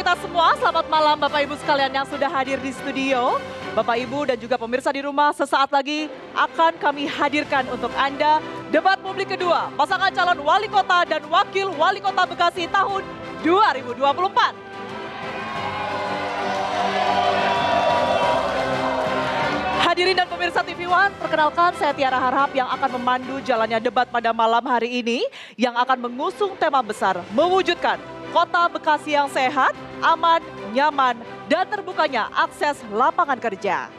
kita semua, selamat malam Bapak Ibu sekalian yang sudah hadir di studio. Bapak Ibu dan juga pemirsa di rumah, sesaat lagi akan kami hadirkan untuk Anda debat publik kedua pasangan calon wali kota dan wakil wali kota Bekasi tahun 2024. Hadirin dan pemirsa TV One, perkenalkan saya Tiara Harhab yang akan memandu jalannya debat pada malam hari ini yang akan mengusung tema besar mewujudkan Kota Bekasi yang sehat, aman, nyaman, dan terbukanya akses lapangan kerja.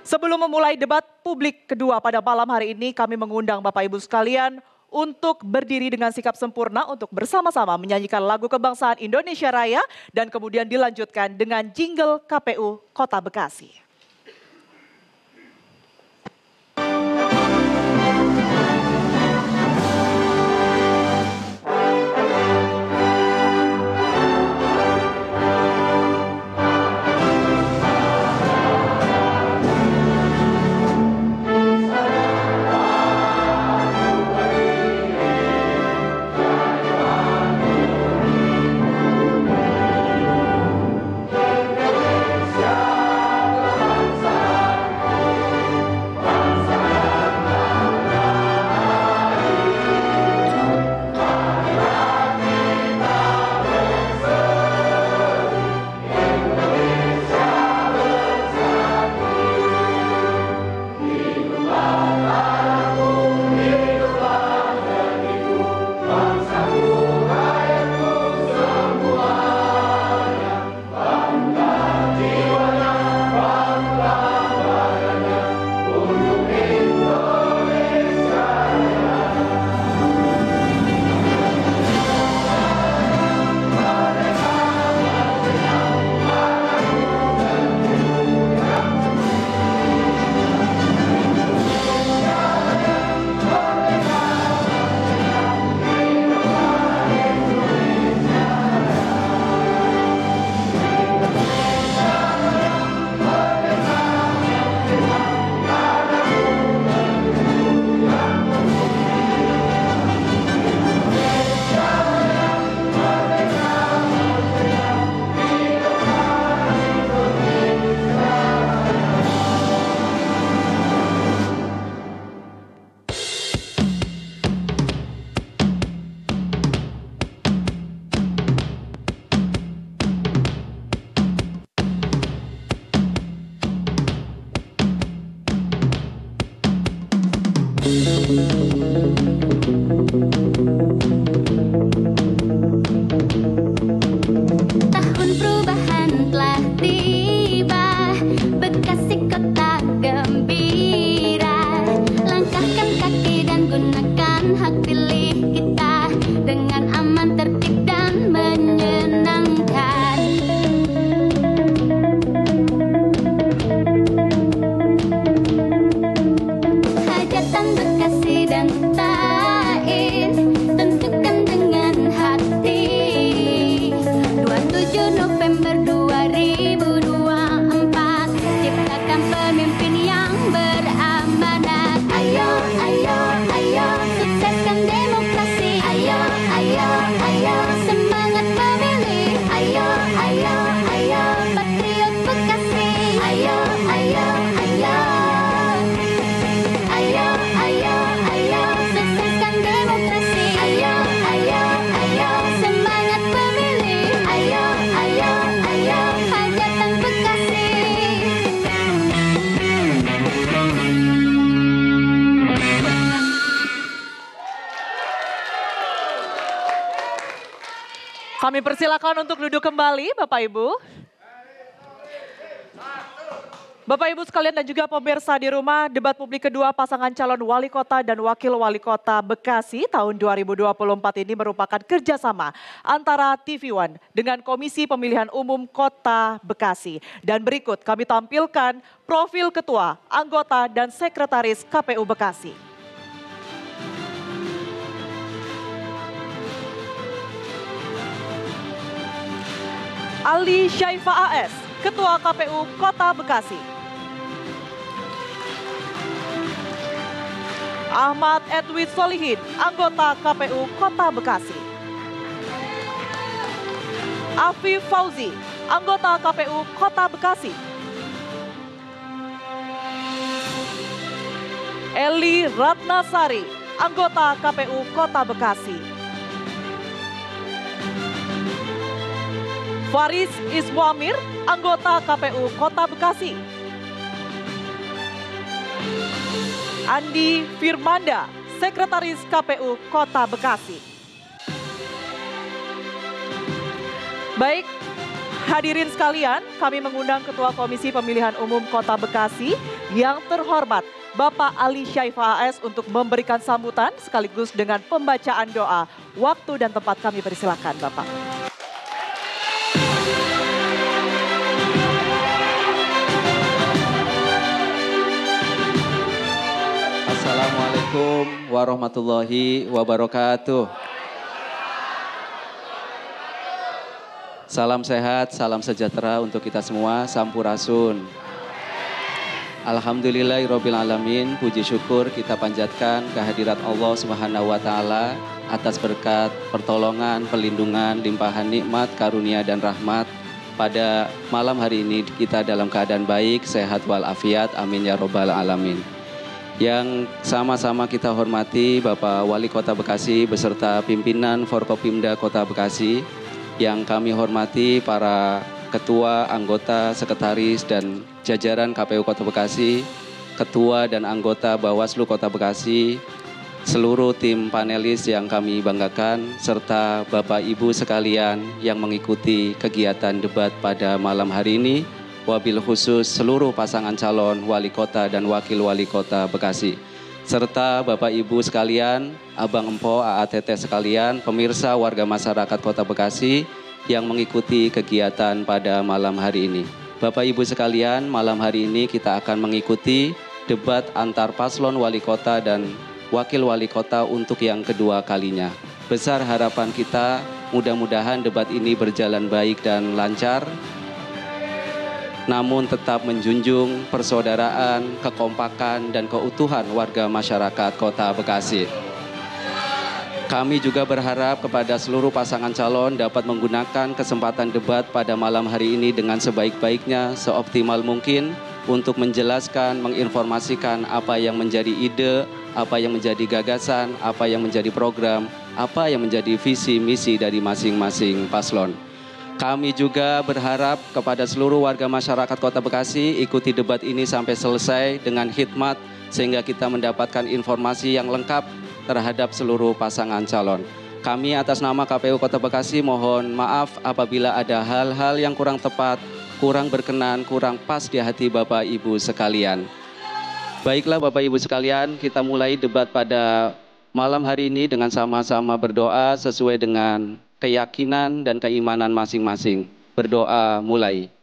Sebelum memulai debat publik kedua pada malam hari ini, kami mengundang Bapak Ibu sekalian untuk berdiri dengan sikap sempurna untuk bersama-sama menyanyikan lagu kebangsaan Indonesia Raya dan kemudian dilanjutkan dengan jingle KPU Kota Bekasi. Tahun perubahan telah tiba, Bekasi kota gembira. Langkahkan kaki dan gunakan hak pilih kita dengan aman, tertib dan menyenangkan. Hajatan Bekasi dan Tain tentukan dengan hati. 27 November 2024, ciptakan pemimpin yang beramanat. Ayo, ayo, ayo, sukseskan demokrasi. Ayo, ayo, ayo, semangat memilih. Ayo, ayo, ayo, patriot Bekasi. Ayo, ayo, ayo. Ayo, ayo, ayo, sukseskan demokrasi. Ayo, ayo, ayo, semangat memilih. Ayo, ayo, ayo, hajatan Bekasi. Kami persilakan untuk duduk kembali Bapak Ibu. Bapak Ibu sekalian dan juga pemirsa di rumah, debat publik kedua pasangan calon wali kota dan wakil wali kota Bekasi tahun 2024 ini merupakan kerjasama antara TV One dengan Komisi Pemilihan Umum Kota Bekasi. Dan berikut kami tampilkan profil ketua, anggota dan sekretaris KPU Bekasi. Ali Syaifa AS, Ketua KPU Kota Bekasi. Ahmad Edwin Solihin, anggota KPU Kota Bekasi. Afif Fauzi, anggota KPU Kota Bekasi. Eli Ratnasari, anggota KPU Kota Bekasi. Faris Ismuamir, anggota KPU Kota Bekasi. Andi Firmanda, Sekretaris KPU Kota Bekasi. Baik, hadirin sekalian, kami mengundang Ketua Komisi Pemilihan Umum Kota Bekasi yang terhormat Bapak Ali Syaifa AS untuk memberikan sambutan sekaligus dengan pembacaan doa. Waktu dan tempat kami persilakan, Bapak. Assalamualaikum warahmatullahi wabarakatuh. Salam sehat, salam sejahtera untuk kita semua, sampurasun. Alhamdulillahirabbil alamin, puji syukur kita panjatkan kehadirat Allah Subhanahu wa taala atas berkat pertolongan, perlindungan, limpahan nikmat, karunia dan rahmat. Pada malam hari ini kita dalam keadaan baik, sehat walafiat, amin ya robbal alamin. Yang sama-sama kita hormati Bapak Wali Kota Bekasi beserta pimpinan Forkopimda Kota Bekasi, yang kami hormati para ketua, anggota, sekretaris, dan jajaran KPU Kota Bekasi, ketua dan anggota Bawaslu Kota Bekasi, seluruh tim panelis yang kami banggakan, serta Bapak Ibu sekalian yang mengikuti kegiatan debat pada malam hari ini, wabil khusus seluruh pasangan calon wali kota dan wakil wali kota Bekasi, serta Bapak Ibu sekalian, Abang Empo, AATT sekalian, pemirsa warga masyarakat Kota Bekasi yang mengikuti kegiatan pada malam hari ini. Bapak Ibu sekalian, malam hari ini kita akan mengikuti debat antar paslon wali kota dan wakil wali kota untuk yang kedua kalinya. Besar harapan kita, mudah-mudahan debat ini berjalan baik dan lancar, namun tetap menjunjung persaudaraan, kekompakan, dan keutuhan warga masyarakat Kota Bekasi. Kami juga berharap kepada seluruh pasangan calon dapat menggunakan kesempatan debat pada malam hari ini dengan sebaik-baiknya, seoptimal mungkin untuk menjelaskan, menginformasikan apa yang menjadi ide, apa yang menjadi gagasan, apa yang menjadi program, apa yang menjadi visi misi dari masing-masing paslon. Kami juga berharap kepada seluruh warga masyarakat Kota Bekasi ikuti debat ini sampai selesai dengan hikmat sehingga kita mendapatkan informasi yang lengkap terhadap seluruh pasangan calon. Kami atas nama KPU Kota Bekasi mohon maaf apabila ada hal-hal yang kurang tepat, kurang berkenan, kurang pas di hati Bapak Ibu sekalian. Baiklah Bapak Ibu sekalian, kita mulai debat pada malam hari ini dengan sama-sama berdoa sesuai dengan keyakinan dan keimanan masing-masing. Berdoa mulai.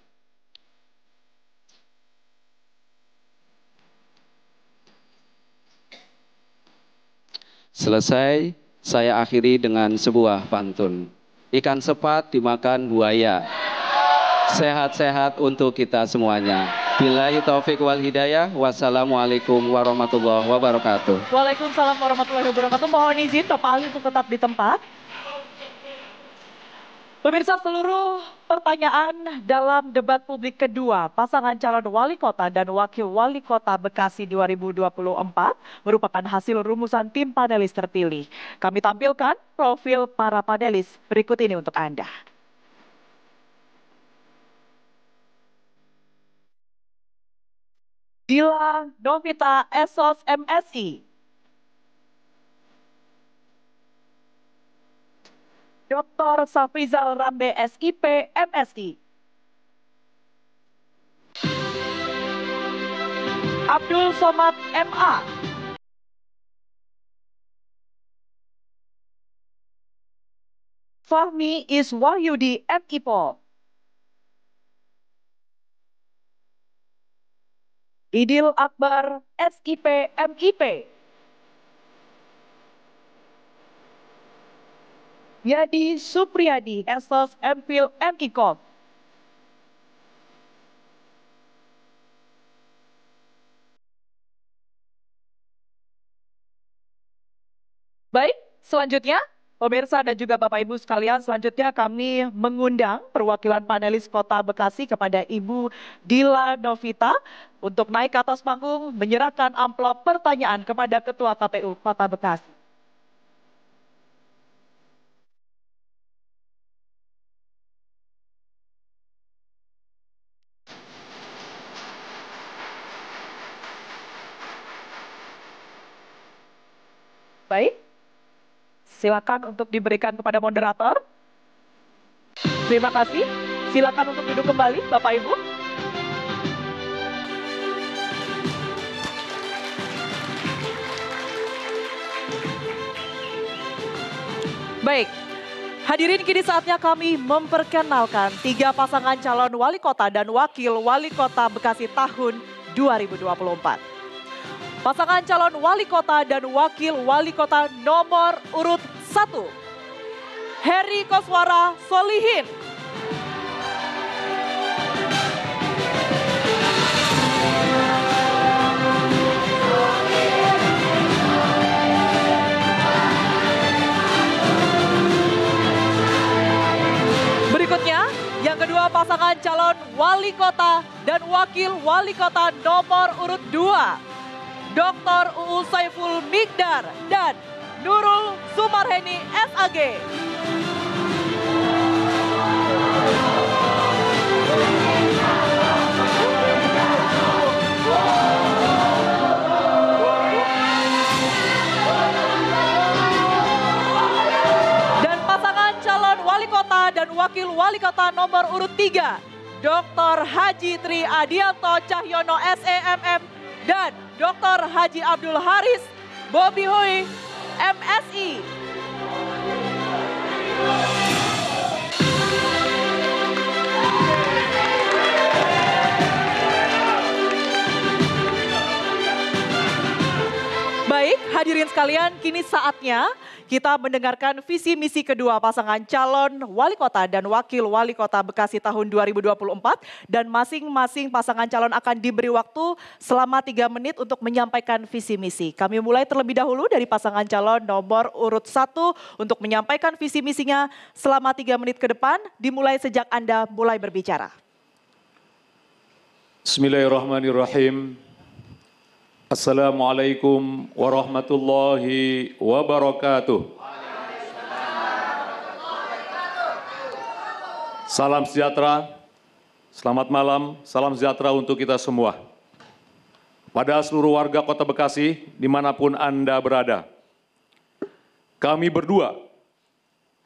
Selesai, saya akhiri dengan sebuah pantun. Ikan sepat dimakan buaya. Sehat-sehat untuk kita semuanya. Billahi taufik wal hidayah. Wassalamualaikum warahmatullahi wabarakatuh. Waalaikumsalam warahmatullahi wabarakatuh. Mohon izin Bapak Ali untuk tetap di tempat. Pemirsa, seluruh pertanyaan dalam debat publik kedua pasangan calon wali kota dan wakil wali kota Bekasi 2024 merupakan hasil rumusan tim panelis terpilih. Kami tampilkan profil para panelis berikut ini untuk Anda. Dila Novita Esos MSI. Dr. Safrizal Rambe SIP MSI. Abdul Somad MA. Fahmi Iswahyudi MIPO. Idil Akbar SIP MIP. Yadi Supriyadi Esos MPhil MIKOM. Baik, selanjutnya Pemirsa dan juga Bapak Ibu sekalian, selanjutnya kami mengundang perwakilan panelis Kota Bekasi kepada Ibu Dila Novita untuk naik ke atas panggung menyerahkan amplop pertanyaan kepada Ketua KPU Kota Bekasi. Baik, silakan untuk diberikan kepada moderator. Terima kasih. Silakan untuk duduk kembali, Bapak Ibu. Baik, hadirin kini saatnya kami memperkenalkan 3 pasangan calon wali kota dan wakil wali kota Bekasi tahun 2024. Pasangan calon wali kota dan wakil wali kota nomor urut 1, Heri Koswara Solihin. Berikutnya, yang kedua pasangan calon wali kota dan wakil wali kota nomor urut 2, Dr. UU Saiful Migdar dan Nurul Sumarheni SAG. Dan pasangan calon wali kota dan wakil wali kota nomor urut 3, Dr. Haji Tri Adianto Cahyono SEMM dan Dr. Haji Abdul Haris Bobi Hoi MSI. Baik, hadirin sekalian, kini saatnya kita mendengarkan visi misi kedua pasangan calon wali kota dan wakil wali kota Bekasi tahun 2024 dan masing-masing pasangan calon akan diberi waktu selama 3 menit untuk menyampaikan visi misi. Kami mulai terlebih dahulu dari pasangan calon nomor urut 1 untuk menyampaikan visi misinya selama 3 menit ke depan, dimulai sejak Anda mulai berbicara. Bismillahirrahmanirrahim. Assalamualaikum warahmatullahi wabarakatuh. Salam sejahtera, selamat malam, salam sejahtera untuk kita semua. Pada seluruh warga Kota Bekasi, dimanapun Anda berada. Kami berdua,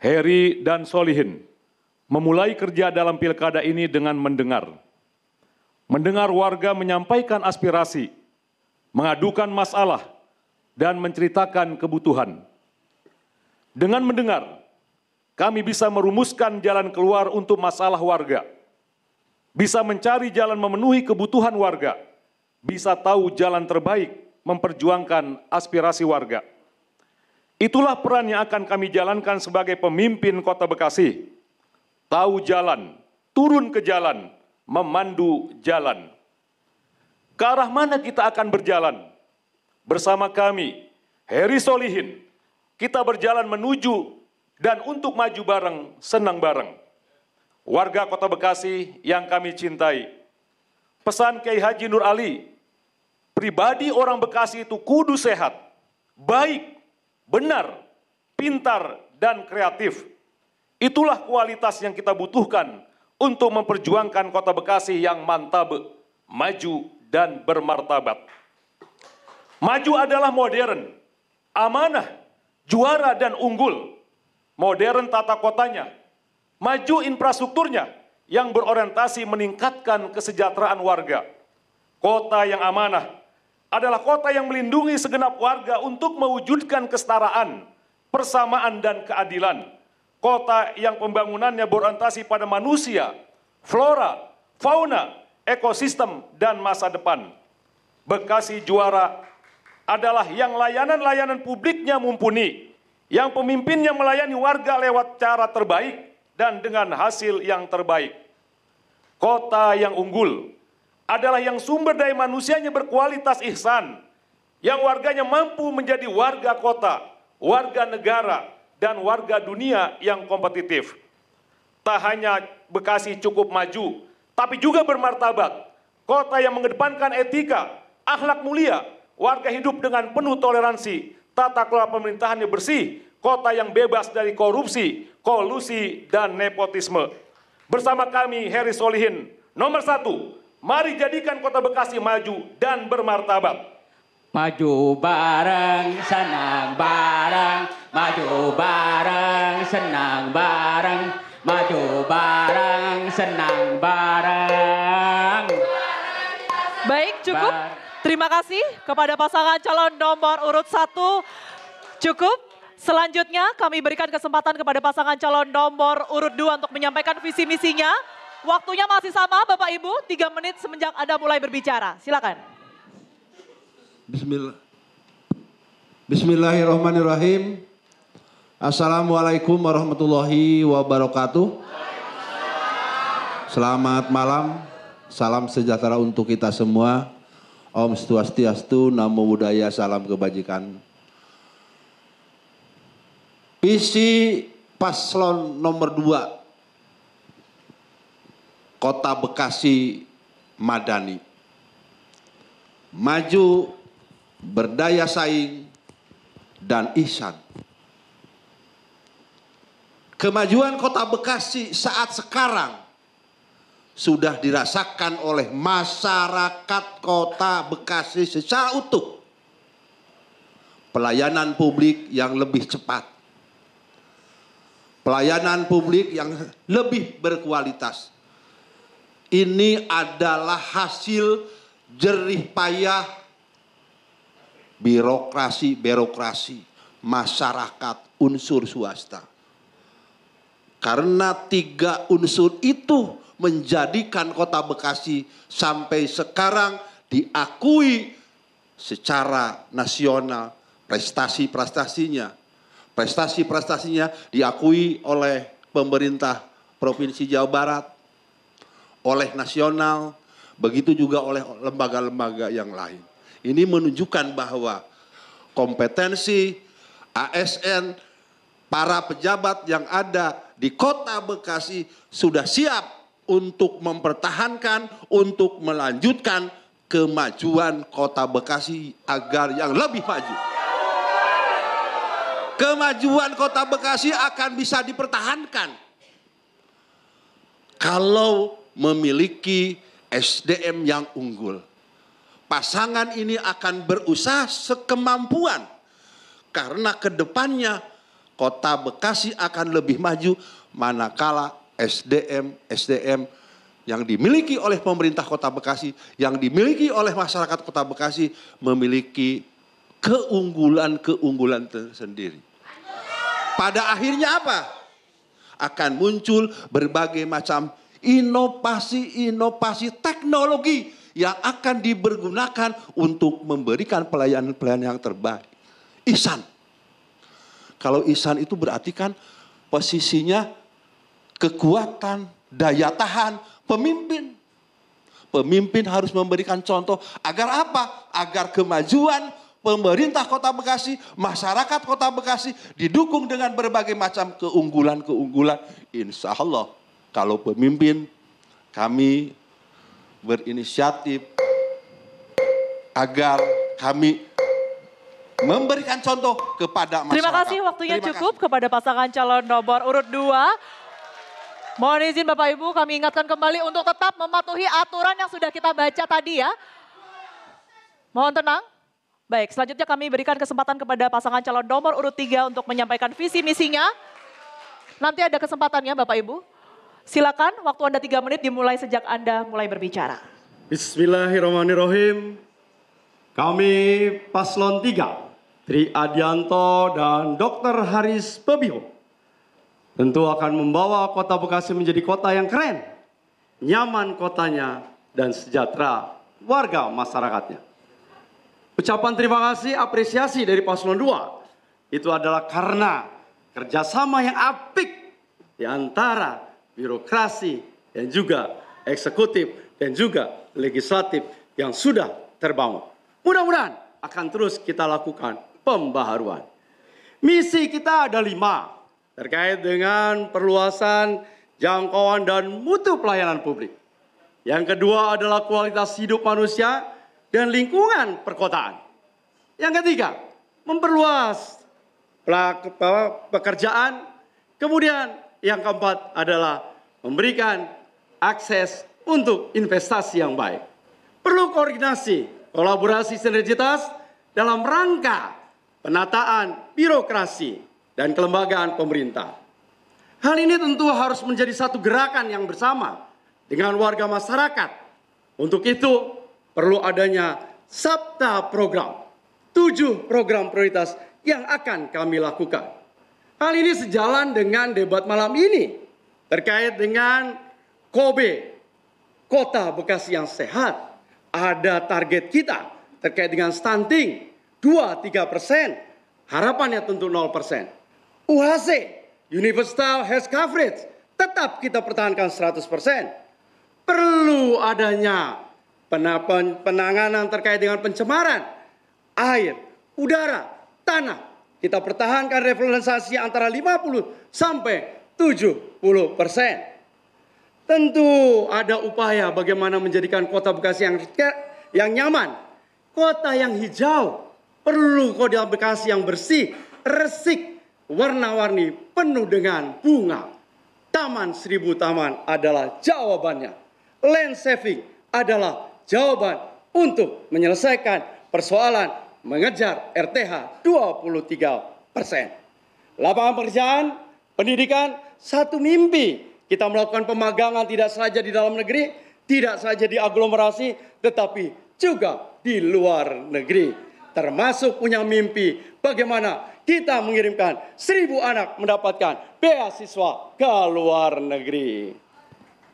Heri dan Solihin, memulai kerja dalam pilkada ini dengan mendengar warga menyampaikan aspirasi, mengadukan masalah, dan menceritakan kebutuhan. Dengan mendengar, kami bisa merumuskan jalan keluar untuk masalah warga, bisa mencari jalan memenuhi kebutuhan warga, bisa tahu jalan terbaik memperjuangkan aspirasi warga. Itulah peran yang akan kami jalankan sebagai pemimpin Kota Bekasi. Tahu jalan, turun ke jalan, memandu jalan. Ke arah mana kita akan berjalan? Bersama kami, Heri Solihin, kita berjalan menuju dan untuk maju bareng, senang bareng. Warga Kota Bekasi yang kami cintai, pesan Kiai Haji Nur Ali, pribadi orang Bekasi itu kudu sehat, baik, benar, pintar, dan kreatif. Itulah kualitas yang kita butuhkan untuk memperjuangkan Kota Bekasi yang mantap, maju, dan bermartabat. Maju adalah modern, amanah, juara, dan unggul. Modern tata kotanya, maju infrastrukturnya yang berorientasi meningkatkan kesejahteraan warga. Kota yang amanah adalah kota yang melindungi segenap warga untuk mewujudkan kesetaraan, persamaan, dan keadilan. Kota yang pembangunannya berorientasi pada manusia, flora, fauna, ekosistem, dan masa depan. Bekasi juara adalah yang layanan-layanan publiknya mumpuni, yang pemimpinnya melayani warga lewat cara terbaik dan dengan hasil yang terbaik. Kota yang unggul adalah yang sumber daya manusianya berkualitas ihsan, yang warganya mampu menjadi warga kota, warga negara, dan warga dunia yang kompetitif. Tak hanya Bekasi cukup maju, tapi juga bermartabat. Kota yang mengedepankan etika, akhlak mulia, warga hidup dengan penuh toleransi, tata kelola pemerintahannya bersih, kota yang bebas dari korupsi, kolusi, dan nepotisme. Bersama kami, Heri Solihin, nomor 1, mari jadikan kota Bekasi maju dan bermartabat. Maju bareng, senang bareng, maju bareng, senang bareng, maju bareng, senang bareng. Baik, cukup. Terima kasih kepada pasangan calon nomor urut 1. Cukup. Selanjutnya kami berikan kesempatan kepada pasangan calon nomor urut 2 untuk menyampaikan visi misinya. Waktunya masih sama Bapak Ibu, 3 menit semenjak Anda mulai berbicara. Silakan. Bismillahirrahmanirrahim. Assalamualaikum warahmatullahi wabarakatuh. Selamat malam, salam sejahtera untuk kita semua. Om Swastiastu, Namo Buddhaya, salam kebajikan. Visi paslon nomor 2, Kota Bekasi Madani. Maju, berdaya saing, dan ihsan. Kemajuan Kota Bekasi saat sekarang sudah dirasakan oleh masyarakat Kota Bekasi secara utuh. Pelayanan publik yang lebih cepat, pelayanan publik yang lebih berkualitas. Ini adalah hasil jerih payah birokrasi masyarakat, unsur swasta. Karena 3 unsur itu menjadikan Kota Bekasi sampai sekarang diakui secara nasional prestasi-prestasinya diakui oleh pemerintah Provinsi Jawa Barat, oleh nasional, begitu juga oleh lembaga-lembaga yang lain. Ini menunjukkan bahwa kompetensi ASN, para pejabat yang ada di Kota Bekasi sudah siap untuk mempertahankan, untuk melanjutkan kemajuan Kota Bekasi agar yang lebih maju. Kemajuan Kota Bekasi akan bisa dipertahankan kalau memiliki SDM yang unggul. Pasangan ini akan berusaha sekemampuan karena kedepannya Kota Bekasi akan lebih maju manakala SDM yang dimiliki oleh pemerintah Kota Bekasi, yang dimiliki oleh masyarakat Kota Bekasi memiliki keunggulan tersendiri. Pada akhirnya apa? Akan muncul berbagai macam inovasi teknologi yang akan dipergunakan untuk memberikan pelayanan-pelayanan yang terbaik. Ihsan. Kalau ihsan itu berarti kan posisinya kekuatan, daya tahan pemimpin. Pemimpin harus memberikan contoh agar apa? Agar kemajuan pemerintah Kota Bekasi, masyarakat Kota Bekasi didukung dengan berbagai macam keunggulan-keunggulan. Insya Allah kalau pemimpin kami berinisiatif agar kami memberikan contoh kepada masyarakat. Terima kasih, waktunya cukup kepada pasangan calon nomor urut 2. Mohon izin Bapak Ibu, kami ingatkan kembali untuk tetap mematuhi aturan yang sudah kita baca tadi ya. Mohon tenang. Baik, selanjutnya kami berikan kesempatan kepada pasangan calon nomor urut 3 untuk menyampaikan visi misinya. Nanti ada kesempatannya Bapak Ibu. Silakan, waktu Anda 3 menit dimulai sejak Anda mulai berbicara. Bismillahirrahmanirrahim. Kami Paslon 3, Tri Adianto dan Dr. Haris Pebiho, tentu akan membawa Kota Bekasi menjadi kota yang keren, nyaman kotanya, dan sejahtera warga masyarakatnya. Ucapan terima kasih, apresiasi dari Paslon 2 itu adalah karena kerjasama yang apik di antara birokrasi dan juga eksekutif dan juga legislatif yang sudah terbangun. Mudah-mudahan akan terus kita lakukan pembaharuan. Misi kita ada 5. terkait dengan perluasan jangkauan dan mutu pelayanan publik. Yang kedua adalah kualitas hidup manusia dan lingkungan perkotaan. Yang ketiga, memperluas pekerjaan. Kemudian yang keempat adalah memberikan akses untuk investasi yang baik. Perlu koordinasi, kolaborasi, sinergitas dalam rangka penataan birokrasi dan kelembagaan pemerintah. Hal ini tentu harus menjadi satu gerakan yang bersama dengan warga masyarakat. Untuk itu perlu adanya sabta program, 7 program prioritas yang akan kami lakukan. Hal ini sejalan dengan debat malam ini terkait dengan KOBE, Kota Bekasi yang sehat. Ada target kita terkait dengan stunting 2-3%, harapannya tentu 0%. UHC, Universal Health Coverage, tetap kita pertahankan 100%. Perlu adanya penanganan terkait dengan pencemaran air, udara, tanah. Kita pertahankan reflorescensi antara 50 sampai 70%. Tentu ada upaya bagaimana menjadikan Kota Bekasi yang nyaman, kota yang hijau. Perlu Kota Bekasi yang bersih, resik, warna-warni, penuh dengan bunga. Taman 1000 taman adalah jawabannya. Land saving adalah jawaban untuk menyelesaikan persoalan mengejar RTH 23%. Lapangan pekerjaan, pendidikan, satu mimpi. Kita melakukan pemagangan tidak saja di dalam negeri, tidak saja di aglomerasi, tetapi juga di luar negeri. Termasuk punya mimpi bagaimana kita mengirimkan 1000 anak mendapatkan beasiswa ke luar negeri.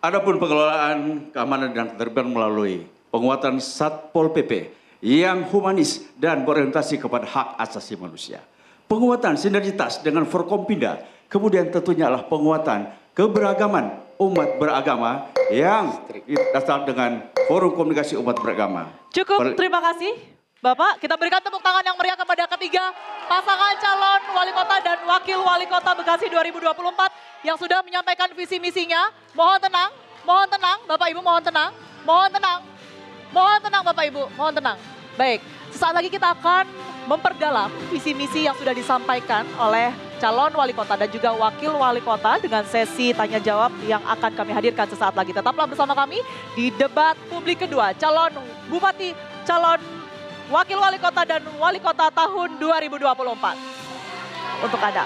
Adapun pengelolaan keamanan dan ketertiban melalui penguatan Satpol PP yang humanis dan berorientasi kepada hak asasi manusia. Penguatan sinergitas dengan Forkompinda, kemudian tentunya adalah penguatan keberagaman umat beragama yang dasar dengan Forum Komunikasi Umat Beragama. Cukup, terima kasih Bapak. Kita berikan tepuk tangan yang meriah kepada ketiga pasangan calon wali kota dan wakil wali kota Bekasi 2024 yang sudah menyampaikan visi misinya. Mohon tenang Bapak Ibu, mohon tenang Bapak Ibu, mohon tenang. Baik, sesaat lagi kita akan memperdalam visi misi yang sudah disampaikan oleh calon wali kota dan juga wakil wali kota dengan sesi tanya jawab yang akan kami hadirkan sesaat lagi. Tetaplah bersama kami di debat publik kedua calon bupati, calon wakil wali kota dan wali kota tahun 2024 untuk Anda.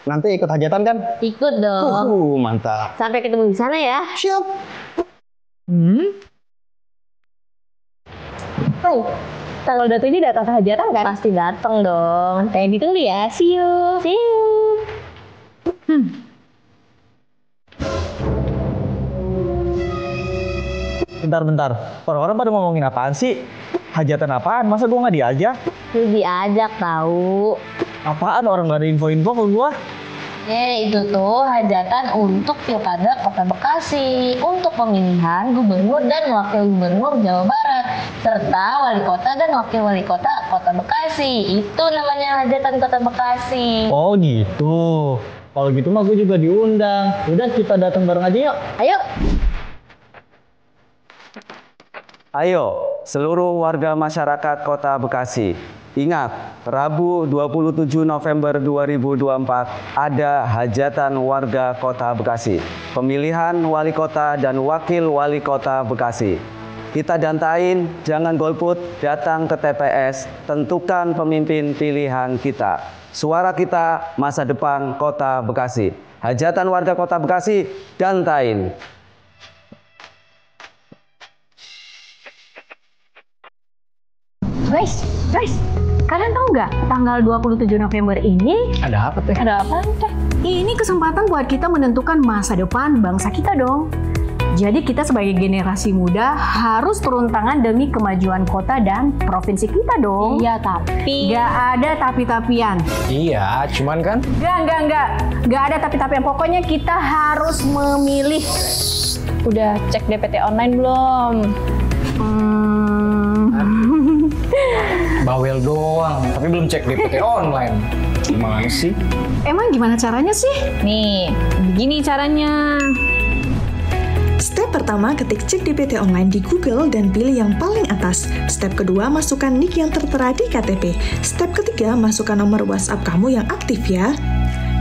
Nanti ikut hajatan kan? Ikut dong. Mantap. Sampai ketemu di sana ya. Siap. Hai, tanggal 27 ini datang ke hajatan kan? Pasti datang dong. Kayak ditunggu ya. See you. See you. Bentar. Orang-orang pada ngomongin apaan sih? Hajatan apaan? Masa gua nggak diajak? Lu diajak tahu. Apaan orang nggak ada info-info ke gua? Itu tuh hajatan untuk Pilkada Kota Bekasi, untuk pemilihan gubernur dan wakil gubernur Jawa Barat, serta wali kota dan wakil wali kota Kota Bekasi. Itu namanya hajatan Kota Bekasi. Oh gitu. Kalau gitu mah gue juga diundang. Udah kita datang bareng aja yuk. Ayo, seluruh warga masyarakat Kota Bekasi. Ingat, Rabu 27 November 2024 ada hajatan warga Kota Bekasi. Pemilihan wali kota dan wakil wali kota Bekasi. Kita dantain, jangan golput, datang ke TPS, tentukan pemimpin pilihan kita. Suara kita, masa depan Kota Bekasi. Hajatan warga Kota Bekasi, dantain. Guys, kalian tahu nggak tanggal 27 November ini Ada apa teh? ada apa? Ini kesempatan buat kita menentukan masa depan bangsa kita dong. Jadi kita sebagai generasi muda harus turun tangan demi kemajuan kota dan provinsi kita dong. Iya, tapi... Gak ada tapi-tapian. Iya, cuman kan... Gak ada tapi-tapian. Pokoknya kita harus memilih. Udah cek DPT online belum? Bawel doang, tapi belum cek DPT online. Gimana sih? Emang gimana caranya sih? Nih, begini caranya. Step pertama, ketik cek DPT online di Google dan pilih yang paling atas. Step kedua, masukkan NIK yang tertera di KTP. Step ketiga, masukkan nomor WhatsApp kamu yang aktif ya.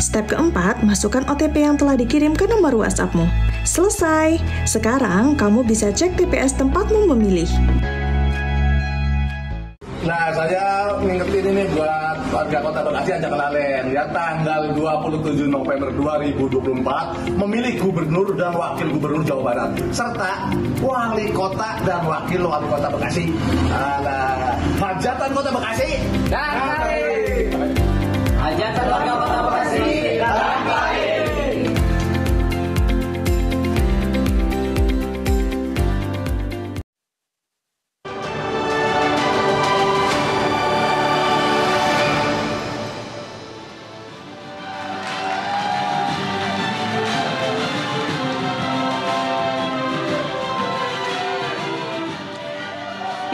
Step keempat, masukkan OTP yang telah dikirim ke nomor WhatsAppmu. Selesai. Sekarang kamu bisa cek TPS tempatmu memilih. Nah, saya ngingetin ini buat warga Kota Bekasi Ajak Kenalen ya, tanggal 27 November 2024 memilih gubernur dan wakil gubernur Jawa Barat serta wali kota dan wakil wali kota Bekasi. Nah, hajatan Kota Bekasi dan baik. Hajatan warga Kota Bekasi dan baik.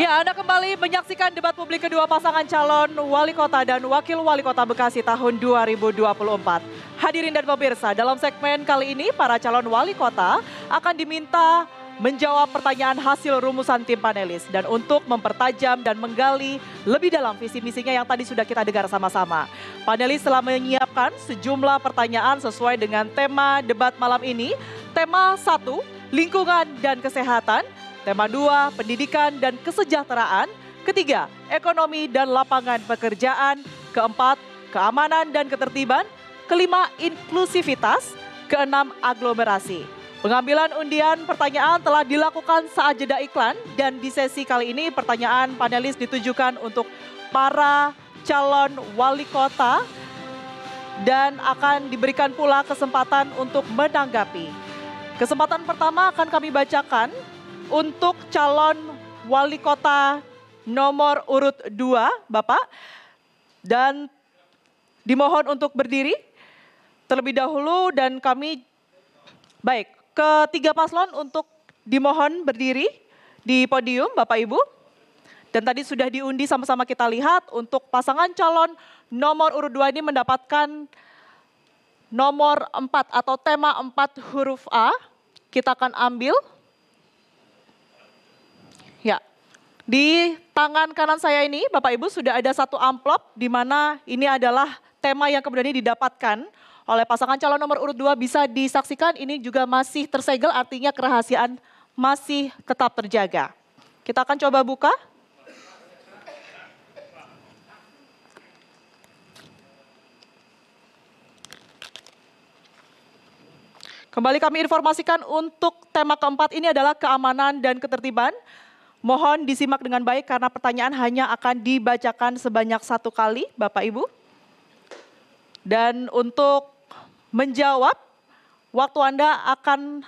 Ya, Anda kembali menyaksikan debat publik kedua pasangan calon wali kota dan wakil wali kota Bekasi tahun 2024. Hadirin dan pemirsa, dalam segmen kali ini para calon wali kota akan diminta menjawab pertanyaan hasil rumusan tim panelis. Dan untuk mempertajam dan menggali lebih dalam visi misinya yang tadi sudah kita dengar sama-sama. Panelis telah menyiapkan sejumlah pertanyaan sesuai dengan tema debat malam ini. Tema 1, lingkungan dan kesehatan. Tema 2, pendidikan dan kesejahteraan. Ketiga, ekonomi dan lapangan pekerjaan. Keempat, keamanan dan ketertiban. Kelima, inklusivitas. Keenam, aglomerasi. Pengambilan undian pertanyaan telah dilakukan saat jeda iklan. Dan di sesi kali ini pertanyaan panelis ditujukan untuk para calon wali kota. Dan akan diberikan pula kesempatan untuk menanggapi. Kesempatan pertama akan kami bacakan. Untuk calon wali kota nomor urut 2, Bapak. Dan dimohon untuk berdiri terlebih dahulu dan kami, baik, ketiga paslon untuk dimohon berdiri di podium Bapak Ibu. Dan tadi sudah diundi sama-sama kita lihat untuk pasangan calon nomor urut 2 ini mendapatkan nomor 4 atau tema 4 huruf A. Kita akan ambil. Ya, di tangan kanan saya ini Bapak Ibu sudah ada satu amplop di mana ini adalah tema yang kemudian ini didapatkan oleh pasangan calon nomor urut 2 bisa disaksikan ini juga masih tersegel artinya kerahasiaan masih tetap terjaga. Kita akan coba buka. Kembali kami informasikan untuk tema keempat ini adalah keamanan dan ketertiban. Mohon disimak dengan baik karena pertanyaan hanya akan dibacakan sebanyak 1 kali, Bapak Ibu. Dan untuk menjawab, waktu Anda akan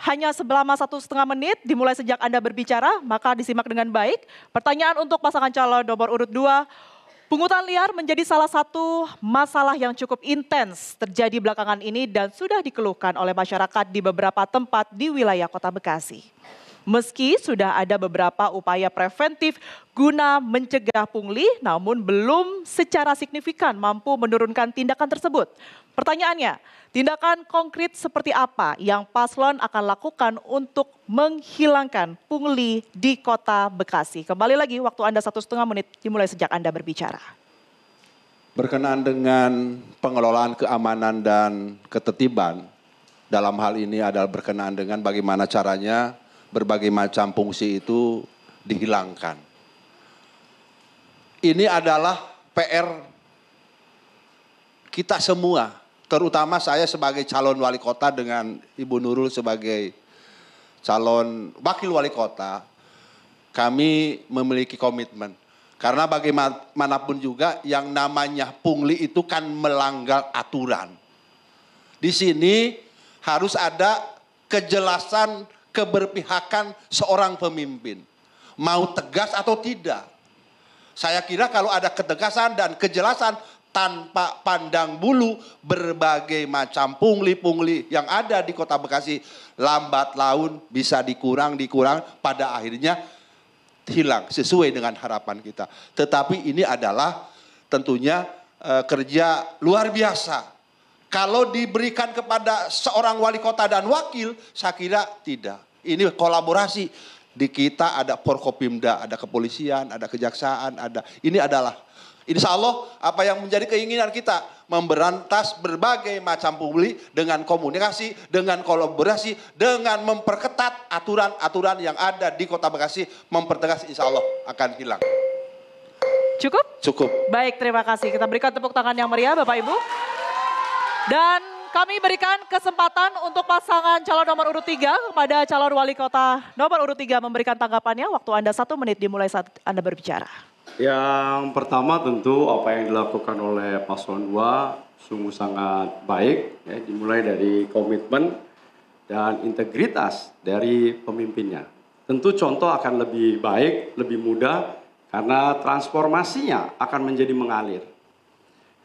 hanya selama 1,5 menit dimulai sejak Anda berbicara, maka disimak dengan baik. Pertanyaan untuk pasangan calon nomor urut 2, pungutan liar menjadi salah satu masalah yang cukup intens terjadi belakangan ini dan sudah dikeluhkan oleh masyarakat di beberapa tempat di wilayah Kota Bekasi. Meski sudah ada beberapa upaya preventif guna mencegah pungli, namun belum secara signifikan mampu menurunkan tindakan tersebut. Pertanyaannya, tindakan konkret seperti apa yang paslon akan lakukan untuk menghilangkan pungli di Kota Bekasi? Kembali lagi, waktu Anda 1,5 menit dimulai sejak Anda berbicara. Berkenaan dengan pengelolaan keamanan dan ketertiban, dalam hal ini adalah berkenaan dengan bagaimana caranya berbagai macam fungsi itu dihilangkan. Ini adalah PR kita semua, terutama saya sebagai calon wali kota dengan Ibu Nurul sebagai calon wakil wali kota. Kami memiliki komitmen. Karena bagaimanapun juga yang namanya pungli itu kan melanggar aturan. Di sini harus ada kejelasan keberpihakan seorang pemimpin. Mau tegas atau tidak. Saya kira kalau ada ketegasan dan kejelasan tanpa pandang bulu berbagai macam pungli-pungli yang ada di Kota Bekasi lambat laun bisa dikurang pada akhirnya hilang sesuai dengan harapan kita. Tetapi ini adalah tentunya kerja luar biasa. Kalau diberikan kepada seorang wali kota dan wakil, saya kira tidak. Ini kolaborasi. Di kita ada Forkopimda, ada kepolisian, ada kejaksaan, ada. Ini adalah, insya Allah apa yang menjadi keinginan kita, memberantas berbagai macam pungli dengan komunikasi, dengan kolaborasi, dengan memperketat aturan-aturan yang ada di Kota Bekasi, mempertegas insya Allah akan hilang. Cukup? Cukup. Baik, terima kasih. Kita berikan tepuk tangan yang meriah Bapak Ibu. Dan kami berikan kesempatan untuk pasangan calon nomor urut 3 kepada calon wali kota nomor urut 3 memberikan tanggapannya. Waktu Anda 1 menit dimulai saat Anda berbicara. Yang pertama tentu apa yang dilakukan oleh paslon 2 sungguh sangat baik. Ya, dimulai dari komitmen dan integritas dari pemimpinnya. Tentu contoh akan lebih baik, lebih mudah karena transformasinya akan menjadi mengalir.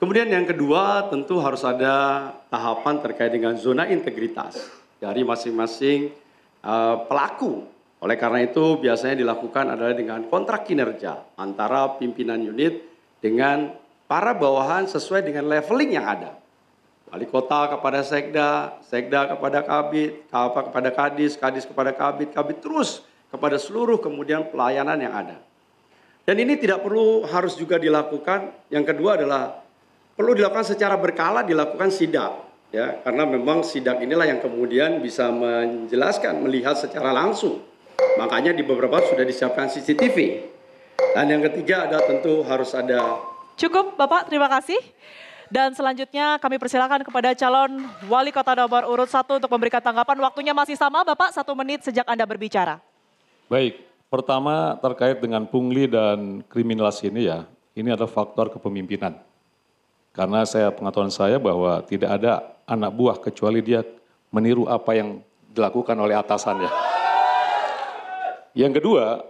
Kemudian yang kedua tentu harus ada tahapan terkait dengan zona integritas dari masing-masing pelaku. Oleh karena itu biasanya dilakukan adalah dengan kontrak kinerja antara pimpinan unit dengan para bawahan sesuai dengan leveling yang ada. Wali kota kepada sekda, sekda kepada kabid, kepada kadis, kadis kepada kabid, kabid terus kepada seluruh kemudian pelayanan yang ada. Dan ini tidak perlu harus juga dilakukan. Yang kedua adalah perlu dilakukan secara berkala, dilakukan sidak, ya, karena memang sidak inilah yang kemudian bisa menjelaskan, melihat secara langsung. Makanya di beberapa sudah disiapkan CCTV. Dan yang ketiga ada tentu harus ada. Cukup Bapak, terima kasih. Dan selanjutnya kami persilakan kepada calon wali kota nomor urut 1 untuk memberikan tanggapan. Waktunya masih sama Bapak, 1 menit sejak Anda berbicara. Baik, pertama terkait dengan pungli dan kriminalisasi ini ya, ini adalah faktor kepemimpinan. Karena pengetahuan saya bahwa tidak ada anak buah kecuali dia meniru apa yang dilakukan oleh atasannya. Yang kedua,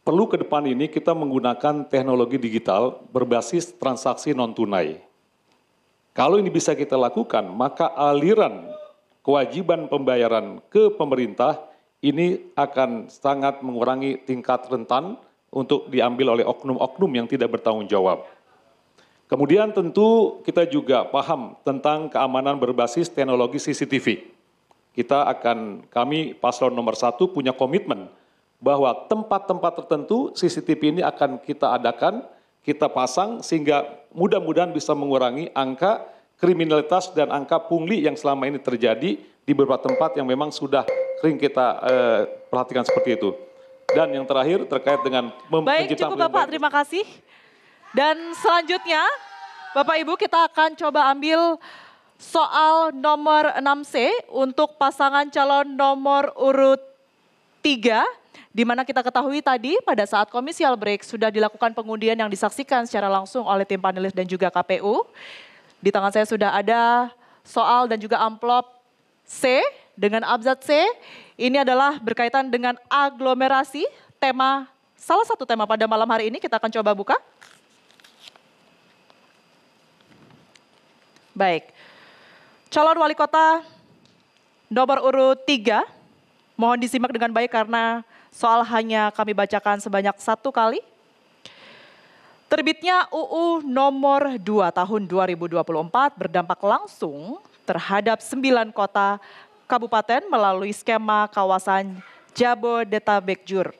perlu ke depan ini kita menggunakan teknologi digital berbasis transaksi non-tunai. Kalau ini bisa kita lakukan, maka aliran kewajiban pembayaran ke pemerintah ini akan sangat mengurangi tingkat rentan untuk diambil oleh oknum-oknum yang tidak bertanggung jawab. Kemudian tentu kita juga paham tentang keamanan berbasis teknologi CCTV. Kami paslon nomor 1 punya komitmen bahwa tempat-tempat tertentu CCTV ini akan kita adakan, kita pasang sehingga mudah-mudahan bisa mengurangi angka kriminalitas dan angka pungli yang selama ini terjadi di beberapa tempat yang memang sudah sering kita perhatikan seperti itu. Dan yang terakhir terkait dengan Baik, cukup Bapak, terima kasih. Dan selanjutnya, Bapak Ibu kita akan coba ambil soal nomor 6C untuk pasangan calon nomor urut 3. Di mana kita ketahui tadi pada saat komisial break sudah dilakukan pengundian yang disaksikan secara langsung oleh tim panelis dan juga KPU. Di tangan saya sudah ada soal dan juga amplop C dengan abzat C. Ini adalah berkaitan dengan aglomerasi, salah satu tema pada malam hari ini kita akan coba buka. Baik, calon wali kota nomor urut 3, mohon disimak dengan baik karena soal hanya kami bacakan sebanyak 1 kali. Terbitnya UU nomor 2 tahun 2024 berdampak langsung terhadap 9 kota kabupaten melalui skema kawasan Jabodetabekjur.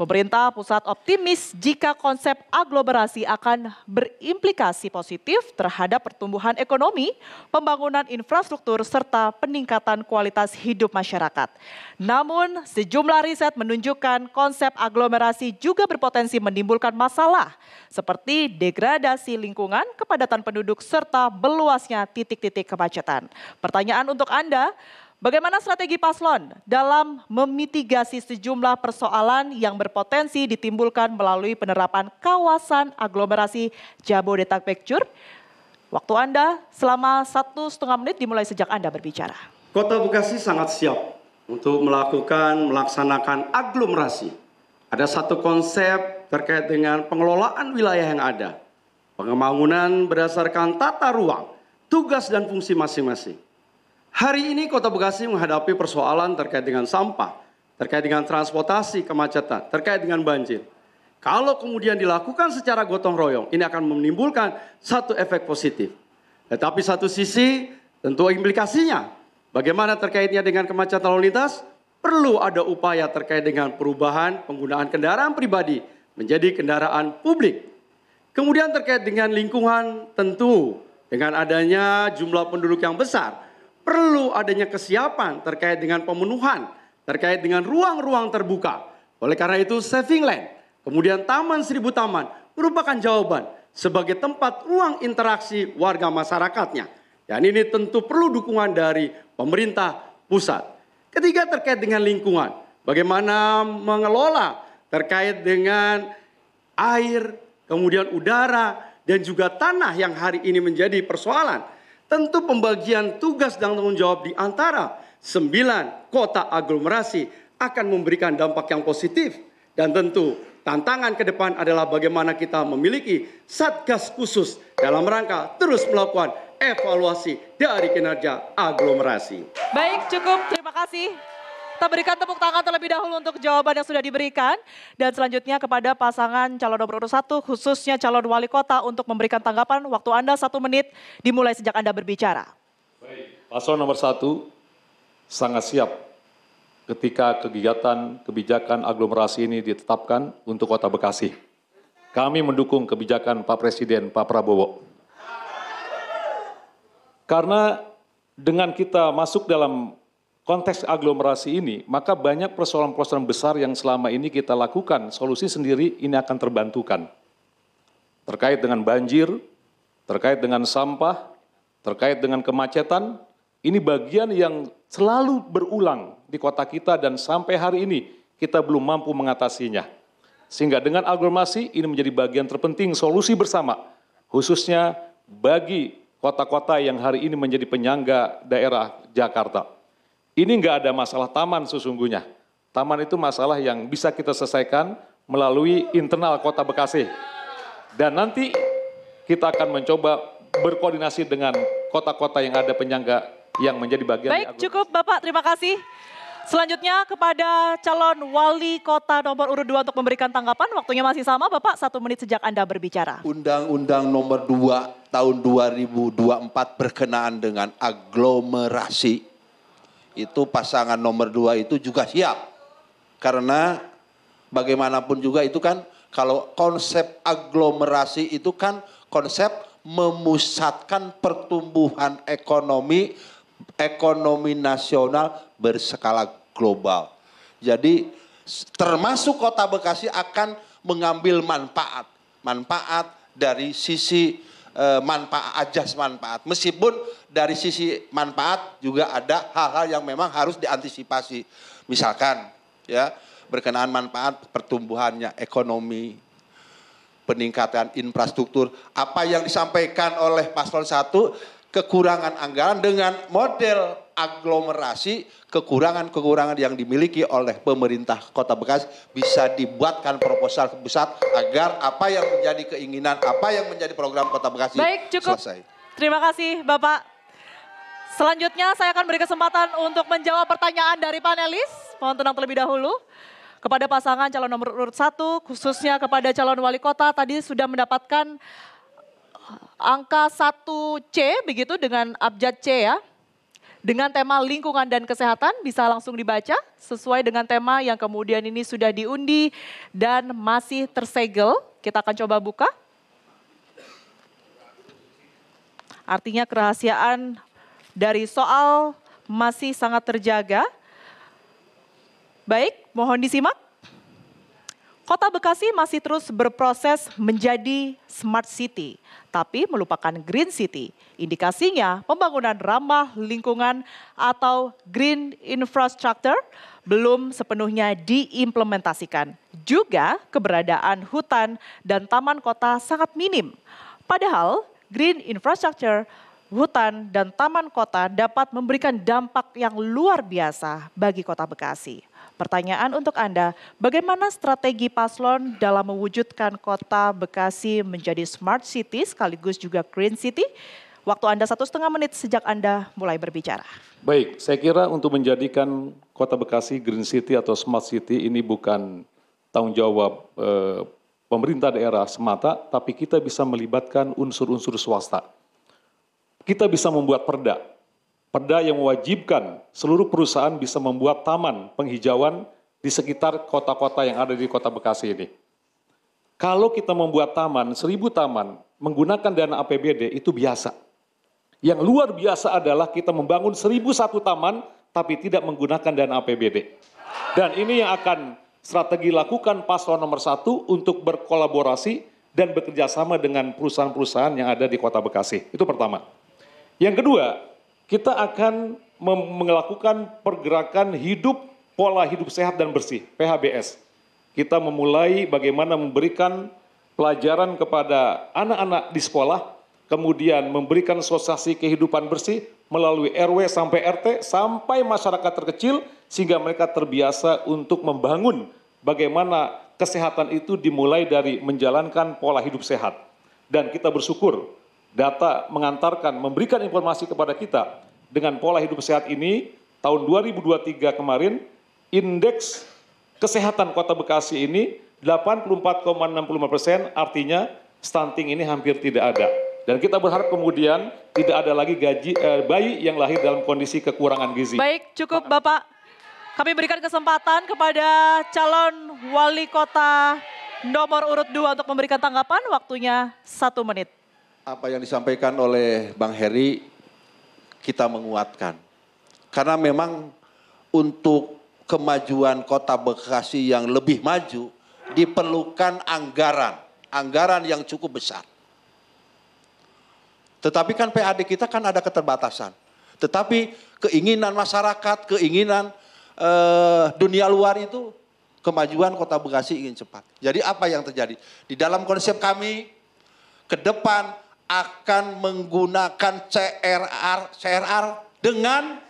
Pemerintah pusat optimis jika konsep aglomerasi akan berimplikasi positif terhadap pertumbuhan ekonomi, pembangunan infrastruktur, serta peningkatan kualitas hidup masyarakat. Namun, sejumlah riset menunjukkan konsep aglomerasi juga berpotensi menimbulkan masalah, seperti degradasi lingkungan, kepadatan penduduk, serta meluasnya titik-titik kemacetan. Pertanyaan untuk Anda, bagaimana strategi paslon dalam memitigasi sejumlah persoalan yang berpotensi ditimbulkan melalui penerapan kawasan aglomerasi Jabodetabekjur? Waktu Anda selama 1,5 menit dimulai sejak Anda berbicara. Kota Bekasi sangat siap untuk melaksanakan aglomerasi. Ada satu konsep terkait dengan pengelolaan wilayah yang ada. Pembangunan berdasarkan tata ruang, tugas dan fungsi masing-masing. Hari ini Kota Bekasi menghadapi persoalan terkait dengan sampah, terkait dengan transportasi, kemacetan, terkait dengan banjir. Kalau kemudian dilakukan secara gotong royong, ini akan menimbulkan satu efek positif. Tetapi satu sisi tentu implikasinya, bagaimana terkaitnya dengan kemacetan lalu lintas, perlu ada upaya terkait dengan perubahan penggunaan kendaraan pribadi menjadi kendaraan publik. Kemudian terkait dengan lingkungan, tentu dengan adanya jumlah penduduk yang besar, perlu adanya kesiapan terkait dengan pemenuhan, terkait dengan ruang-ruang terbuka. Oleh karena itu saving land, kemudian Taman Seribu Taman merupakan jawaban sebagai tempat ruang interaksi warga masyarakatnya. Dan ini tentu perlu dukungan dari pemerintah pusat. Ketiga terkait dengan lingkungan, bagaimana mengelola terkait dengan air, kemudian udara, dan juga tanah yang hari ini menjadi persoalan. Tentu pembagian tugas dan tanggung jawab di antara 9 kota aglomerasi akan memberikan dampak yang positif. Dan tentu tantangan ke depan adalah bagaimana kita memiliki satgas khusus dalam rangka terus melakukan evaluasi dari kinerja aglomerasi. Baik, cukup. Terima kasih. Kita berikan tepuk tangan terlebih dahulu untuk jawaban yang sudah diberikan. Dan selanjutnya kepada pasangan calon nomor urut 1, khususnya calon wali kota untuk memberikan tanggapan. Waktu Anda 1 menit dimulai sejak Anda berbicara. Baik, paslon nomor 1 sangat siap ketika kebijakan aglomerasi ini ditetapkan untuk Kota Bekasi. Kami mendukung kebijakan Pak Presiden, Pak Prabowo. Karena dengan kita masuk dalam konteks aglomerasi ini, maka banyak persoalan-persoalan besar yang selama ini kita lakukan, solusi sendiri ini akan terbantukan. Terkait dengan banjir, terkait dengan sampah, terkait dengan kemacetan, ini bagian yang selalu berulang di kota kita dan sampai hari ini kita belum mampu mengatasinya. Sehingga dengan aglomerasi ini menjadi bagian terpenting solusi bersama, khususnya bagi kota-kota yang hari ini menjadi penyangga daerah Jakarta. Ini nggak ada masalah taman sesungguhnya. Taman itu masalah yang bisa kita selesaikan melalui internal Kota Bekasi. Dan nanti kita akan mencoba berkoordinasi dengan kota-kota yang ada penyangga yang menjadi bagian. Baik, cukup Bapak, terima kasih. Selanjutnya kepada calon wali kota nomor urut 2 untuk memberikan tanggapan. Waktunya masih sama Bapak, 1 menit sejak Anda berbicara. Undang-Undang nomor 2 tahun 2024 berkenaan dengan aglomerasi. Itu pasangan nomor 2 itu juga siap. Karena bagaimanapun juga itu kan kalau konsep aglomerasi itu kan konsep memusatkan pertumbuhan ekonomi nasional berskala global. Jadi termasuk Kota Bekasi akan mengambil manfaat dari sisi ajas manfaat. Meskipun dari sisi manfaat juga ada hal-hal yang memang harus diantisipasi. Misalkan ya berkenaan manfaat pertumbuhannya ekonomi, peningkatan infrastruktur, apa yang disampaikan oleh paslon 1, kekurangan anggaran dengan model aglomerasi, kekurangan-kekurangan yang dimiliki oleh pemerintah Kota Bekasi bisa dibuatkan proposal ke pusat agar apa yang menjadi keinginan, apa yang menjadi program Kota Bekasi selesai. Terima kasih Bapak. Selanjutnya saya akan beri kesempatan untuk menjawab pertanyaan dari panelis. Mohon tenang terlebih dahulu. Kepada pasangan calon nomor urut 1, khususnya kepada calon wali kota, tadi sudah mendapatkan angka 1C begitu dengan abjad C ya. Dengan tema lingkungan dan kesehatan bisa langsung dibaca sesuai dengan tema yang kemudian ini sudah diundi dan masih tersegel. Kita akan coba buka. Artinya kerahasiaan dari soal masih sangat terjaga. Baik, mohon disimak. Kota Bekasi masih terus berproses menjadi smart city, tapi melupakan green city. Indikasinya pembangunan ramah lingkungan atau green infrastructure belum sepenuhnya diimplementasikan. Juga keberadaan hutan dan taman kota sangat minim. Padahal green infrastructure, hutan, dan taman kota dapat memberikan dampak yang luar biasa bagi Kota Bekasi. Pertanyaan untuk Anda, bagaimana strategi paslon dalam mewujudkan Kota Bekasi menjadi smart city sekaligus juga green city? Waktu Anda 1,5 menit sejak Anda mulai berbicara. Baik, saya kira untuk menjadikan Kota Bekasi green city atau smart city ini bukan tanggung jawab pemerintah daerah semata, tapi kita bisa melibatkan unsur-unsur swasta. Kita bisa membuat perda yang mewajibkan seluruh perusahaan bisa membuat taman penghijauan di sekitar kota-kota yang ada di Kota Bekasi ini. Kalau kita membuat taman, 1.000 taman, menggunakan dana APBD itu biasa. Yang luar biasa adalah kita membangun 1.001 taman, tapi tidak menggunakan dana APBD. Dan ini yang akan strategi lakukan paslon nomor 1 untuk berkolaborasi dan bekerja sama dengan perusahaan-perusahaan yang ada di Kota Bekasi. Itu pertama. Yang kedua, kita akan melakukan pergerakan pola hidup sehat dan bersih, PHBS. Kita memulai bagaimana memberikan pelajaran kepada anak-anak di sekolah, kemudian memberikan sosialisasi kehidupan bersih melalui RW sampai RT, sampai masyarakat terkecil, sehingga mereka terbiasa untuk membangun bagaimana kesehatan itu dimulai dari menjalankan pola hidup sehat. Dan kita bersyukur, data mengantarkan, memberikan informasi kepada kita dengan pola hidup sehat ini, tahun 2023 kemarin, indeks kesehatan Kota Bekasi ini 84,65%, artinya stunting ini hampir tidak ada. Dan kita berharap kemudian tidak ada lagi bayi yang lahir dalam kondisi kekurangan gizi. Baik, cukup Bapak. Kami berikan kesempatan kepada calon wali kota nomor urut 2 untuk memberikan tanggapan, waktunya 1 menit. Apa yang disampaikan oleh Bang Heri, kita menguatkan. Karena memang untuk kemajuan Kota Bekasi yang lebih maju, diperlukan anggaran yang cukup besar. Tetapi kan PAD kita kan ada keterbatasan. Tetapi keinginan masyarakat, keinginan dunia luar itu, kemajuan Kota Bekasi ingin cepat. Jadi apa yang terjadi? Di dalam konsep kami, ke depan akan menggunakan CRR dengan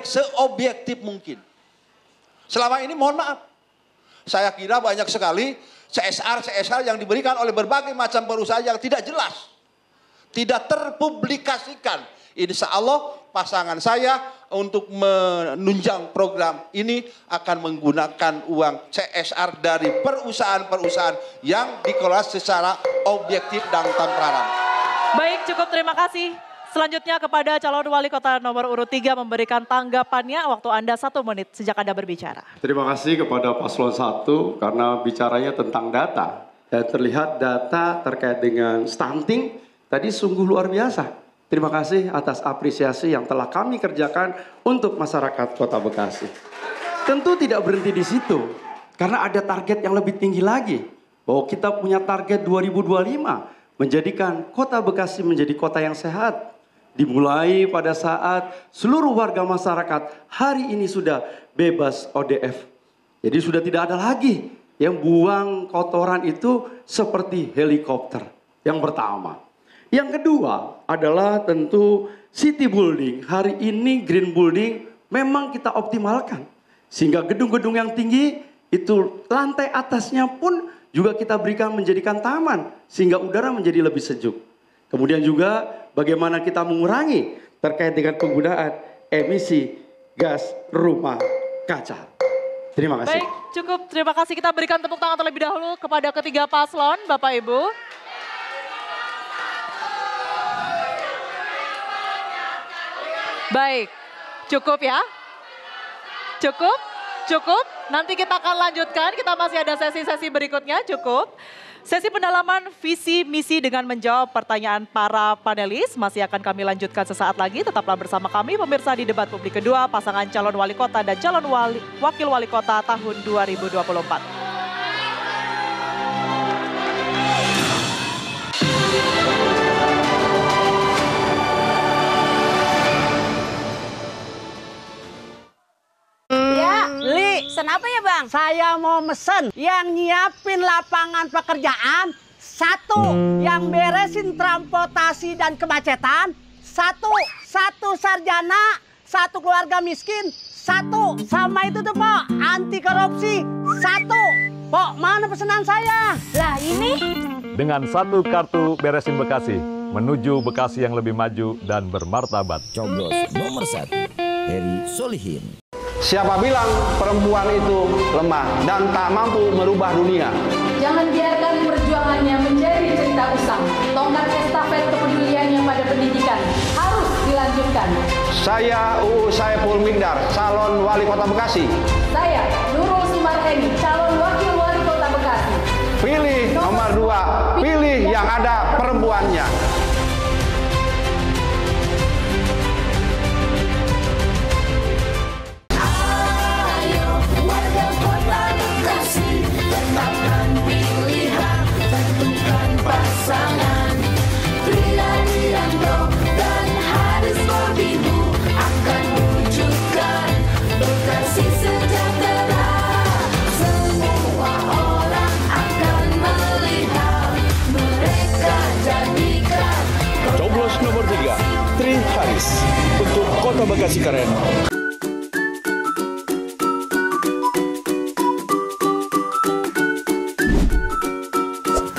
seobjektif mungkin. Selama ini mohon maaf, saya kira banyak sekali CSR yang diberikan oleh berbagai macam perusahaan yang tidak jelas, tidak terpublikasikan. Insya Allah pasangan saya untuk menunjang program ini akan menggunakan uang CSR dari perusahaan-perusahaan yang dikelola secara objektif dan transparan. Baik, cukup, terima kasih. Selanjutnya kepada calon wali kota nomor urut 3 memberikan tanggapannya, waktu Anda 1 menit sejak Anda berbicara. Terima kasih kepada paslon 1 karena bicaranya tentang data. Dan terlihat data terkait dengan stunting tadi sungguh luar biasa. Terima kasih atas apresiasi yang telah kami kerjakan untuk masyarakat Kota Bekasi. Tentu tidak berhenti di situ, karena ada target yang lebih tinggi lagi. Bahwa kita punya target 2025, menjadikan Kota Bekasi menjadi kota yang sehat. Dimulai pada saat seluruh warga masyarakat hari ini sudah bebas ODF. Jadi sudah tidak ada lagi yang buang kotoran itu seperti helikopter. Yang pertama. Yang kedua adalah tentu city building. Hari ini green building memang kita optimalkan. Sehingga gedung-gedung yang tinggi itu lantai atasnya pun juga kita berikan menjadikan taman. Sehingga udara menjadi lebih sejuk. Kemudian juga bagaimana kita mengurangi terkait dengan penggunaan emisi gas rumah kaca. Terima kasih. Baik, cukup. Terima kasih. Kita berikan tepuk tangan terlebih dahulu kepada ketiga paslon, Bapak Ibu. Baik, cukup ya? Cukup? Cukup? Nanti kita akan lanjutkan, kita masih ada sesi-sesi berikutnya, cukup. Sesi pendalaman visi misi dengan menjawab pertanyaan para panelis masih akan kami lanjutkan sesaat lagi. Tetaplah bersama kami pemirsa di debat publik kedua pasangan calon wali kota dan calon wakil wali kota tahun 2024. Kenapa ya Bang? Saya mau mesen yang nyiapin lapangan pekerjaan Satu, yang beresin transportasi dan kemacetan. Satu sarjana, satu keluarga miskin. Satu, sama itu tuh Pok, anti korupsi. Satu, Pok, mana pesanan saya? Lah ini? Dengan satu kartu beresin Bekasi, menuju Bekasi yang lebih maju dan bermartabat. Coblos nomor 1, Heri Solihin. Siapa bilang perempuan itu lemah dan tak mampu merubah dunia? Jangan biarkan perjuangannya menjadi cerita usang. Tongkat estafet kepeduliannya pada pendidikan harus dilanjutkan. Saya UU Saiful Migdar, calon wali kota Bekasi. Saya Nurul Sumarheni, calon wakil wali kota Bekasi. Pilih nomor 2, pilih yang ada perempuannya. Pasangan Pria Diando dan Haris Bobibu akan wujudkan Bekasi sejahtera. Semua orang akan melihat mereka jadikan. Coblos nomor 3, Tri Haris untuk Kota Bekasi Keren.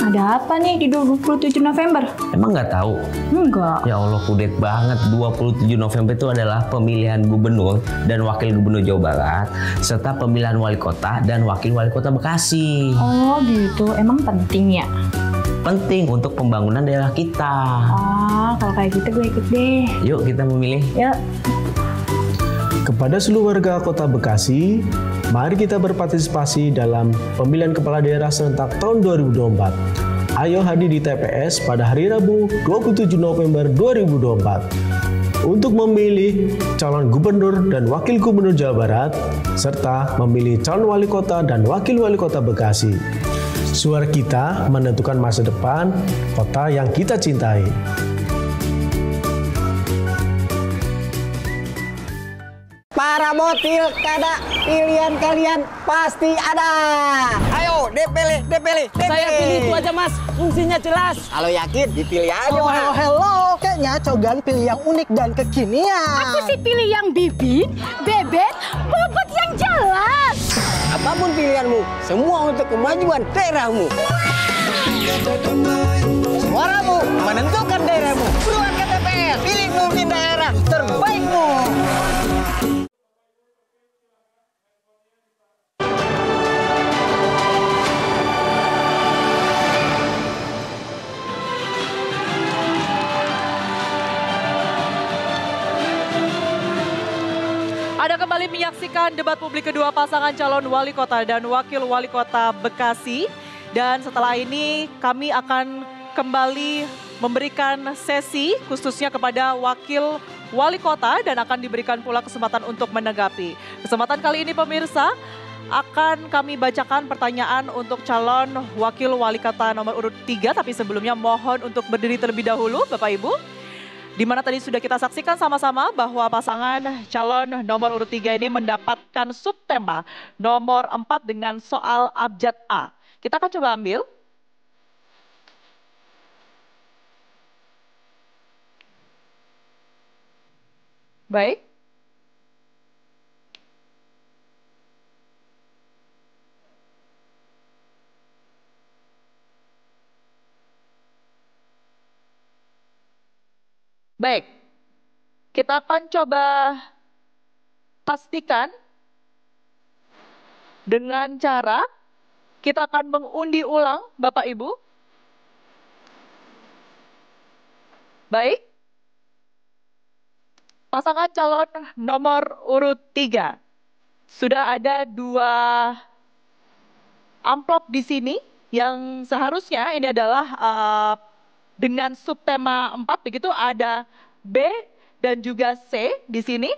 Ada apa nih di 27 November? Emang nggak tahu? Enggak. Ya Allah, kudet banget. 27 November itu adalah pemilihan gubernur dan wakil gubernur Jawa Barat, serta pemilihan wali kota dan wakil wali kota Bekasi. Oh gitu, emang penting ya? Penting untuk pembangunan daerah kita. Ah, kalau kayak gitu gue ikut deh. Yuk kita memilih. Yuk. Kepada seluruh warga Kota Bekasi, mari kita berpartisipasi dalam pemilihan kepala daerah serentak tahun 2024. Ayo hadir di TPS pada hari Rabu 27 November 2024 untuk memilih calon gubernur dan wakil gubernur Jawa Barat, serta memilih calon wali kota dan wakil wali kota Bekasi. Suara kita menentukan masa depan kota yang kita cintai. Para botil kada, pilihan kalian pasti ada. Ayo, dipilih. Saya pilih itu aja Mas, fungsinya jelas. Kalau yakin, dipilih aja Mas. Hello. Kayaknya Cogan pilih yang unik dan kekinian. Aku sih pilih yang bibit, bebek, bobot yang jelas. Apapun pilihanmu, semua untuk kemajuan daerahmu. Suaramu menentukan daerahmu. Keluar ke TPS, pilih pemimpin daerah terbaikmu. Anda kembali menyaksikan debat publik kedua pasangan calon wali kota dan wakil wali kota Bekasi. Dan setelah ini kami akan kembali memberikan sesi khususnya kepada wakil wali kota dan akan diberikan pula kesempatan untuk menanggapi. Kesempatan kali ini pemirsa akan kami bacakan pertanyaan untuk calon wakil wali kota nomor urut 3. Tapi sebelumnya mohon untuk berdiri terlebih dahulu Bapak Ibu. Di mana tadi sudah kita saksikan sama-sama bahwa pasangan calon nomor urut 3 ini mendapatkan subtema nomor 4 dengan soal abjad A. Kita akan coba ambil. Baik. Baik, kita akan coba pastikan dengan cara kita akan mengundi ulang Bapak Ibu. Baik, pasangan calon nomor urut 3. Sudah ada 2 amplop di sini yang seharusnya ini adalah dengan subtema 4, begitu ada B dan juga C di sini.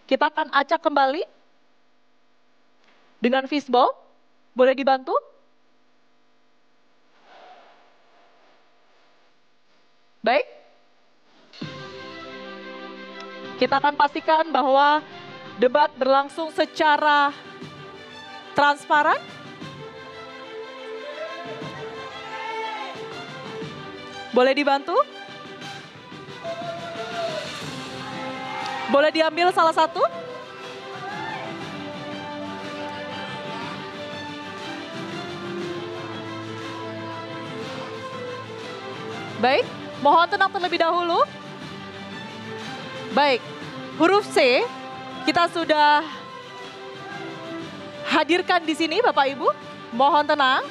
Kita akan acak kembali dengan fishbowl. Boleh dibantu? Baik. Kita akan pastikan bahwa debat berlangsung secara transparan. Boleh dibantu? Boleh diambil salah satu? Baik, mohon tenang terlebih dahulu. Baik, huruf C kita sudah hadirkan di sini Bapak Ibu. Mohon tenang,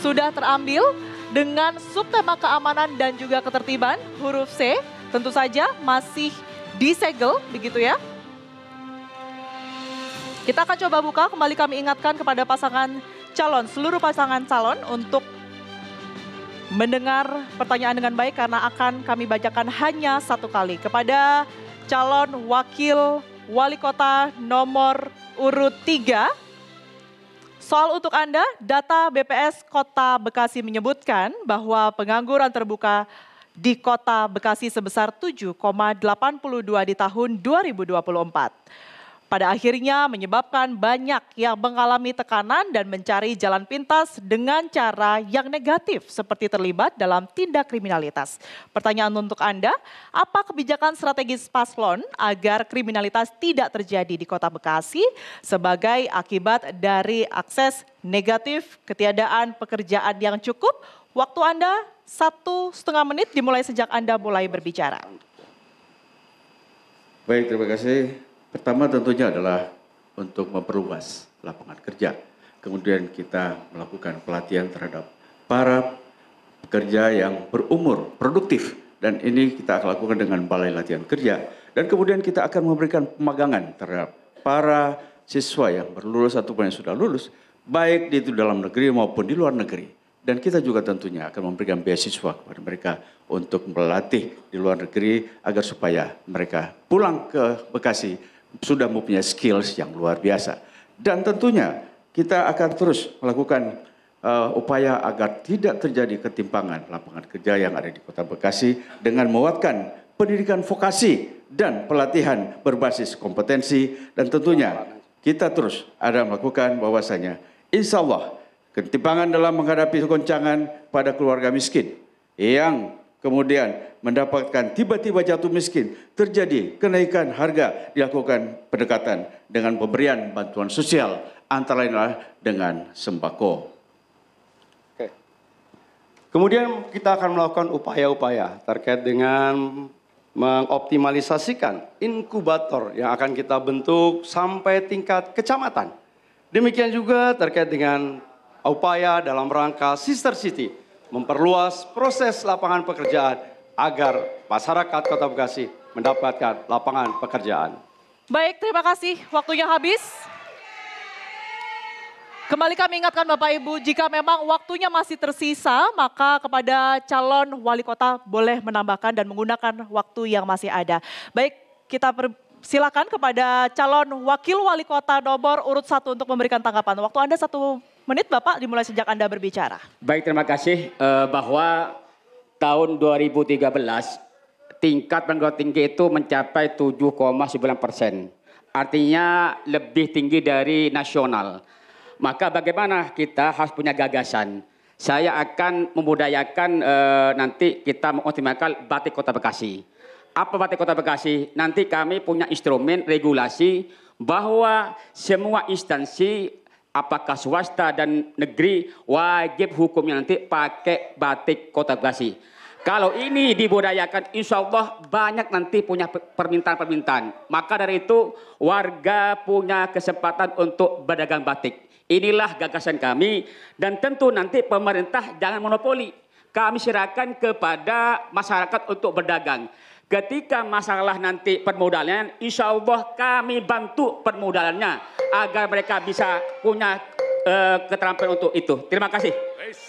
sudah terambil dengan subtema keamanan dan juga ketertiban. Huruf C tentu saja masih disegel begitu ya. Kita akan coba buka, kembali kami ingatkan kepada pasangan calon, seluruh pasangan calon untuk mendengar pertanyaan dengan baik karena akan kami bacakan hanya satu kali. Kepada calon wakil wali kota nomor urut 3, soal untuk Anda, data BPS Kota Bekasi menyebutkan bahwa pengangguran terbuka di Kota Bekasi sebesar 7,82 di tahun 2024. Pada akhirnya menyebabkan banyak yang mengalami tekanan dan mencari jalan pintas dengan cara yang negatif seperti terlibat dalam tindak kriminalitas. Pertanyaan untuk Anda, apa kebijakan strategis paslon agar kriminalitas tidak terjadi di Kota Bekasi sebagai akibat dari akses negatif, ketiadaan pekerjaan yang cukup? Waktu Anda 1,5 menit dimulai sejak Anda mulai berbicara. Baik, terima kasih. Pertama tentunya adalah untuk memperluas lapangan kerja. Kemudian kita melakukan pelatihan terhadap para pekerja yang berumur produktif. Dan ini kita akan lakukan dengan balai latihan kerja. Dan kemudian kita akan memberikan pemagangan terhadap para siswa yang baru lulus ataupun yang sudah lulus. Baik di dalam negeri maupun di luar negeri. Dan kita juga tentunya akan memberikan beasiswa kepada mereka untuk melatih di luar negeri agar supaya mereka pulang ke Bekasi sudah mempunyai skills yang luar biasa. Dan tentunya kita akan terus melakukan upaya agar tidak terjadi ketimpangan lapangan kerja yang ada di Kota Bekasi dengan menguatkan pendidikan vokasi dan pelatihan berbasis kompetensi. Dan tentunya kita terus ada melakukan bahwasanya insya Allah ketimpangan dalam menghadapi goncangan pada keluarga miskin yang kemudian mendapatkan tiba-tiba jatuh miskin, terjadi kenaikan harga, dilakukan pendekatan dengan pemberian bantuan sosial, antara lain dengan sembako. Oke. Kemudian kita akan melakukan upaya-upaya terkait dengan mengoptimalisasikan inkubator yang akan kita bentuk sampai tingkat kecamatan. Demikian juga terkait dengan upaya dalam rangka Sister City, memperluas proses lapangan pekerjaan agar masyarakat Kota Bekasi mendapatkan lapangan pekerjaan. Baik, terima kasih. Waktunya habis. Kembali kami ingatkan Bapak Ibu, jika memang waktunya masih tersisa, maka kepada calon wali kota boleh menambahkan dan menggunakan waktu yang masih ada. Baik, kita silakan kepada calon wakil wali kota nomor urut 1 untuk memberikan tanggapan. Waktu Anda 1 menit Bapak, dimulai sejak Anda berbicara. Baik, terima kasih. Bahwa tahun 2013 tingkat pengangguran tinggi itu mencapai 7,9%. Artinya lebih tinggi dari nasional. Maka bagaimana kita harus punya gagasan. Saya akan membudayakan nanti kita mengoptimalkan Batik Kota Bekasi. Apa Batik Kota Bekasi? Nanti kami punya instrumen regulasi bahwa semua instansi apakah swasta dan negeri wajib hukumnya nanti pakai Batik Kota Bekasi. Kalau ini dibudayakan insya Allah banyak nanti punya permintaan-permintaan. Maka dari itu warga punya kesempatan untuk berdagang batik. Inilah gagasan kami dan tentu nanti pemerintah jangan monopoli. Kami serahkan kepada masyarakat untuk berdagang. Ketika masalah nanti permodalannya, insya Allah kami bantu permodalannya agar mereka bisa punya keterampilan untuk itu. Terima kasih.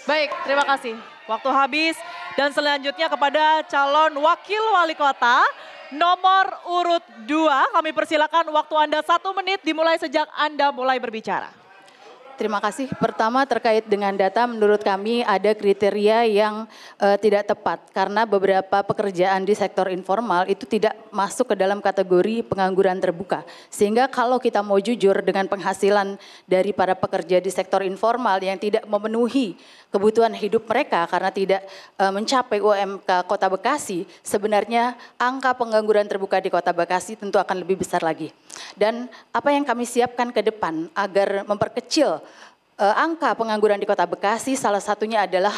Baik, terima kasih. Waktu habis dan selanjutnya kepada calon wakil wali kota nomor urut 2. Kami persilakan waktu Anda 1 menit dimulai sejak Anda mulai berbicara. Baik, terima kasih. Pertama terkait dengan data, menurut kami ada kriteria yang tidak tepat karena beberapa pekerjaan di sektor informal itu tidak masuk ke dalam kategori pengangguran terbuka. Sehingga kalau kita mau jujur dengan penghasilan dari para pekerja di sektor informal yang tidak memenuhi kebutuhan hidup mereka karena tidak mencapai UMK Kota Bekasi, sebenarnya angka pengangguran terbuka di Kota Bekasi tentu akan lebih besar lagi. Dan apa yang kami siapkan ke depan agar memperkecil angka pengangguran di Kota Bekasi, salah satunya adalah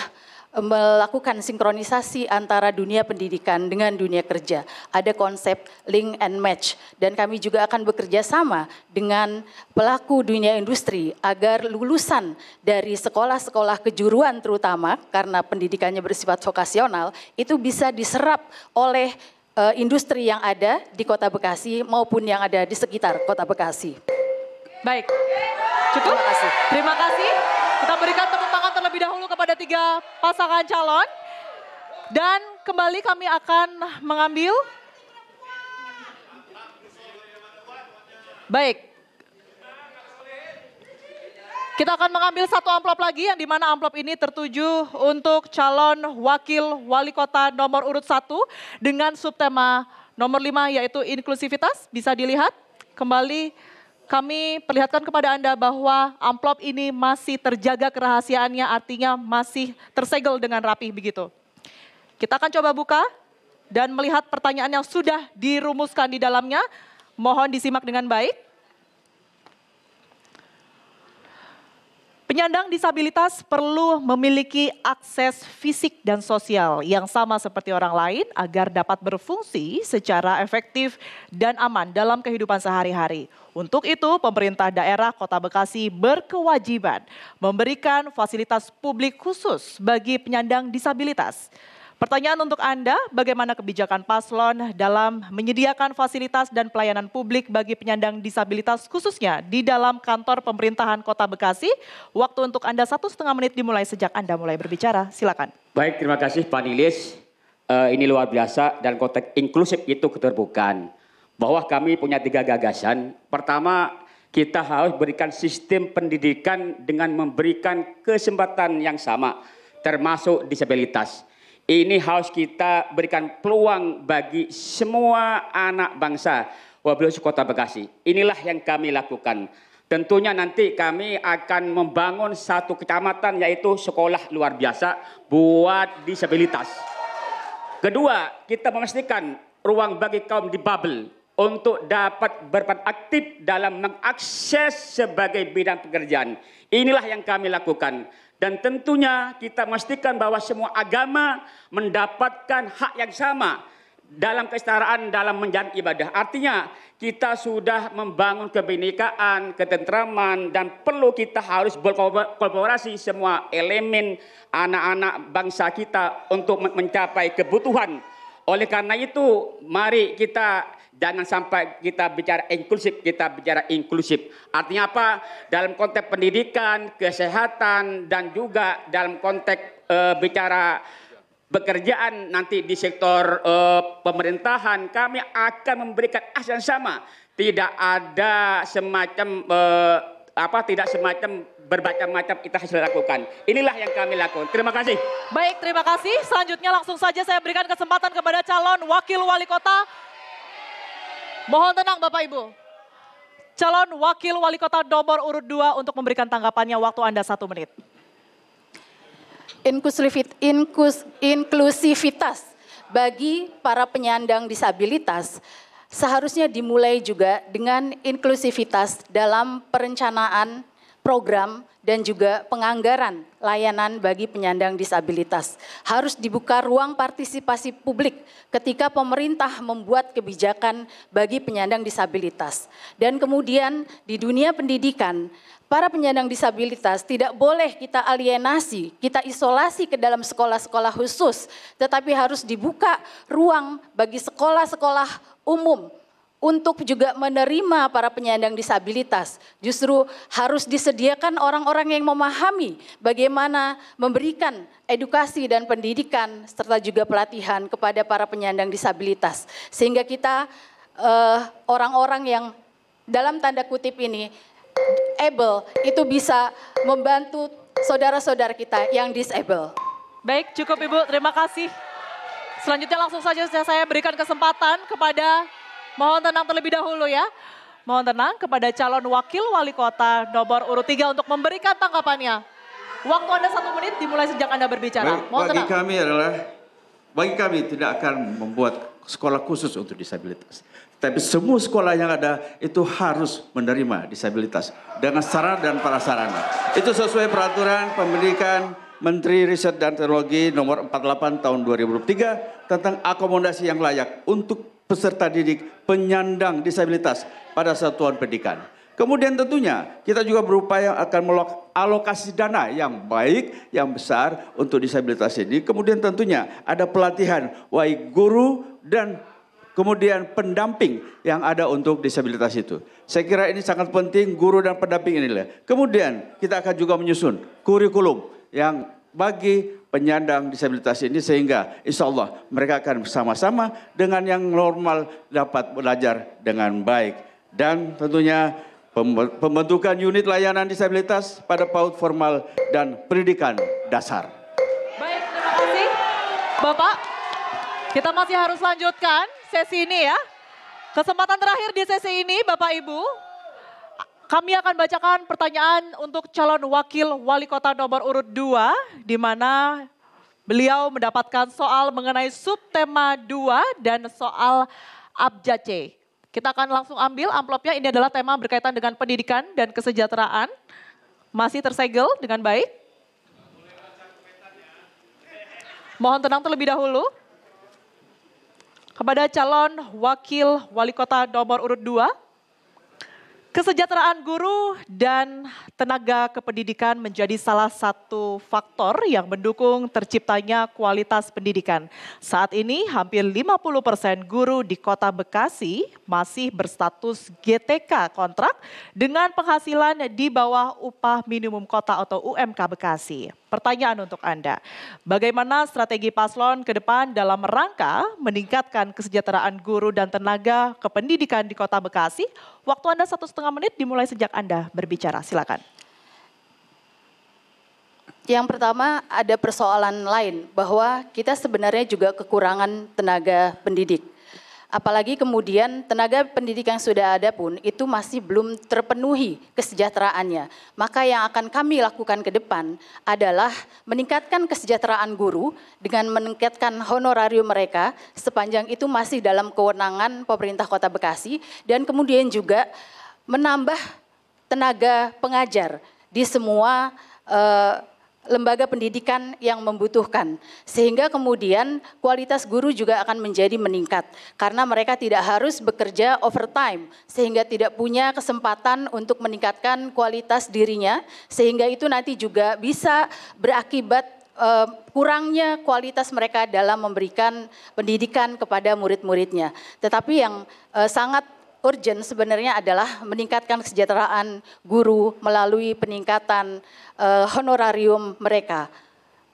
melakukan sinkronisasi antara dunia pendidikan dengan dunia kerja. Ada konsep link and match dan kami juga akan bekerja sama dengan pelaku dunia industri agar lulusan dari sekolah-sekolah kejuruan terutama karena pendidikannya bersifat vokasional itu bisa diserap oleh industri yang ada di Kota Bekasi maupun yang ada di sekitar Kota Bekasi. Baik, cukup? Terima kasih. Kita berikan tepuk tangan terlebih dahulu kepada 3 pasangan calon. Dan kembali kami akan mengambil. Baik. Kita akan mengambil satu amplop lagi yang dimana amplop ini tertuju untuk calon wakil wali kota nomor urut 1 dengan subtema nomor 5 yaitu inklusivitas. Bisa dilihat kembali. Kami perlihatkan kepada Anda bahwa amplop ini masih terjaga kerahasiaannya, artinya masih tersegel dengan rapih begitu. Kita akan coba buka dan melihat pertanyaan yang sudah dirumuskan di dalamnya. Mohon disimak dengan baik. Penyandang disabilitas perlu memiliki akses fisik dan sosial yang sama seperti orang lain agar dapat berfungsi secara efektif dan aman dalam kehidupan sehari-hari. Untuk itu, pemerintah daerah Kota Bekasi berkewajiban memberikan fasilitas publik khusus bagi penyandang disabilitas. Pertanyaan untuk Anda, bagaimana kebijakan paslon dalam menyediakan fasilitas dan pelayanan publik bagi penyandang disabilitas khususnya di dalam kantor pemerintahan Kota Bekasi? Waktu untuk Anda 1,5 menit dimulai sejak Anda mulai berbicara. Silakan. Baik, terima kasih Pak Nilis. Ini luar biasa dan konteks inklusif itu keterbukaan. Bahwa kami punya 3 gagasan. Pertama, kita harus berikan sistem pendidikan dengan memberikan kesempatan yang sama, termasuk disabilitas. Ini harus kita berikan peluang bagi semua anak bangsa wabil Kota Bekasi. Inilah yang kami lakukan. Tentunya nanti kami akan membangun satu kecamatan yaitu sekolah luar biasa buat disabilitas. Kedua, kita memastikan ruang bagi kaum difabel untuk dapat berperan aktif dalam mengakses sebagai bidang pekerjaan. Inilah yang kami lakukan. Dan tentunya kita memastikan bahwa semua agama mendapatkan hak yang sama dalam kesetaraan dalam menjalankan ibadah. Artinya kita sudah membangun kebinekaan, ketentraman dan perlu kita harus berkolaborasi semua elemen anak-anak bangsa kita untuk mencapai kebutuhan. Oleh karena itu mari kita jangan sampai kita bicara inklusif, kita bicara inklusif. Artinya apa? Dalam konteks pendidikan, kesehatan, dan juga dalam konteks bicara pekerjaan nanti di sektor pemerintahan, kami akan memberikan akses yang sama. Tidak ada semacam tidak semacam bermacam-macam kita harus lakukan. Inilah yang kami lakukan. Terima kasih. Baik, terima kasih. Selanjutnya langsung saja saya berikan kesempatan kepada calon wakil wali kota. Mohon tenang Bapak Ibu. Calon wakil wali kota nomor urut 2 untuk memberikan tanggapannya, waktu Anda 1 menit. Inklusivitas bagi para penyandang disabilitas seharusnya dimulai juga dengan inklusivitas dalam perencanaan program dan juga penganggaran layanan bagi penyandang disabilitas. Harus dibuka ruang partisipasi publik ketika pemerintah membuat kebijakan bagi penyandang disabilitas. Dan kemudian di dunia pendidikan, para penyandang disabilitas tidak boleh kita alienasi, kita isolasi ke dalam sekolah-sekolah khusus, tetapi harus dibuka ruang bagi sekolah-sekolah umum untuk juga menerima para penyandang disabilitas. Justru harus disediakan orang-orang yang memahami bagaimana memberikan edukasi dan pendidikan serta juga pelatihan kepada para penyandang disabilitas. Sehingga kita orang-orang yang dalam tanda kutip ini able itu bisa membantu saudara-saudara kita yang disable. Baik, cukup Ibu, terima kasih. Selanjutnya langsung saja saya berikan kesempatan kepada, mohon tenang terlebih dahulu ya. Mohon tenang kepada calon wakil wali kota nomor urut 3 untuk memberikan tanggapannya. Waktu Anda 1 menit dimulai sejak Anda berbicara. Mohon tenang. Bagi kami tidak akan membuat sekolah khusus untuk disabilitas. Tapi semua sekolah yang ada itu harus menerima disabilitas dengan sarana dan prasarana. Itu sesuai peraturan pendidikan Menteri Riset dan Teknologi nomor 48 tahun 2003 tentang akomodasi yang layak untuk peserta didik penyandang disabilitas pada satuan pendidikan. Kemudian tentunya kita juga berupaya akan alokasi dana yang baik, yang besar untuk disabilitas ini. Kemudian tentunya ada pelatihan baik guru dan kemudian pendamping yang ada untuk disabilitas itu. Saya kira ini sangat penting, guru dan pendamping inilah. Kemudian kita akan juga menyusun kurikulum yang bagi penyandang disabilitas ini sehingga insya Allah mereka akan bersama-sama dengan yang normal dapat belajar dengan baik. Dan tentunya pembentukan unit layanan disabilitas pada PAUD formal dan pendidikan dasar. Baik, terima kasih. Bapak, kita masih harus lanjutkan sesi ini ya. Kesempatan terakhir di sesi ini Bapak Ibu, kami akan bacakan pertanyaan untuk calon wakil wali kota nomor urut 2, di mana beliau mendapatkan soal mengenai subtema 2 dan soal abjad C. Kita akan langsung ambil amplopnya, ini adalah tema berkaitan dengan pendidikan dan kesejahteraan. Masih tersegel dengan baik. Mohon tenang terlebih dahulu. Kepada calon wakil wali kota nomor urut 2, kesejahteraan guru dan tenaga kependidikan menjadi salah satu faktor yang mendukung terciptanya kualitas pendidikan. Saat ini hampir 50% guru di Kota Bekasi masih berstatus GTK kontrak dengan penghasilan di bawah upah minimum kota atau UMK Bekasi. Pertanyaan untuk Anda, bagaimana strategi paslon ke depan dalam rangka meningkatkan kesejahteraan guru dan tenaga kependidikan di Kota Bekasi? Waktu Anda 1,5 menit dimulai sejak Anda berbicara, silakan. Yang pertama ada persoalan lain bahwa kita sebenarnya juga kekurangan tenaga pendidik. Apalagi kemudian tenaga pendidik yang sudah ada pun itu masih belum terpenuhi kesejahteraannya. Maka yang akan kami lakukan ke depan adalah meningkatkan kesejahteraan guru dengan meningkatkan honorarium mereka sepanjang itu masih dalam kewenangan pemerintah Kota Bekasi dan kemudian juga menambah tenaga pengajar di semua lembaga pendidikan yang membutuhkan. Sehingga kemudian kualitas guru juga akan menjadi meningkat. Karena mereka tidak harus bekerja overtime. Sehingga tidak punya kesempatan untuk meningkatkan kualitas dirinya. Sehingga itu nanti juga bisa berakibat kurangnya kualitas mereka dalam memberikan pendidikan kepada murid-muridnya. Tetapi yang sangat urgent sebenarnya adalah meningkatkan kesejahteraan guru melalui peningkatan honorarium mereka.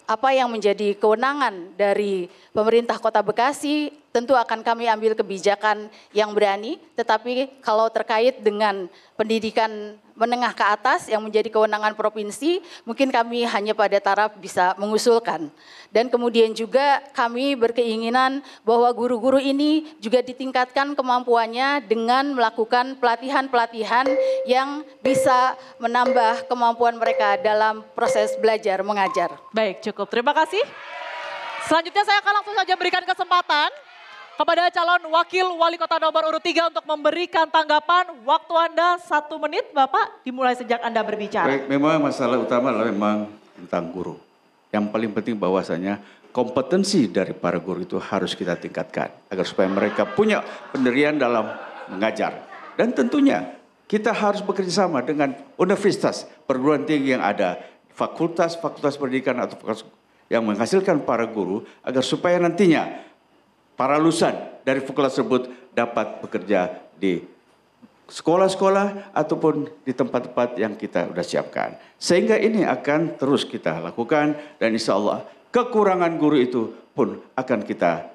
Apa yang menjadi kewenangan dari pemerintah Kota Bekasi tentu akan kami ambil kebijakan yang berani, tetapi kalau terkait dengan pendidikan menengah ke atas yang menjadi kewenangan provinsi, mungkin kami hanya pada taraf bisa mengusulkan. Dan kemudian juga kami berkeinginan bahwa guru-guru ini juga ditingkatkan kemampuannya dengan melakukan pelatihan-pelatihan yang bisa menambah kemampuan mereka dalam proses belajar mengajar. Baik, cukup. Terima kasih. Selanjutnya saya akan langsung saja berikan kesempatan kepada calon wakil wali kota nomor urut 3 untuk memberikan tanggapan. Waktu Anda 1 menit, Bapak, dimulai sejak Anda berbicara. Baik, memang masalah utama adalah memang tentang guru. Yang paling penting bahwasanya kompetensi dari para guru itu harus kita tingkatkan agar supaya mereka punya pendirian dalam mengajar. Dan tentunya kita harus bekerja sama dengan universitas, perguruan tinggi yang ada, fakultas-fakultas pendidikan atau fakultas yang menghasilkan para guru agar supaya nantinya para lulusan dari fakultas tersebut dapat bekerja di sekolah-sekolah ataupun di tempat-tempat yang kita sudah siapkan. Sehingga ini akan terus kita lakukan dan insya Allah kekurangan guru itu pun akan kita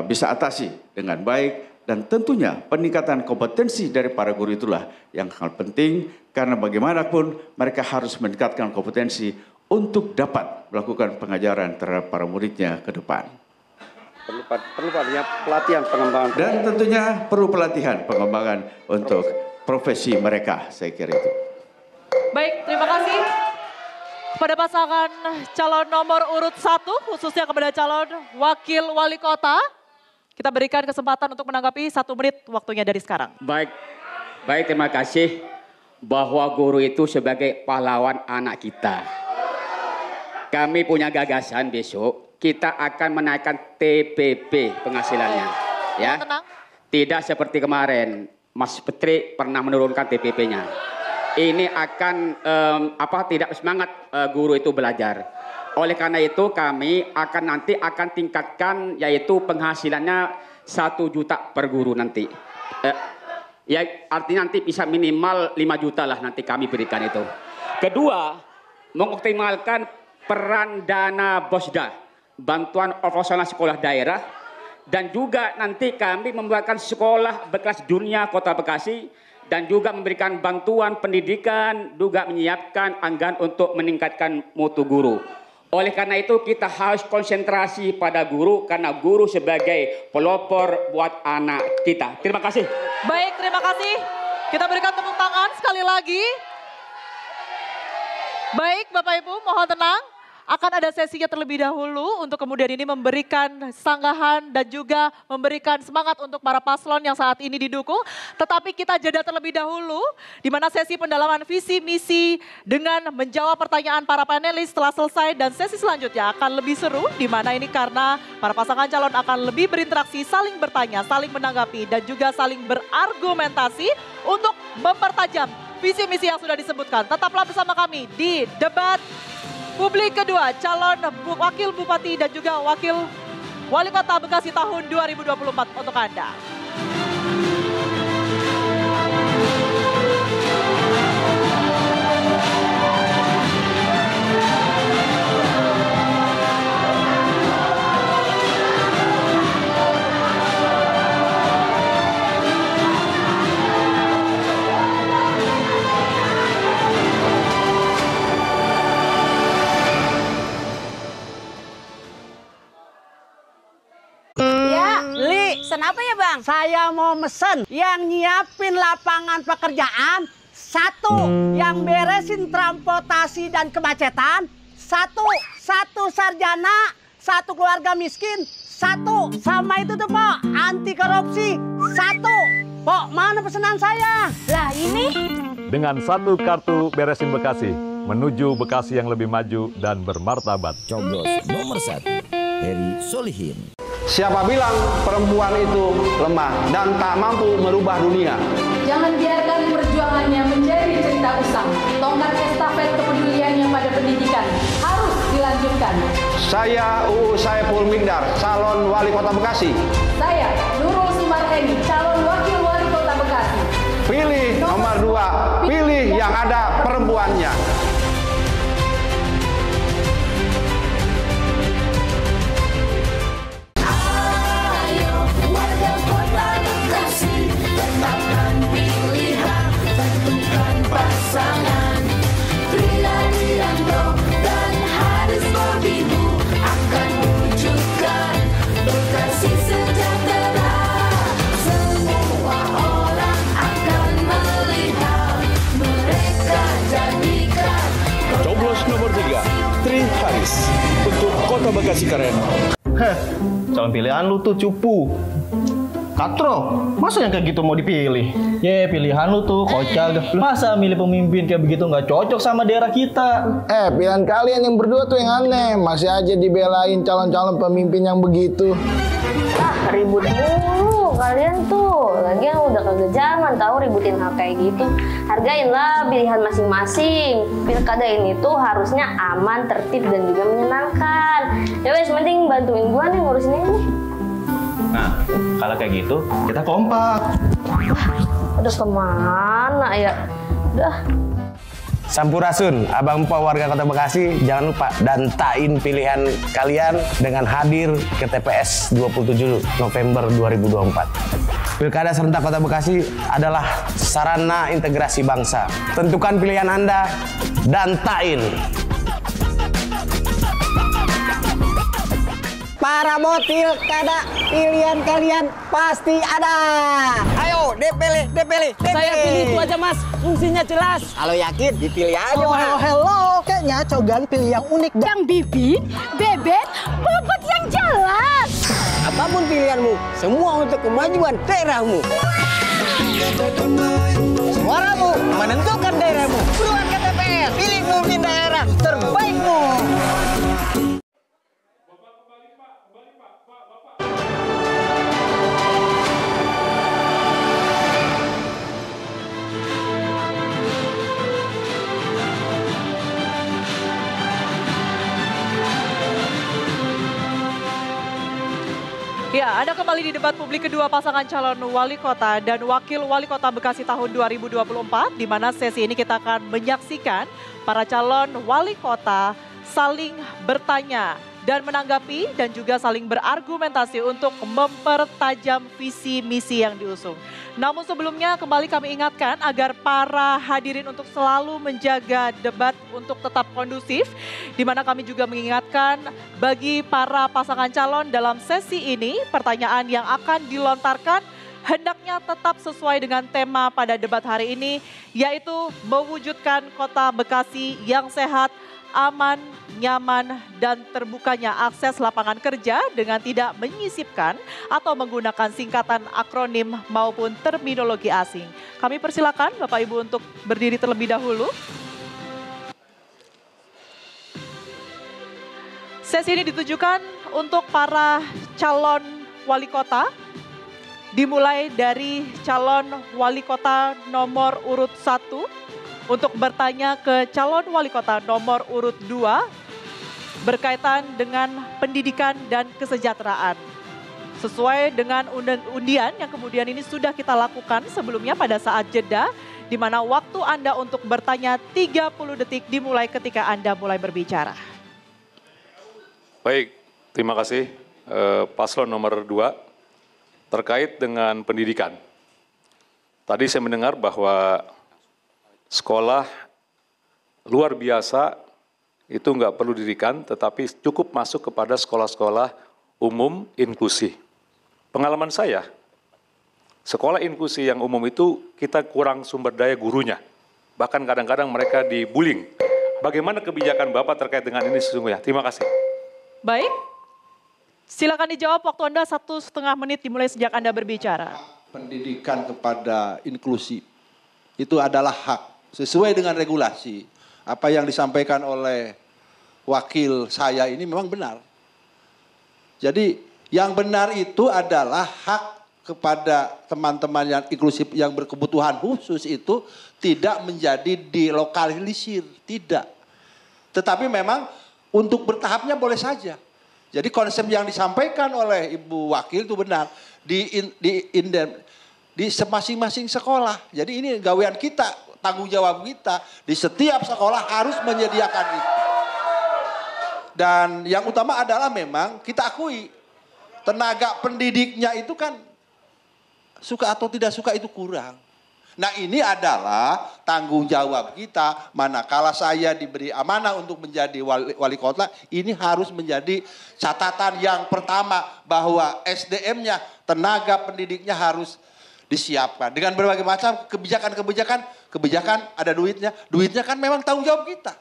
bisa atasi dengan baik Dan tentunya peningkatan kompetensi dari para guru itulah yang sangat penting, karena bagaimanapun mereka harus meningkatkan kompetensi untuk dapat melakukan pengajaran terhadap para muridnya ke depan. Perlu pelatihan pengembangan. Dan tentunya perlu pelatihan pengembangan untuk profesi mereka, saya kira itu. Baik, terima kasih kepada pasangan calon nomor urut 1, khususnya kepada calon wakil wali kota. Kita berikan kesempatan untuk menanggapi 1 menit waktunya dari sekarang. Baik, terima kasih bahwa guru itu sebagai pahlawan anak kita. Kami punya gagasan besok, kita akan menaikkan TPP penghasilannya. Ya, tidak seperti kemarin, Mas Petri pernah menurunkan TPP-nya. Ini akan tidak semangat guru itu belajar. Oleh karena itu kami nanti akan tingkatkan, yaitu penghasilannya 1 juta per guru nanti. Ya artinya nanti bisa minimal 5 juta lah nanti kami berikan itu. Kedua, mengoptimalkan peran dana BOSDA, bantuan operasional sekolah daerah, dan juga nanti kami membuatkan sekolah berkelas dunia Kota Bekasi, dan juga memberikan bantuan pendidikan, juga menyiapkan anggaran untuk meningkatkan mutu guru. Oleh karena itu kita harus konsentrasi pada guru, karena guru sebagai pelopor buat anak kita. Terima kasih. Baik, terima kasih. Kita berikan tepuk tangan sekali lagi. Baik, Bapak Ibu, mohon tenang. Akan ada sesinya terlebih dahulu untuk kemudian ini memberikan sanggahan dan juga memberikan semangat untuk para paslon yang saat ini didukung. Tetapi kita jeda terlebih dahulu di mana sesi pendalaman visi misi dengan menjawab pertanyaan para panelis telah selesai, dan sesi selanjutnya akan lebih seru di mana ini karena para pasangan calon akan lebih berinteraksi, saling bertanya, saling menanggapi dan juga saling berargumentasi untuk mempertajam visi misi yang sudah disebutkan. Tetaplah bersama kami di debat publik kedua, calon wakil bupati dan juga wakil wali kota Bekasi tahun 2024 untuk Anda. Kenapa ya Bang? Saya mau mesen yang nyiapin lapangan pekerjaan, 1 yang beresin transportasi dan kemacetan, 1 sarjana, 1 keluarga miskin, 1 sama itu tuh Pok, anti korupsi, 1. Pok, mana pesanan saya? Lah ini? Dengan 1 kartu beresin Bekasi, menuju Bekasi yang lebih maju dan bermartabat. Coblos nomor 1, Heri Solihin. Siapa bilang perempuan itu lemah dan tak mampu merubah dunia? Jangan biarkan perjuangannya menjadi cerita usang. Tongkat estafet kepeduliannya pada pendidikan harus dilanjutkan. Saya UU Saiful Miqdar, calon wali kota Bekasi. Saya Nurul Sumarheni, calon wakil wali kota Bekasi. Pilih nomor 2, pilih yang ada perempuannya. Pasangan Triadianto dan Haris Bobimu akan wujudkan Bekasi sejahtera. Semua orang akan melihat, mereka jadikan. Coblos nomor 3, Tri Haris untuk Kota Bekasi keren. Calon pilihan lu tuh cupu. Katro, masa yang kayak gitu mau dipilih? Pilihan lu tuh kocak. Masa milih pemimpin kayak begitu nggak cocok sama daerah kita? Pilihan kalian yang berdua tuh yang aneh. Masih aja dibelain calon-calon pemimpin yang begitu. Ribut mulu kalian tuh. Lagian udah kagak zaman tahu ributin hal kayak gitu. Hargainlah pilihan masing-masing. Pilkada ini tuh harusnya aman, tertib dan juga menyenangkan. Ya wes, mending bantuin gua nih ngurusin ini. Nah, kalau kayak gitu, kita kompak. Udah kemana ya? Udah. Sampurasun, Abang Po warga Kota Bekasi, jangan lupa dantain pilihan kalian dengan hadir ke TPS 27 November 2024. Pilkada serentak Kota Bekasi adalah sarana integrasi bangsa. Tentukan pilihan Anda dan tain. Para botil kada, pilihan kalian pasti ada. Ayo, dipilih. Saya pilih itu aja mas, fungsinya jelas. Kalau yakin, dipilih aja mas. Hello, kayaknya Cogan pilih yang unik. Yang bibit, bebet, bobot yang jelas. Apapun pilihanmu, semua untuk kemajuan daerahmu. Suaramu menentukan daerahmu. Keluar ke TPS, pilih pemimpin daerah terbaikmu. Ya, Anda kembali di debat publik kedua pasangan calon wali kota dan wakil wali kota Bekasi tahun 2024, di mana sesi ini kita akan menyaksikan para calon wali kota saling bertanya dan menanggapi dan juga saling berargumentasi untuk mempertajam visi misi yang diusung. Namun sebelumnya kembali kami ingatkan agar para hadirin untuk selalu menjaga debat untuk tetap kondusif, di mana kami juga mengingatkan bagi para pasangan calon dalam sesi ini, pertanyaan yang akan dilontarkan hendaknya tetap sesuai dengan tema pada debat hari ini, yaitu mewujudkan kota Bekasi yang sehat, aman, nyaman, dan terbukanya akses lapangan kerja dengan tidak menyisipkan atau menggunakan singkatan akronim maupun terminologi asing. Kami persilakan Bapak Ibu untuk berdiri terlebih dahulu. Sesi ini ditujukan untuk para calon wali kota, dimulai dari calon wali kota nomor urut 1, untuk bertanya ke calon wali kota nomor urut 2 berkaitan dengan pendidikan dan kesejahteraan. Sesuai dengan undian yang kemudian ini sudah kita lakukan sebelumnya pada saat jeda, di mana waktu Anda untuk bertanya 30 detik dimulai ketika Anda mulai berbicara. Baik, terima kasih paslon nomor 2 terkait dengan pendidikan. Tadi saya mendengar bahwa sekolah luar biasa itu nggak perlu didirikan, tetapi cukup masuk kepada sekolah-sekolah umum inklusi. Pengalaman saya, sekolah inklusi yang umum itu kita kurang sumber daya gurunya. Bahkan kadang-kadang mereka dibullying. Bagaimana kebijakan Bapak terkait dengan ini sesungguhnya? Terima kasih. Baik, silakan dijawab, waktu Anda 1,5 menit dimulai sejak Anda berbicara. Pendidikan kepada inklusi itu adalah hak. Sesuai dengan regulasi, apa yang disampaikan oleh wakil saya ini memang benar. Jadi yang benar itu adalah hak kepada teman-teman yang inklusif yang berkebutuhan khusus itu tidak menjadi dilokalisir, tidak. Tetapi memang untuk bertahapnya boleh saja. Jadi konsep yang disampaikan oleh Ibu Wakil itu benar di masing-masing sekolah. Jadi ini gawean kita. Tanggung jawab kita di setiap sekolah harus menyediakan itu. Dan yang utama adalah memang kita akui tenaga pendidiknya itu kan suka atau tidak suka itu kurang. Nah ini adalah tanggung jawab kita manakala saya diberi amanah untuk menjadi wali kota, ini harus menjadi catatan yang pertama bahwa SDM-nya, tenaga pendidiknya harus disiapkan dengan berbagai macam kebijakan ada duitnya kan memang tanggung jawab kita.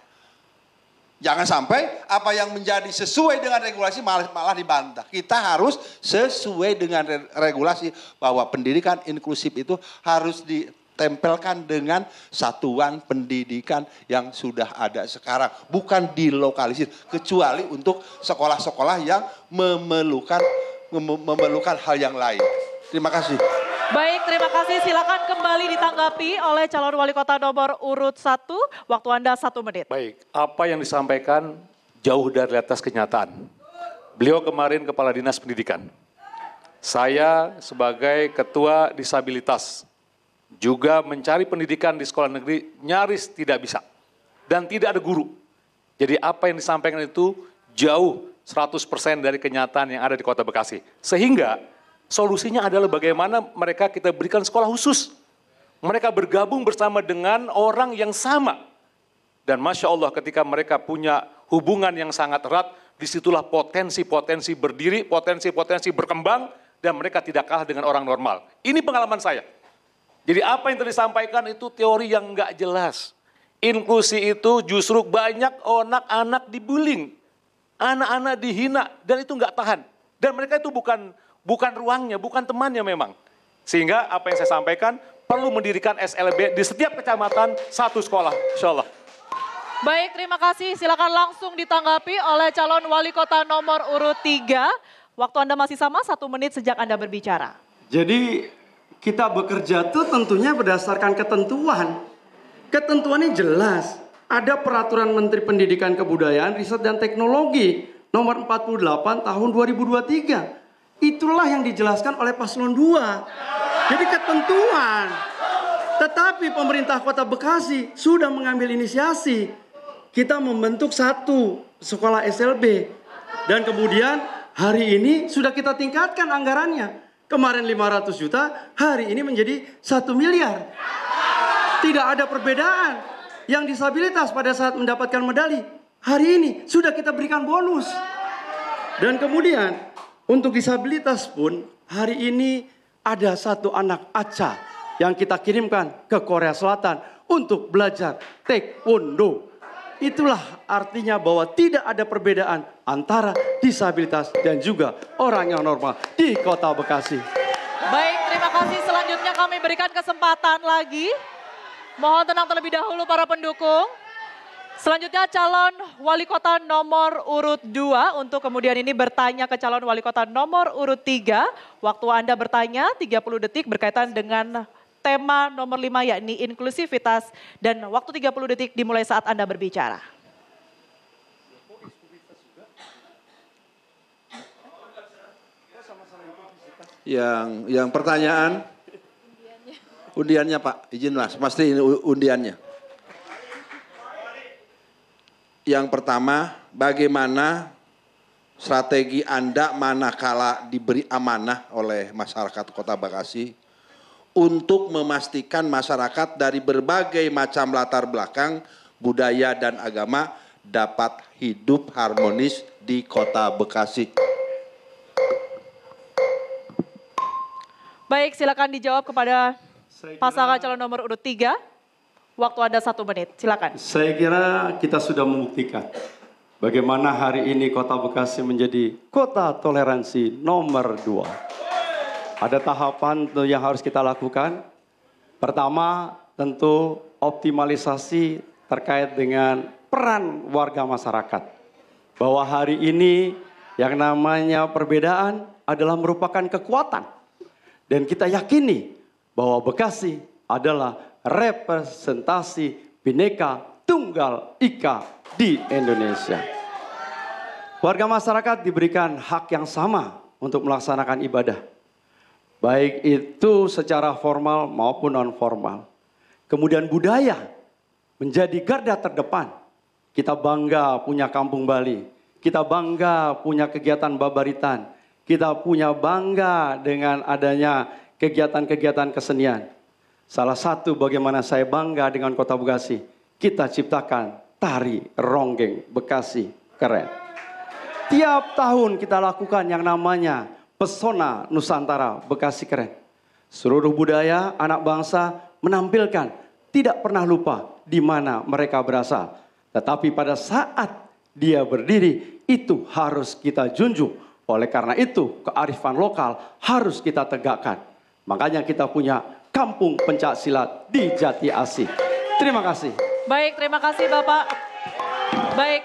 Jangan sampai apa yang menjadi sesuai dengan regulasi malah dibantah. Kita harus sesuai dengan regulasi bahwa pendidikan inklusif itu harus ditempelkan dengan satuan pendidikan yang sudah ada sekarang, bukan dilokalisir, kecuali untuk sekolah-sekolah yang memerlukan hal yang lain. Terima kasih. Baik, terima kasih. Silakan kembali ditanggapi oleh calon wali kota nomor urut 1. Waktu Anda 1 menit. Baik, apa yang disampaikan jauh dari atas kenyataan. Beliau kemarin Kepala Dinas Pendidikan. Saya sebagai Ketua Disabilitas juga mencari pendidikan di sekolah negeri nyaris tidak bisa. Dan tidak ada guru. Jadi apa yang disampaikan itu jauh 100% dari kenyataan yang ada di Kota Bekasi. Sehingga Solusinya adalah bagaimana mereka kita berikan sekolah khusus. Mereka bergabung bersama dengan orang yang sama. Dan Masya Allah ketika mereka punya hubungan yang sangat erat, disitulah potensi-potensi berdiri, potensi-potensi berkembang, dan mereka tidak kalah dengan orang normal. Ini pengalaman saya. Jadi apa yang tadi disampaikan itu teori yang nggak jelas. Inklusi itu justru banyak anak-anak dibullying, anak-anak dihina, dan itu nggak tahan. Dan mereka itu bukan ruangnya, bukan temannya memang. Sehingga apa yang saya sampaikan, perlu mendirikan SLB di setiap kecamatan, satu sekolah, insya Allah. Baik, terima kasih. Silakan langsung ditanggapi oleh calon wali kota nomor urut 3. Waktu Anda masih sama, 1 menit sejak Anda berbicara. Jadi kita bekerja tuh tentunya berdasarkan ketentuan. Ketentuannya jelas. Ada peraturan Menteri Pendidikan Kebudayaan, Riset dan Teknologi nomor 48 tahun 2023. Itulah yang dijelaskan oleh paslon 2. Jadi ketentuan. Tetapi pemerintah Kota Bekasi sudah mengambil inisiasi. Kita membentuk 1 sekolah SLB. Dan kemudian hari ini sudah kita tingkatkan anggarannya. Kemarin 500 juta, hari ini menjadi 1 miliar. Tidak ada perbedaan. Yang disabilitas pada saat mendapatkan medali, hari ini sudah kita berikan bonus. Dan kemudian untuk disabilitas pun hari ini ada 1 anak Aca yang kita kirimkan ke Korea Selatan untuk belajar taekwondo. Itulah artinya bahwa tidak ada perbedaan antara disabilitas dan juga orang yang normal di Kota Bekasi. Baik, terima kasih. Selanjutnya kami berikan kesempatan lagi. Mohon tenang terlebih dahulu para pendukung. Selanjutnya calon wali kota nomor urut 2 untuk kemudian ini bertanya ke calon wali kota nomor urut 3. Waktu Anda bertanya 30 detik berkaitan dengan tema nomor 5 yakni inklusivitas dan waktu 30 detik dimulai saat Anda berbicara. Yang pertanyaan undiannya Pak, izin Mas, pasti ini undiannya. Yang pertama, bagaimana strategi Anda manakala diberi amanah oleh masyarakat Kota Bekasi untuk memastikan masyarakat dari berbagai macam latar belakang, budaya dan agama dapat hidup harmonis di Kota Bekasi. Baik, silakan dijawab kepada pasangan calon nomor urut 3. Waktu Anda 1 menit, silakan. Saya kira kita sudah membuktikan bagaimana hari ini Kota Bekasi menjadi kota toleransi nomor 2. Ada tahapan yang harus kita lakukan. Pertama, tentu optimalisasi terkait dengan peran warga masyarakat. Bahwa hari ini yang namanya perbedaan adalah merupakan kekuatan. Dan kita yakini bahwa Bekasi adalah representasi Bhinneka Tunggal Ika di Indonesia. Warga masyarakat diberikan hak yang sama untuk melaksanakan ibadah. Baik itu secara formal maupun non formal. Kemudian budaya menjadi garda terdepan. Kita bangga punya Kampung Bali. Kita bangga punya kegiatan babaritan. Kita punya bangga dengan adanya kegiatan-kegiatan kesenian. Salah satu bagaimana saya bangga dengan Kota Bekasi. Kita ciptakan tari ronggeng Bekasi keren. Tiap tahun kita lakukan yang namanya Pesona Nusantara Bekasi keren. Seluruh budaya anak bangsa menampilkan tidak pernah lupa di mana mereka berasal. Tetapi pada saat dia berdiri itu harus kita junjung. Oleh karena itu kearifan lokal harus kita tegakkan. Makanya kita punya Kampung Pencak Silat di Jati Asih. Terima kasih. Baik, terima kasih Bapak. Baik,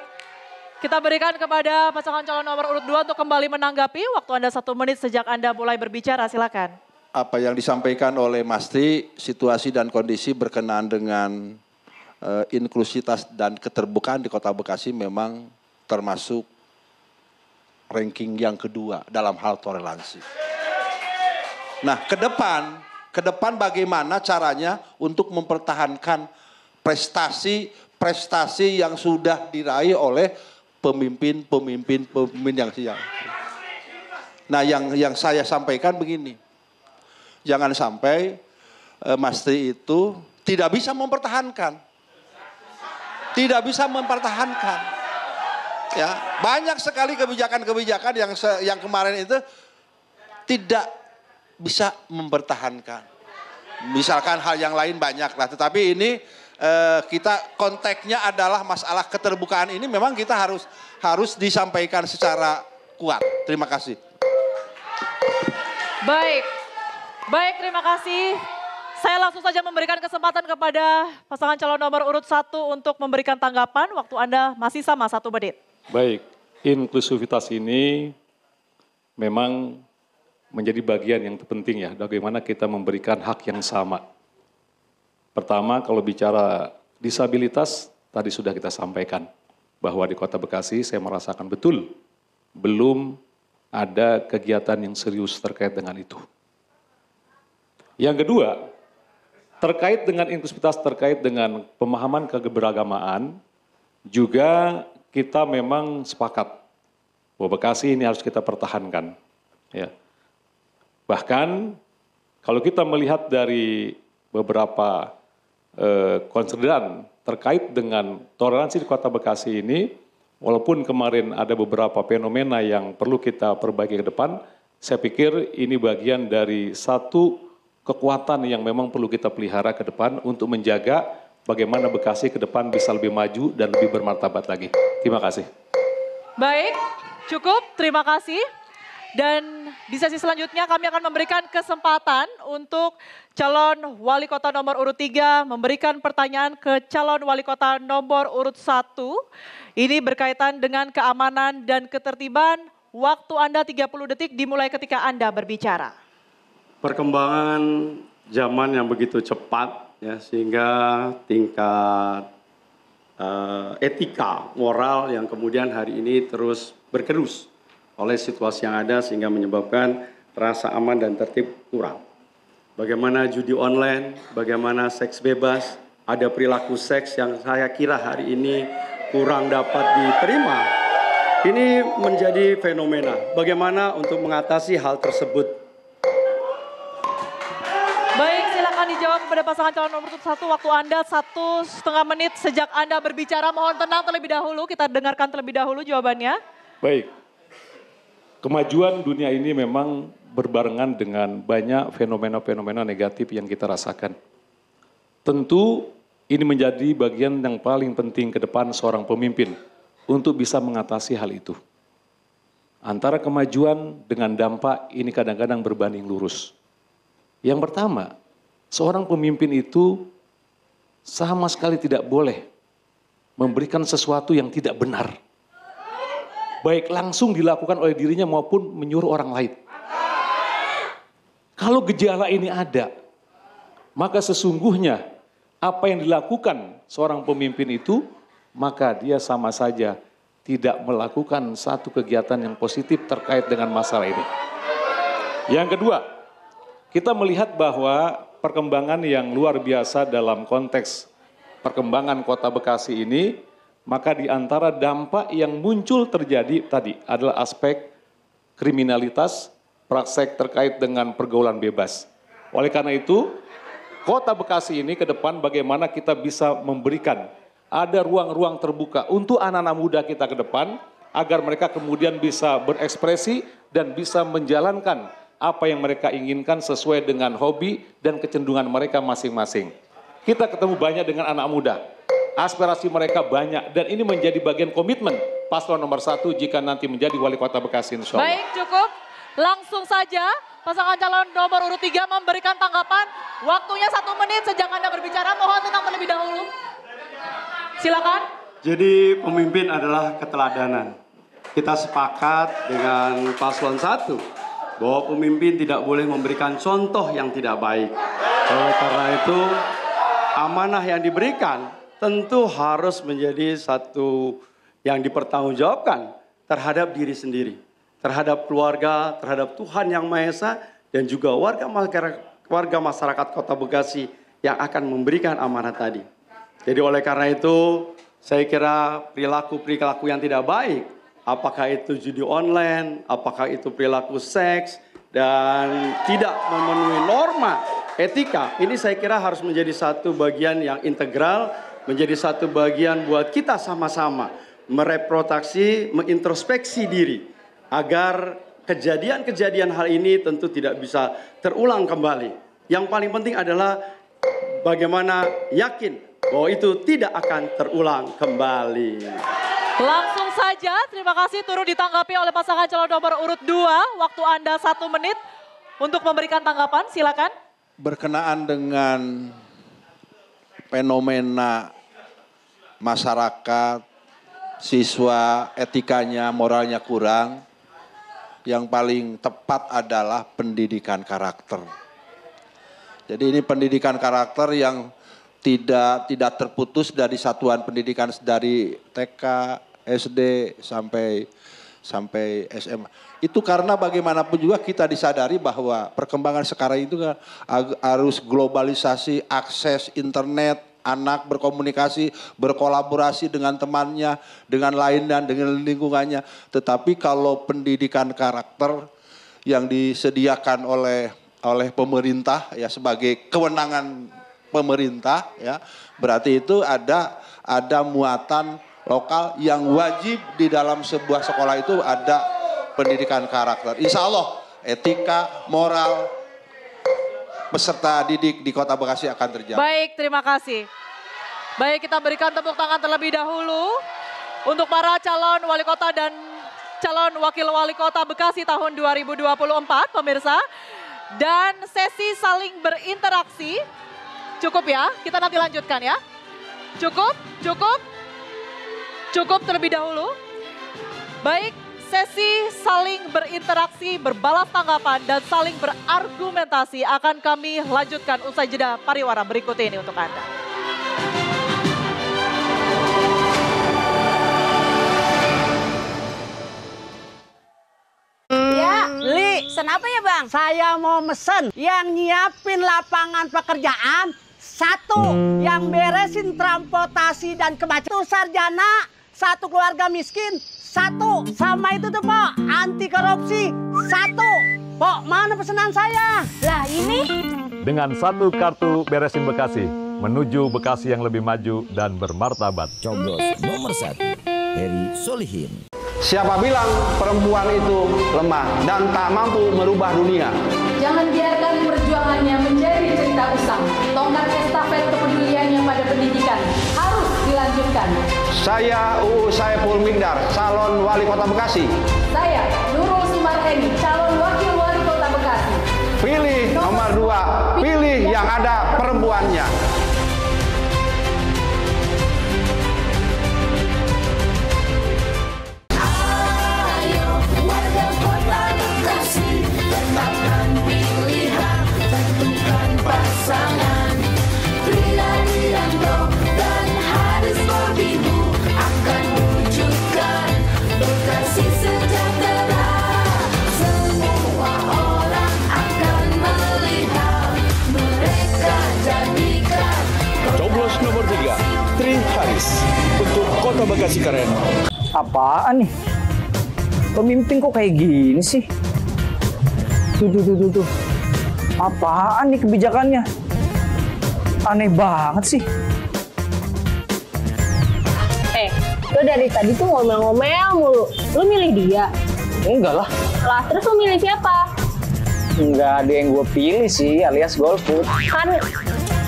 kita berikan kepada pasangan calon nomor urut 2 untuk kembali menanggapi. Waktu Anda 1 menit sejak Anda mulai berbicara, silakan. Apa yang disampaikan oleh Mas Tri, situasi dan kondisi berkenaan dengan inklusitas dan keterbukaan di Kota Bekasi memang termasuk ranking yang kedua dalam hal toleransi. Nah, ke depan bagaimana caranya untuk mempertahankan prestasi yang sudah diraih oleh pemimpin yang siap. Nah, yang saya sampaikan begini. Jangan sampai Mas Tri itu tidak bisa mempertahankan. Tidak bisa mempertahankan. Ya, banyak sekali kebijakan-kebijakan yang kemarin itu tidak bisa mempertahankan. Misalkan hal yang lain banyak lah, tetapi ini kita konteksnya adalah masalah keterbukaan ini memang kita harus disampaikan secara kuat. Terima kasih. Baik, terima kasih. Saya langsung saja memberikan kesempatan kepada pasangan calon nomor urut 1 untuk memberikan tanggapan. Waktu Anda masih sama 1 menit. Baik, inklusivitas ini memang menjadi bagian yang terpenting ya, bagaimana kita memberikan hak yang sama. Pertama, kalau bicara disabilitas, tadi sudah kita sampaikan bahwa di Kota Bekasi saya merasakan betul belum ada kegiatan yang serius terkait dengan itu. Yang kedua, terkait dengan inklusivitas, terkait dengan pemahaman keberagamaan, juga kita memang sepakat bahwa Bekasi ini harus kita pertahankan. Ya. Bahkan kalau kita melihat dari beberapa konsideran terkait dengan toleransi di Kota Bekasi ini, walaupun kemarin ada beberapa fenomena yang perlu kita perbaiki ke depan, saya pikir ini bagian dari satu kekuatan yang memang perlu kita pelihara ke depan untuk menjaga bagaimana Bekasi ke depan bisa lebih maju dan lebih bermartabat lagi. Terima kasih. Baik, cukup. Terima kasih. Dan di sesi selanjutnya kami akan memberikan kesempatan untuk calon wali kota nomor urut 3 memberikan pertanyaan ke calon wali kota nomor urut 1. Ini berkaitan dengan keamanan dan ketertiban. Waktu Anda 30 detik dimulai ketika Anda berbicara. Perkembangan zaman yang begitu cepat ya, sehingga tingkat etika moral yang kemudian hari ini terus berkerus oleh situasi yang ada sehingga menyebabkan rasa aman dan tertib kurang. Bagaimana judi online, bagaimana seks bebas, ada perilaku seks yang saya kira hari ini kurang dapat diterima. Ini menjadi fenomena. Bagaimana untuk mengatasi hal tersebut? Baik, silakan dijawab kepada pasangan calon nomor 1. Waktu Anda 1,5 menit sejak Anda berbicara. Mohon tenang terlebih dahulu, kita dengarkan terlebih dahulu jawabannya. Baik, kemajuan dunia ini memang berbarengan dengan banyak fenomena-fenomena negatif yang kita rasakan. Tentu ini menjadi bagian yang paling penting ke depan seorang pemimpin untuk bisa mengatasi hal itu. Antara kemajuan dengan dampak ini kadang-kadang berbanding lurus. Yang pertama, seorang pemimpin itu sama sekali tidak boleh memberikan sesuatu yang tidak benar. Baik langsung dilakukan oleh dirinya maupun menyuruh orang lain. Kalau gejala ini ada, maka sesungguhnya apa yang dilakukan seorang pemimpin itu, maka dia sama saja tidak melakukan satu kegiatan yang positif terkait dengan masalah ini. Yang kedua, kita melihat bahwa perkembangan yang luar biasa dalam konteks perkembangan Kota Bekasi ini, maka di antara dampak yang muncul terjadi tadi adalah aspek kriminalitas, praktek terkait dengan pergaulan bebas. Oleh karena itu, Kota Bekasi ini ke depan bagaimana kita bisa memberikan ada ruang-ruang terbuka untuk anak-anak muda kita ke depan, agar mereka kemudian bisa berekspresi dan bisa menjalankan apa yang mereka inginkan sesuai dengan hobi dan kecenderungan mereka masing-masing. Kita ketemu banyak dengan anak muda, aspirasi mereka banyak, dan ini menjadi bagian komitmen paslon nomor 1 jika nanti menjadi wali kota Bekasi insya Allah. Baik, cukup. Langsung saja pasangan calon nomor urut 3 memberikan tanggapan. Waktunya 1 menit sejak Anda berbicara, mohon tenang terlebih dahulu. Silakan. Jadi pemimpin adalah keteladanan. Kita sepakat dengan paslon 1 bahwa pemimpin tidak boleh memberikan contoh yang tidak baik. Oleh karena itu, amanah yang diberikan tentu harus menjadi satu yang dipertanggungjawabkan terhadap diri sendiri, terhadap keluarga, terhadap Tuhan Yang Maha Esa, dan juga warga masyarakat Kota Bekasi yang akan memberikan amanah tadi. Jadi oleh karena itu, saya kira perilaku yang tidak baik apakah itu judi online, apakah itu perilaku seks, dan tidak memenuhi norma etika, ini saya kira harus menjadi satu bagian yang integral, menjadi satu bagian buat kita sama-sama mereproduksi, mengintrospeksi diri, agar kejadian-kejadian hal ini tentu tidak bisa terulang kembali. Yang paling penting adalah bagaimana yakin bahwa itu tidak akan terulang kembali. Langsung saja, terima kasih turut ditanggapi oleh pasangan calon nomor urut 2. Waktu Anda 1 menit untuk memberikan tanggapan, silakan. Berkenaan dengan fenomena masyarakat, siswa etikanya, moralnya kurang, yang paling tepat adalah pendidikan karakter. Jadi ini pendidikan karakter yang tidak terputus dari satuan pendidikan dari TK, SD sampai SMA. Itu karena bagaimanapun juga kita disadari bahwa perkembangan sekarang itu kan harus globalisasi, akses internet, anak berkomunikasi, berkolaborasi dengan temannya, dengan lainnya, dengan lingkungannya. Tetapi kalau pendidikan karakter yang disediakan oleh pemerintah ya sebagai kewenangan pemerintah ya, berarti itu ada muatan lokal yang wajib di dalam sebuah sekolah itu ada pendidikan karakter. Insya Allah etika, moral peserta didik di Kota Bekasi akan terjaga. Baik, terima kasih. Baik, kita berikan tepuk tangan terlebih dahulu untuk para calon wali kota dan calon wakil wali kota Bekasi tahun 2024, pemirsa. Dan sesi saling berinteraksi, cukup ya, kita nanti lanjutkan ya. Cukup terlebih dahulu. Baik, sesi saling berinteraksi, berbalas tanggapan, dan saling berargumentasi akan kami lanjutkan usai jeda pariwara berikut ini untuk Anda. Ya, Li, pesen apa ya Bang? Saya mau mesen yang nyiapin lapangan pekerjaan, 1 yang beresin transportasi dan kemacetan, 1 sarjana, 1 keluarga miskin, 1 sama itu tuh Pok, anti korupsi, 1. Pok, mana pesanan saya? Lah ini? Dengan 1 kartu beresin Bekasi, menuju Bekasi yang lebih maju dan bermartabat. Coblos nomor 1, Heri Solihin. Siapa bilang perempuan itu lemah dan tak mampu merubah dunia? Jangan biarkan perjuangannya menjadi cerita usang. Tongkat estafet kepeduliannya pada pendidikan harus dilanjutkan. Saya UU Saiful Miqdar, calon wali kota Bekasi. Saya Nurul Sumarheni, calon wakil wali kota Bekasi. Pilih nomor 2, pilih yang ada perempuannya. Pasangan Riladiando dan Haris Bobimu akan wujudkan Bekasi sejahtera. Semua orang akan melihat mereka jadikan. Coblos nomor 3, Tri Haris untuk Kota Bekasi keren. Apaan nih? Pemimpin kok kayak gini sih? Tuh. Apaan nih kebijakannya? Aneh banget sih. Lo dari tadi tuh ngomel-ngomel mulu. Lo milih dia? Enggak lah. Lah, terus lo milih siapa? Enggak ada yang gue pilih sih, alias golput. Kan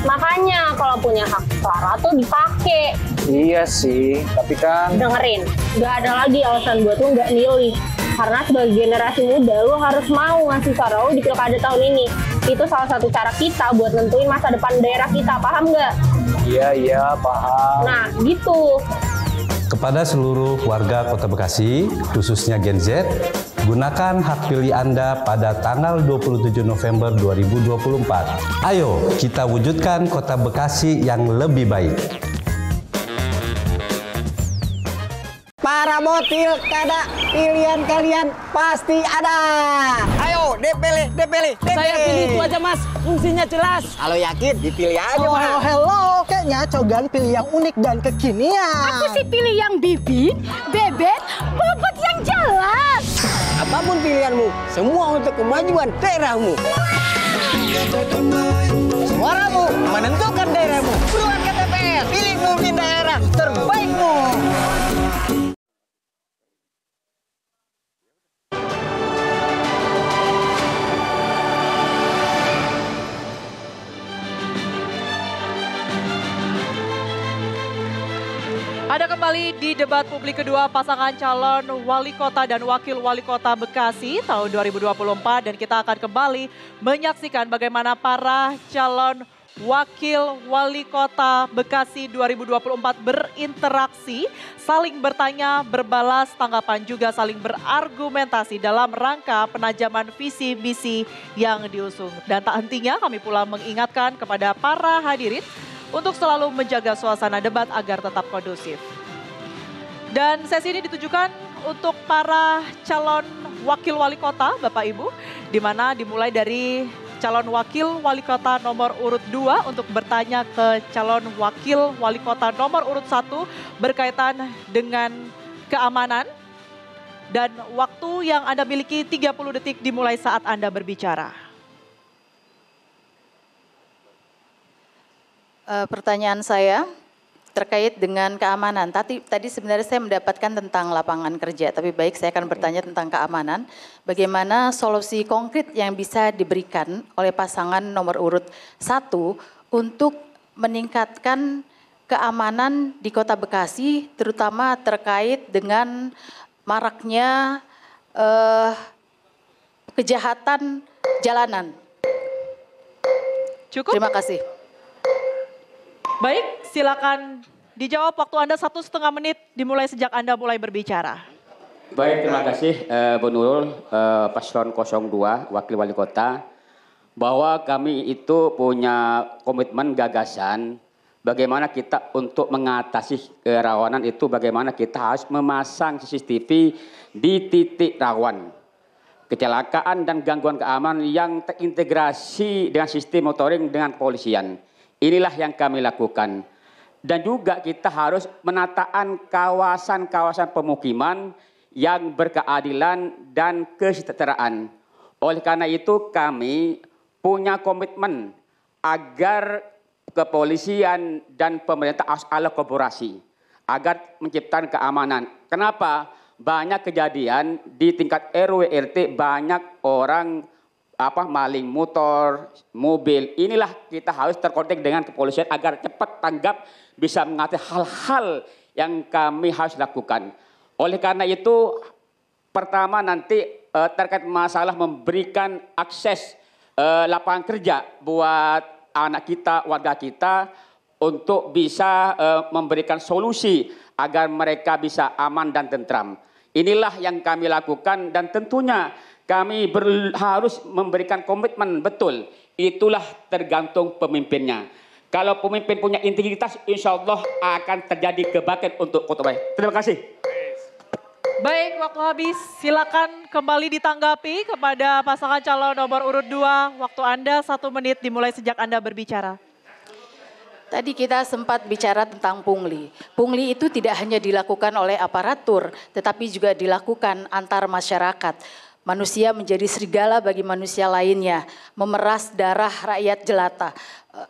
makanya kalau punya hak suara tuh dipakai. Iya sih, tapi kan... Dengerin, nggak ada lagi alasan buat lo nggak milih. Karena sebagai generasi muda, lo harus mau ngasih suara lo di pilkada tahun ini. Itu salah satu cara kita buat nentuin masa depan daerah kita, paham nggak? Iya, paham. Nah, gitu. Kepada seluruh warga Kota Bekasi, khususnya Gen Z, gunakan hak pilih Anda pada tanggal 27 November 2024. Ayo, kita wujudkan Kota Bekasi yang lebih baik. Para botil kada, pilihan kalian pasti ada. Ayo, dipilih. Saya pilih itu aja Mas, fungsinya jelas. Kalau yakin, dipilih aja Mas. Hello. Kayaknya Cogan pilih yang unik dan kekinian. Aku sih pilih yang bibit, bebek, bobot yang pilihanmu, semua untuk kemajuan daerahmu. Suaramu menentukan daerahmu. Keluar ke TPS, pilih pemimpin daerah terbaikmu. Ada kembali di debat publik kedua pasangan calon wali kota dan wakil wali kota Bekasi tahun 2024 dan kita akan kembali menyaksikan bagaimana para calon wakil wali kota Bekasi 2024 berinteraksi, saling bertanya, berbalas tanggapan juga saling berargumentasi dalam rangka penajaman visi misi yang diusung. Dan tak hentinya kami pula mengingatkan kepada para hadirin untuk selalu menjaga suasana debat agar tetap kondusif. Dan sesi ini ditujukan untuk para calon wakil wali kota, Bapak Ibu, di mana dimulai dari calon wakil wali kota nomor urut 2 untuk bertanya ke calon wakil wali kota nomor urut 1 berkaitan dengan keamanan. Dan waktu yang Anda miliki 30 detik dimulai saat Anda berbicara. Pertanyaan saya terkait dengan keamanan. Tadi sebenarnya saya mendapatkan tentang lapangan kerja, tapi baik saya akan bertanya tentang keamanan. Bagaimana solusi konkret yang bisa diberikan oleh pasangan nomor urut 1 untuk meningkatkan keamanan di Kota Bekasi, terutama terkait dengan maraknya kejahatan jalanan. Cukup? Terima kasih. Baik, silakan dijawab, waktu Anda 1,5 menit dimulai sejak Anda mulai berbicara. Baik, terima kasih Bu Nurul, Paslon 02, Wakil Wali Kota, bahwa kami itu punya komitmen gagasan bagaimana kita untuk mengatasi kerawanan itu, bagaimana kita harus memasang CCTV di titik rawan kecelakaan dan gangguan keamanan yang terintegrasi dengan sistem monitoring dengan kepolisian. Inilah yang kami lakukan. Dan juga kita harus menataan kawasan-kawasan pemukiman yang berkeadilan dan kesejahteraan. Oleh karena itu kami punya komitmen agar kepolisian dan pemerintah harus kolaborasi agar menciptakan keamanan. Kenapa? Banyak kejadian di tingkat RW RT, banyak orang maling motor, mobil. Inilah kita harus terkontak dengan kepolisian agar cepat tanggap, bisa mengatasi hal-hal yang kami harus lakukan. Oleh karena itu, pertama nanti terkait masalah memberikan akses lapangan kerja buat anak kita, warga kita, untuk bisa memberikan solusi agar mereka bisa aman dan tentram. Inilah yang kami lakukan dan tentunya kami harus memberikan komitmen betul. Itulah tergantung pemimpinnya. Kalau pemimpin punya integritas, insya Allah akan terjadi kebaikan untuk Kota Bekasi. Terima kasih. Baik, waktu habis. Silakan kembali ditanggapi kepada pasangan calon nomor urut 2. Waktu Anda 1 menit dimulai sejak Anda berbicara. Tadi kita sempat bicara tentang pungli. Pungli itu tidak hanya dilakukan oleh aparatur, tetapi juga dilakukan antar masyarakat. Manusia menjadi serigala bagi manusia lainnya, memeras darah rakyat jelata.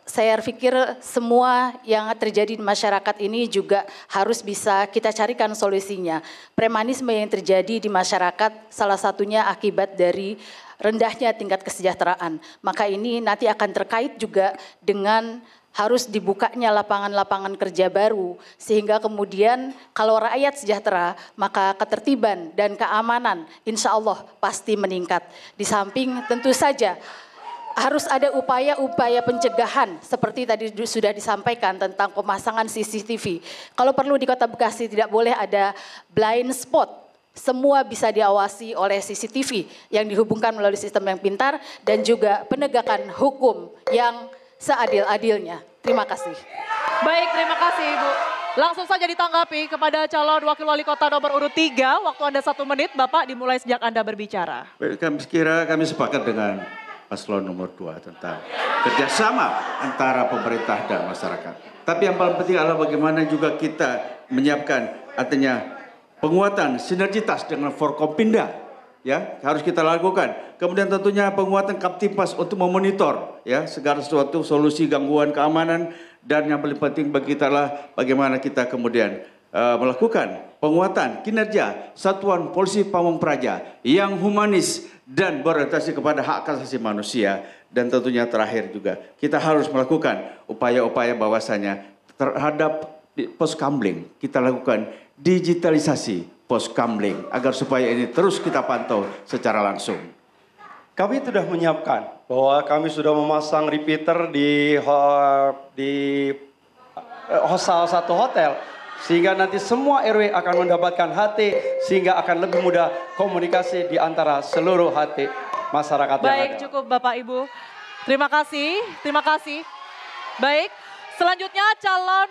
Saya pikir semua yang terjadi di masyarakat ini juga harus bisa kita carikan solusinya. Premanisme yang terjadi di masyarakat salah satunya akibat dari rendahnya tingkat kesejahteraan. Maka ini nanti akan terkait juga dengan harus dibukanya lapangan-lapangan kerja baru, sehingga kemudian kalau rakyat sejahtera, maka ketertiban dan keamanan insya Allah pasti meningkat. Di samping tentu saja harus ada upaya-upaya pencegahan seperti tadi sudah disampaikan tentang pemasangan CCTV. Kalau perlu di Kota Bekasi tidak boleh ada blind spot. Semua bisa diawasi oleh CCTV yang dihubungkan melalui sistem yang pintar dan juga penegakan hukum yang seadil-adilnya. Terima kasih. Baik, terima kasih Ibu. Langsung saja ditanggapi kepada calon wakil wali kota nomor urut 3. Waktu Anda 1 menit, Bapak dimulai sejak Anda berbicara. Baik, kami sepakat dengan paslon nomor 2 tentang kerjasama antara pemerintah dan masyarakat. Tapi yang paling penting adalah bagaimana juga kita menyiapkan artinya penguatan sinergitas dengan Forkompinda ya harus kita lakukan. Kemudian tentunya penguatan Kaptipas untuk memonitor ya segala sesuatu solusi gangguan keamanan, dan yang paling penting bagi kita adalah bagaimana kita kemudian melakukan penguatan kinerja Satuan Polisi Pamong Praja yang humanis dan berorientasi kepada hak asasi manusia. Dan tentunya terakhir juga kita harus melakukan upaya-upaya bahwasanya terhadap pos kamling kita lakukan digitalisasi pos kamling agar supaya ini terus kita pantau secara langsung. Kami sudah menyiapkan bahwa kami sudah memasang repeater di salah satu hotel, sehingga nanti semua RW akan mendapatkan HT, sehingga akan lebih mudah komunikasi di antara seluruh HT masyarakat yang ada. Baik, cukup Bapak Ibu. Terima kasih, terima kasih. Baik, selanjutnya calon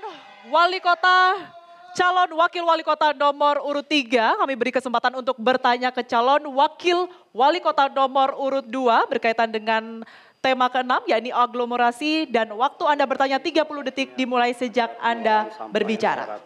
wakil wali kota nomor urut 3. Kami beri kesempatan untuk bertanya ke calon wakil wali kota nomor urut 2 berkaitan dengan tema ke-6 yakni aglomerasi, dan waktu Anda bertanya 30 detik dimulai sejak Anda berbicara.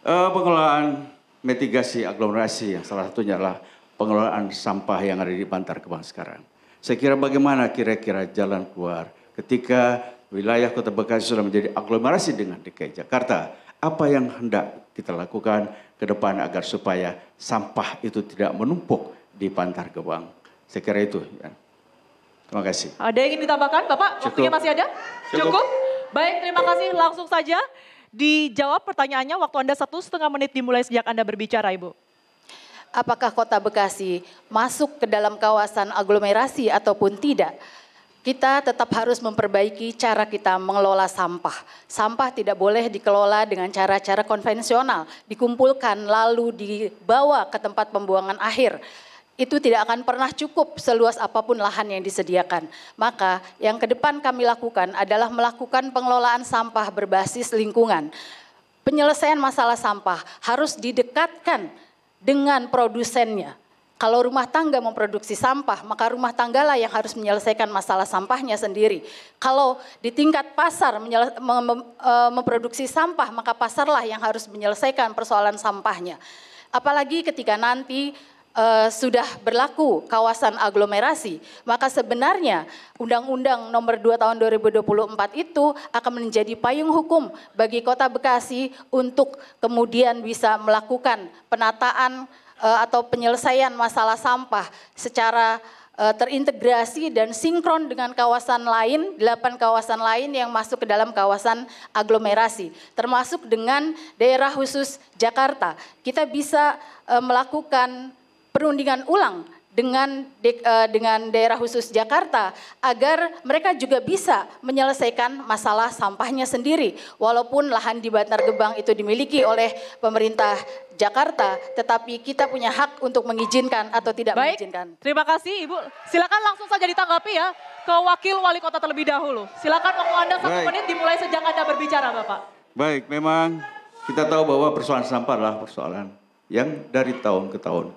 Pengelolaan mitigasi aglomerasi yang salah satunya adalah pengelolaan sampah yang ada di Bantar Gebang sekarang. Saya kira bagaimana kira-kira jalan keluar ketika wilayah Kota Bekasi sudah menjadi aglomerasi dengan DKI Jakarta. Apa yang hendak kita lakukan ke depan agar supaya sampah itu tidak menumpuk di Bantar Gebang. Saya kira itu. Ya. Terima kasih. Ada yang ingin ditambahkan Bapak? Waktunya masih ada? Cukup? Baik, terima kasih. Langsung saja dijawab pertanyaannya, waktu Anda 1,5 menit dimulai sejak Anda berbicara, Ibu. Apakah Kota Bekasi masuk ke dalam kawasan aglomerasi ataupun tidak? Kita tetap harus memperbaiki cara kita mengelola sampah. Sampah tidak boleh dikelola dengan cara-cara konvensional, dikumpulkan lalu dibawa ke tempat pembuangan akhir. Itu tidak akan pernah cukup seluas apapun lahan yang disediakan. Maka yang ke depan kami lakukan adalah melakukan pengelolaan sampah berbasis lingkungan. Penyelesaian masalah sampah harus didekatkan dengan produsennya. Kalau rumah tangga memproduksi sampah, maka rumah tanggalah yang harus menyelesaikan masalah sampahnya sendiri. Kalau di tingkat pasar memproduksi sampah, maka pasarlah yang harus menyelesaikan persoalan sampahnya. Apalagi ketika nanti sudah berlaku kawasan aglomerasi, maka sebenarnya Undang-Undang Nomor 2 Tahun 2024 itu akan menjadi payung hukum bagi Kota Bekasi untuk kemudian bisa melakukan penataan atau penyelesaian masalah sampah secara terintegrasi dan sinkron dengan kawasan lain, 8 kawasan lain yang masuk ke dalam kawasan aglomerasi, termasuk dengan daerah khusus Jakarta. Kita bisa melakukan perundingan ulang dengan daerah khusus Jakarta agar mereka juga bisa menyelesaikan masalah sampahnya sendiri. Walaupun lahan di Bantar Gebang itu dimiliki oleh pemerintah Jakarta, tetapi kita punya hak untuk mengizinkan atau tidak mengizinkan. Terima kasih Ibu. Silakan langsung saja ditanggapi ya ke Wakil Wali Kota terlebih dahulu. Silakan waktu Anda 1 menit dimulai sejak Anda berbicara Bapak. Baik, memang kita tahu bahwa persoalan sampah adalah persoalan yang dari tahun ke tahun.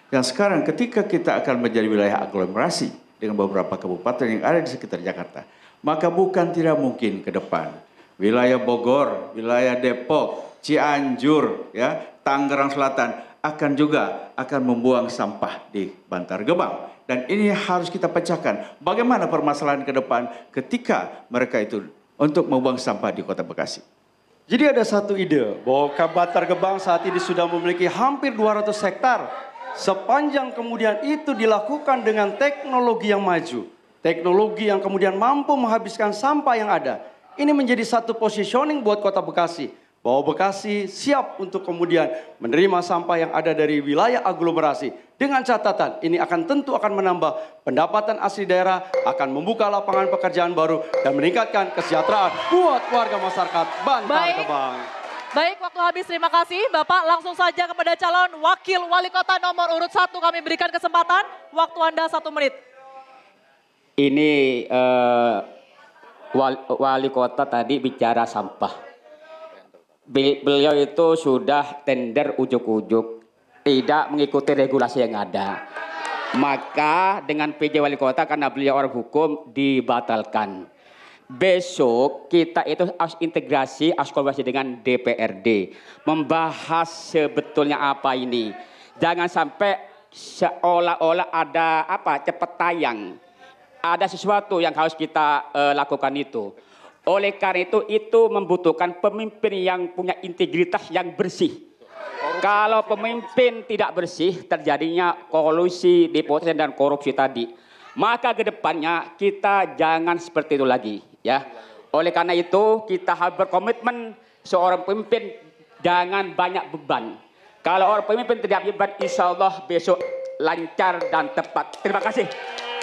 Yang sekarang ketika kita akan menjadi wilayah aglomerasi dengan beberapa kabupaten yang ada di sekitar Jakarta, maka bukan tidak mungkin ke depan wilayah Bogor, wilayah Depok, Cianjur, ya, Tangerang Selatan akan membuang sampah di Bantar Gebang. Dan ini harus kita pecahkan. Bagaimana permasalahan ke depan ketika mereka itu untuk membuang sampah di Kota Bekasi. Jadi ada satu ide bahwa Bantar Gebang saat ini sudah memiliki hampir 200 hektar. Sepanjang kemudian itu dilakukan dengan teknologi yang maju. Teknologi yang kemudian mampu menghabiskan sampah yang ada. Ini menjadi satu positioning buat Kota Bekasi. Bahwa Bekasi siap untuk kemudian menerima sampah yang ada dari wilayah aglomerasi. Dengan catatan ini tentu akan menambah pendapatan asli daerah, akan membuka lapangan pekerjaan baru dan meningkatkan kesejahteraan buat warga masyarakat Bantar Gebang. Baik, waktu habis. Terima kasih Bapak. Langsung saja kepada calon Wakil Wali Kota nomor urut 1 kami berikan kesempatan. Waktu Anda 1 menit. Ini Wali Kota tadi bicara sampah. Beliau itu sudah tender ujuk-ujuk, tidak mengikuti regulasi yang ada. Maka dengan PJ Wali Kota karena beliau orang hukum dibatalkan. Besok kita itu harus integrasi, harus kolaborasi dengan DPRD. Membahas sebetulnya apa ini. Jangan sampai seolah-olah ada apa cepat tayang, ada sesuatu yang harus kita lakukan itu. Oleh karena itu membutuhkan pemimpin yang punya integritas yang bersih. Kalau pemimpin tidak bersih, terjadinya kolusi, nepotisme dan korupsi tadi. Maka ke depannya kita jangan seperti itu lagi, ya. Oleh karena itu kita harus berkomitmen seorang pemimpin jangan banyak beban. Kalau orang pemimpin tidak beban, insya Allah besok lancar dan tepat. Terima kasih.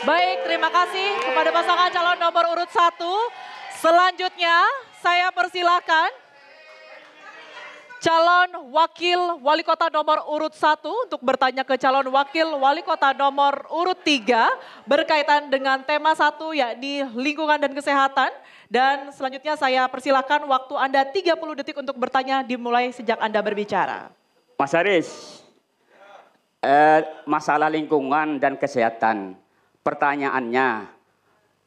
Baik, terima kasih kepada pasangan calon nomor urut 1. Selanjutnya saya persilakan calon wakil wali kota nomor urut 1 untuk bertanya ke calon wakil wali kota nomor urut 3 berkaitan dengan tema 1 yakni lingkungan dan kesehatan. Dan selanjutnya saya persilakan waktu Anda 30 detik untuk bertanya dimulai sejak Anda berbicara. Mas Haris, masalah lingkungan dan kesehatan. Pertanyaannya,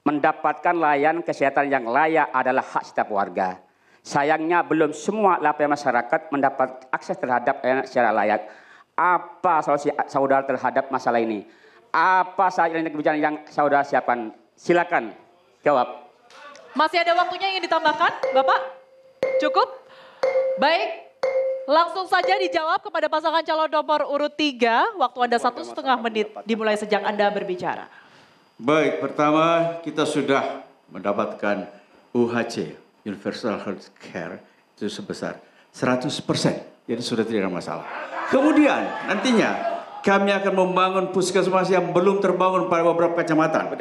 mendapatkan layanan kesehatan yang layak adalah hak setiap warga. Sayangnya belum semua lapisan masyarakat mendapat akses terhadap secara layak. Apa solusi saudara terhadap masalah ini? Apa saja kebijakan yang saudara siapkan? Silakan jawab. Masih ada waktunya yang ditambahkan, Bapak? Cukup? Baik, langsung saja dijawab kepada pasangan calon nomor urut 3. Waktu Anda 1,5 menit dimulai sejak Anda berbicara. Baik, pertama kita sudah mendapatkan UHC, Universal Health Care, itu sebesar 100%. Jadi sudah tidak ada masalah. Kemudian nantinya kami akan membangun puskesmas yang belum terbangun pada beberapa kecamatan.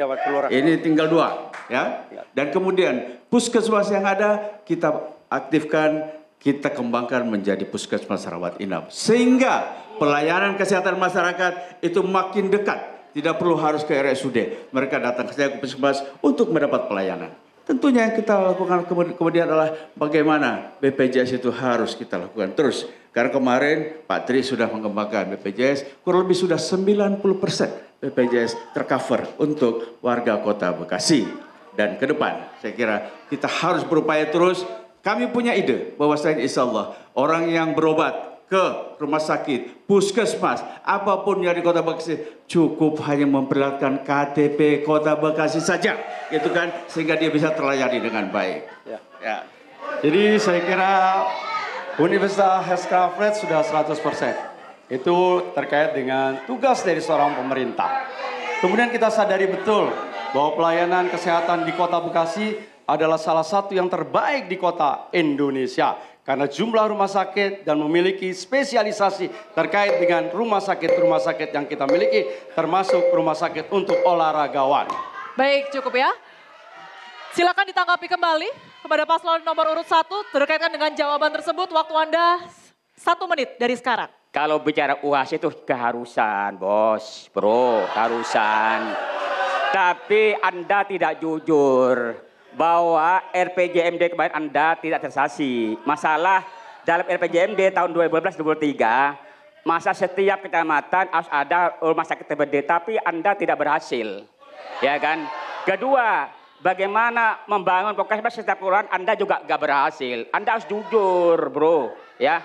Ini tinggal 2, ya. Dan kemudian puskesmas yang ada kita aktifkan, kita kembangkan menjadi puskesmas rawat inap. Sehingga pelayanan kesehatan masyarakat itu makin dekat. Tidak perlu harus ke RSUD. Mereka datang ke puskesmas untuk mendapat pelayanan. Tentunya yang kita lakukan kemudian adalah bagaimana BPJS itu harus kita lakukan terus. Karena kemarin Pak Tri sudah mengembangkan BPJS, kurang lebih sudah 90% BPJS tercover untuk warga Kota Bekasi. Dan ke depan saya kira kita harus berupaya terus. Kami punya ide bahwasanya insya Allah orang yang berobat ke rumah sakit, puskesmas, apapun yang di Kota Bekasi cukup hanya memperlihatkan KTP Kota Bekasi saja, gitu kan, sehingga dia bisa terlayani dengan baik. Ya. Jadi saya kira Universal Health Coverage sudah 100%. Itu terkait dengan tugas dari seorang pemerintah. Kemudian kita sadari betul bahwa pelayanan kesehatan di Kota Bekasi adalah salah satu yang terbaik di kota Indonesia. Karena jumlah rumah sakit dan memiliki spesialisasi terkait dengan rumah sakit yang kita miliki, termasuk rumah sakit untuk olahragawan. Baik, cukup ya. Silakan ditanggapi kembali kepada paslon nomor urut 1 terkaitan dengan jawaban tersebut. Waktu Anda 1 menit dari sekarang. Kalau bicara UHC itu keharusan, bos, bro, keharusan. Tapi Anda tidak jujur bahwa RPJMD kemarin Anda tidak terrealisasi. Masalah dalam RPJMD tahun 2012-2023, masa setiap kecamatan harus ada rumah sakit TBD, tapi Anda tidak berhasil. Ya kan? Kedua, bagaimana membangun puskesmas setiap kelurahan Anda juga gak berhasil. Anda harus jujur, bro. Ya,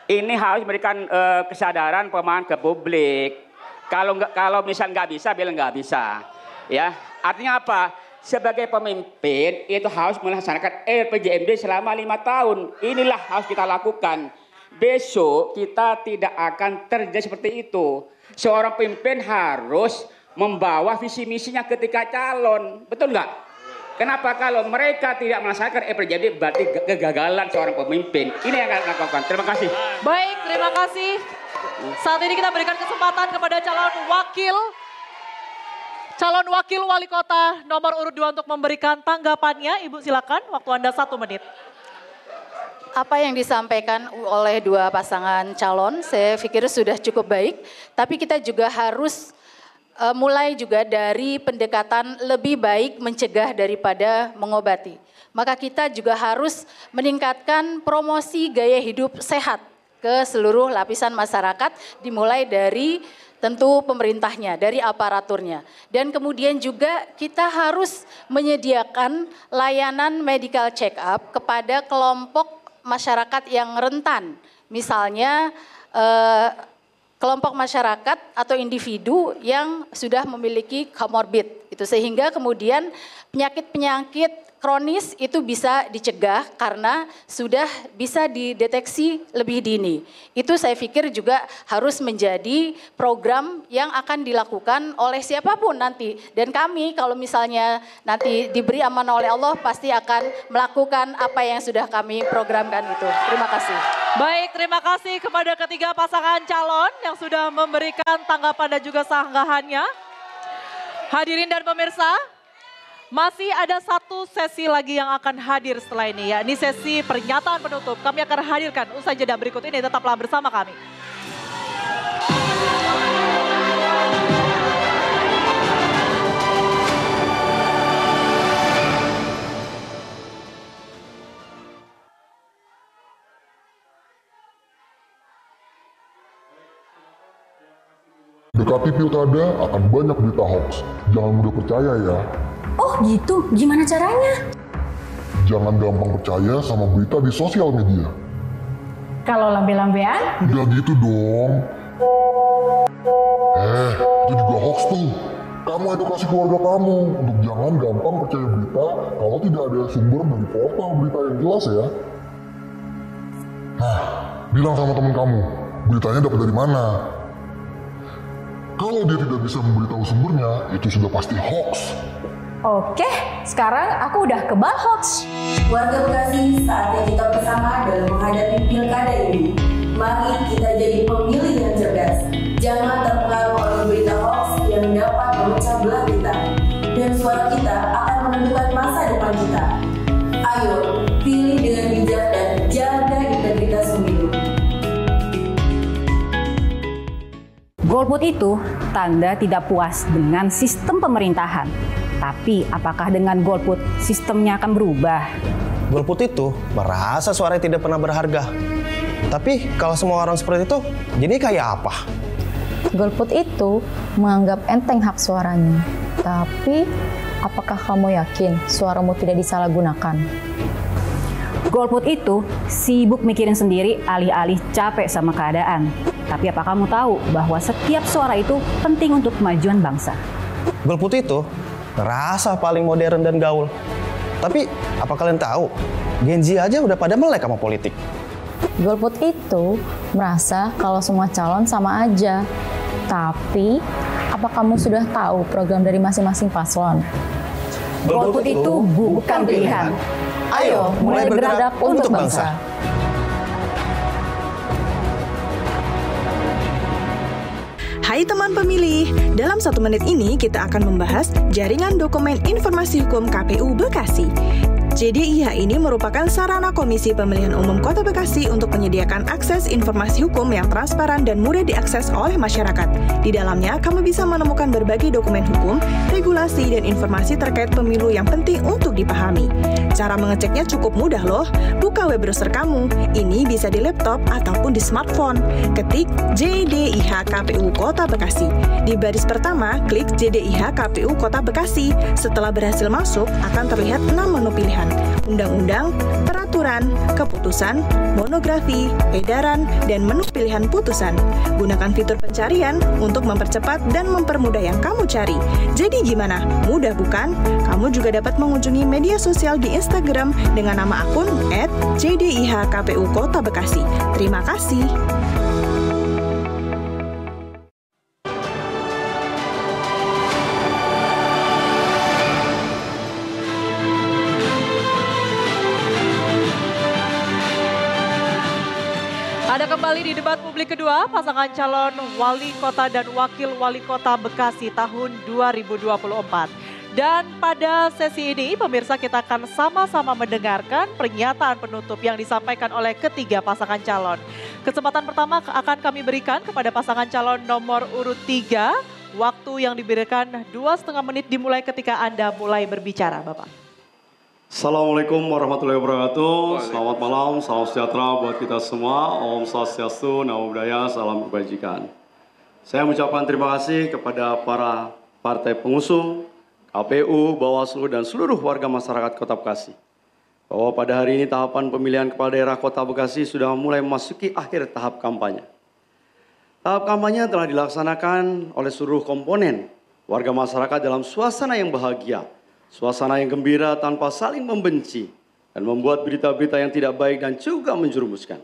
ini harus memberikan kesadaran pemahaman ke publik. Kalau misal nggak bisa, bilang nggak bisa. Ya, artinya apa? Sebagai pemimpin itu harus melaksanakan RPJMD selama 5 tahun. Inilah harus kita lakukan. Besok kita tidak akan terjadi seperti itu. Seorang pemimpin harus membawa visi misinya ketika calon. Betul nggak? Kenapa kalau mereka tidak melaksanakan RPJMD berarti kegagalan seorang pemimpin. Ini yang akan dilakukan. Terima kasih. Baik, terima kasih. Saat ini kita berikan kesempatan kepada calon wakil wali kota nomor urut 2 untuk memberikan tanggapannya. Ibu silakan, waktu Anda 1 menit. Apa yang disampaikan oleh dua pasangan calon saya pikir sudah cukup baik. Tapi kita juga harus mulai juga dari pendekatan lebih baik mencegah daripada mengobati. Maka kita juga harus meningkatkan promosi gaya hidup sehat ke seluruh lapisan masyarakat dimulai dari tentu pemerintahnya, dari aparaturnya. Dan kemudian juga kita harus menyediakan layanan medical check up kepada kelompok masyarakat yang rentan. Misalnya kelompok masyarakat atau individu yang sudah memiliki komorbid, itu sehingga kemudian penyakit-penyakit kronis itu bisa dicegah karena sudah bisa dideteksi lebih dini. Itu saya pikir juga harus menjadi program yang akan dilakukan oleh siapapun nanti. Dan kami kalau misalnya nanti diberi amanah oleh Allah pasti akan melakukan apa yang sudah kami programkan itu. Terima kasih. Baik, terima kasih kepada ketiga pasangan calon yang sudah memberikan tanggapan dan juga sanggahannya. Hadirin dan pemirsa, masih ada satu sesi lagi yang akan hadir setelah ini ya. Ini sesi pernyataan penutup. Kami akan hadirkan usai jeda berikut ini. Tetaplah bersama kami. Dekati pilkada akan banyak berita hoax. Jangan mudah percaya ya. Oh gitu, gimana caranya? Jangan gampang percaya sama berita di sosial media. Kalau lambe-lambean? Udah gitu dong. Itu juga hoax tuh. Kamu edukasi keluarga kamu untuk jangan gampang percaya berita kalau tidak ada sumber dari portal berita yang jelas ya. Bilang sama teman kamu, beritanya dapat dari mana? Kalau dia tidak bisa memberitahu sumbernya, itu sudah pasti hoax. Oke, sekarang aku udah kebal hoax. Warga Bekasi, saatnya kita bersama dalam menghadapi pilkada ini. Mari kita jadi pemilih yang cerdas. Jangan terpengaruh oleh berita hoax yang dapat memecah belah kita. Dan suara kita akan menentukan masa depan kita. Ayo, pilih dengan bijak dan jaga integritas pemilu. Golput itu tanda tidak puas dengan sistem pemerintahan. Tapi apakah dengan golput sistemnya akan berubah? Golput itu merasa suaranya tidak pernah berharga. Tapi kalau semua orang seperti itu, jadi kayak apa? Golput itu menganggap enteng hak suaranya. Tapi apakah kamu yakin suaramu tidak disalahgunakan? Golput itu sibuk mikirin sendiri alih-alih capek sama keadaan. Tapi apa kamu tahu bahwa setiap suara itu penting untuk kemajuan bangsa? Golput itu ngerasa paling modern dan gaul. Tapi apa kalian tahu, Gen Z aja udah pada melek sama politik. Golput itu merasa kalau semua calon sama aja. Tapi apa kamu sudah tahu program dari masing-masing paslon? Golput itu bukan pilihan. Ayo mulai bergerak untuk bangsa. Hai teman pemilih, dalam 1 menit ini kita akan membahas Jaringan Dokumen Informasi Hukum KPU Bekasi. JDIH ini merupakan sarana Komisi Pemilihan Umum Kota Bekasi untuk menyediakan akses informasi hukum yang transparan dan mudah diakses oleh masyarakat. Di dalamnya, kamu bisa menemukan berbagai dokumen hukum, regulasi, dan informasi terkait pemilu yang penting untuk dipahami. Cara mengeceknya cukup mudah loh. Buka web browser kamu. Ini bisa di laptop ataupun di smartphone. Ketik JDIH KPU Kota Bekasi. Di baris pertama, klik JDIH KPU Kota Bekasi. Setelah berhasil masuk, akan terlihat 6 menu pilihan. Undang-undang, peraturan, keputusan, monografi, edaran, dan menu pilihan putusan. Gunakan fitur pencarian untuk mempercepat dan mempermudah yang kamu cari. Jadi gimana? Mudah bukan? Kamu juga dapat mengunjungi media sosial di Instagram dengan nama akun @JDIH-KPU Kota Bekasi. Terima kasih. Ada kembali di debat publik kedua pasangan calon wali kota dan wakil wali kota Bekasi tahun 2024. Dan pada sesi ini pemirsa kita akan sama-sama mendengarkan pernyataan penutup yang disampaikan oleh ketiga pasangan calon. Kesempatan pertama akan kami berikan kepada pasangan calon nomor urut 3. Waktu yang diberikan 2,5 menit dimulai ketika Anda mulai berbicara, Bapak. Assalamualaikum warahmatullahi wabarakatuh. Selamat malam, salam sejahtera buat kita semua. Om Swastiastu, Namo Buddhaya, salam kebajikan. Saya mengucapkan terima kasih kepada para partai pengusung, KPU, Bawaslu, dan seluruh warga masyarakat Kota Bekasi. Bahwa pada hari ini tahapan pemilihan kepala daerah Kota Bekasi sudah mulai memasuki akhir tahap kampanye. Tahap kampanye telah dilaksanakan oleh seluruh komponen warga masyarakat dalam suasana yang bahagia, suasana yang gembira tanpa saling membenci, dan membuat berita-berita yang tidak baik dan juga menjerumuskan.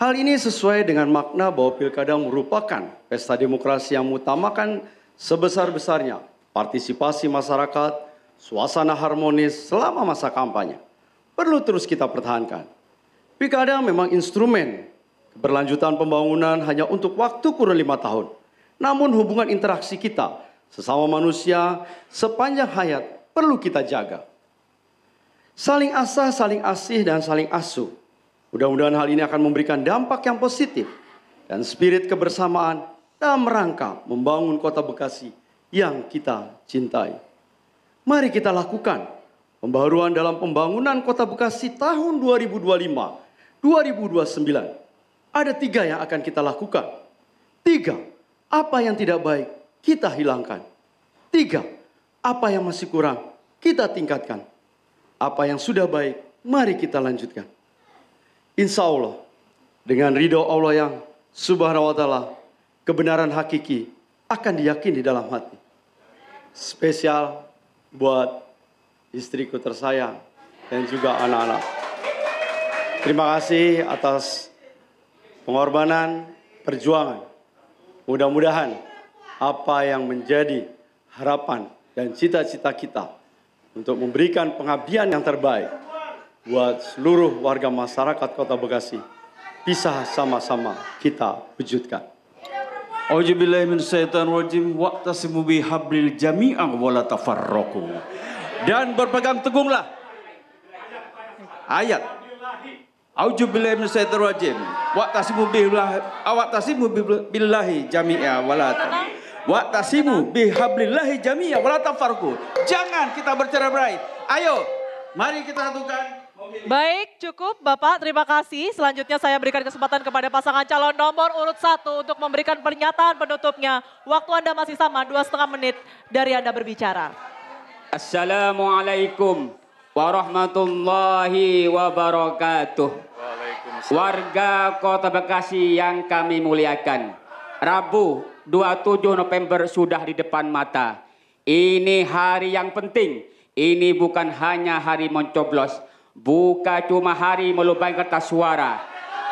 Hal ini sesuai dengan makna bahwa pilkada merupakan pesta demokrasi yang mengutamakan sebesar-besarnya partisipasi masyarakat, suasana harmonis selama masa kampanye. Perlu terus kita pertahankan. Pilkada memang instrumen keberlanjutan pembangunan hanya untuk waktu kurun 5 tahun. Namun hubungan interaksi kita sesama manusia sepanjang hayat perlu kita jaga. Saling asah, saling asih, dan saling asuh. Mudah-mudahan hal ini akan memberikan dampak yang positif dan spirit kebersamaan dalam rangka membangun kota Bekasi yang kita cintai. Mari kita lakukan pembaharuan dalam pembangunan kota Bekasi tahun 2025-2029. Ada 3 yang akan kita lakukan. 3, apa yang tidak baik kita hilangkan. 3, apa yang masih kurang kita tingkatkan. Apa yang sudah baik mari kita lanjutkan. Insya Allah, dengan ridho Allah yang subhanahu wa ta'ala, kebenaran hakiki akan diyakini dalam hati. Spesial buat istriku tersayang dan juga anak-anak. Terima kasih atas pengorbanan, perjuangan. Mudah-mudahan apa yang menjadi harapan dan cita-cita kita untuk memberikan pengabdian yang terbaik buat seluruh warga masyarakat Kota Bekasi bisa sama-sama kita wujudkan. Auzubillahi minasyaitonirrajim wa'tasimu bihablil jami'an wa la tafarraqu. Dan berpegang teguhlah ayat Auzubillahi minasyaitonirrajim wa'tasimu billahi jami'a wa la wa'tasimu bihablillahi jami'a wa la tafarraqu. Jangan kita bercerai-berai. Ayo, mari kita satukan. Baik, cukup Bapak, terima kasih. Selanjutnya saya berikan kesempatan kepada pasangan calon nomor urut 1 untuk memberikan pernyataan penutupnya. Waktu Anda masih sama, 2,5 menit dari Anda berbicara. Assalamualaikum warahmatullahi wabarakatuh. Warga Kota Bekasi yang kami muliakan. Rabu 27 November sudah di depan mata. Ini hari yang penting. Ini bukan hanya hari mencoblos. Bukan cuma hari melubangkan kertas suara.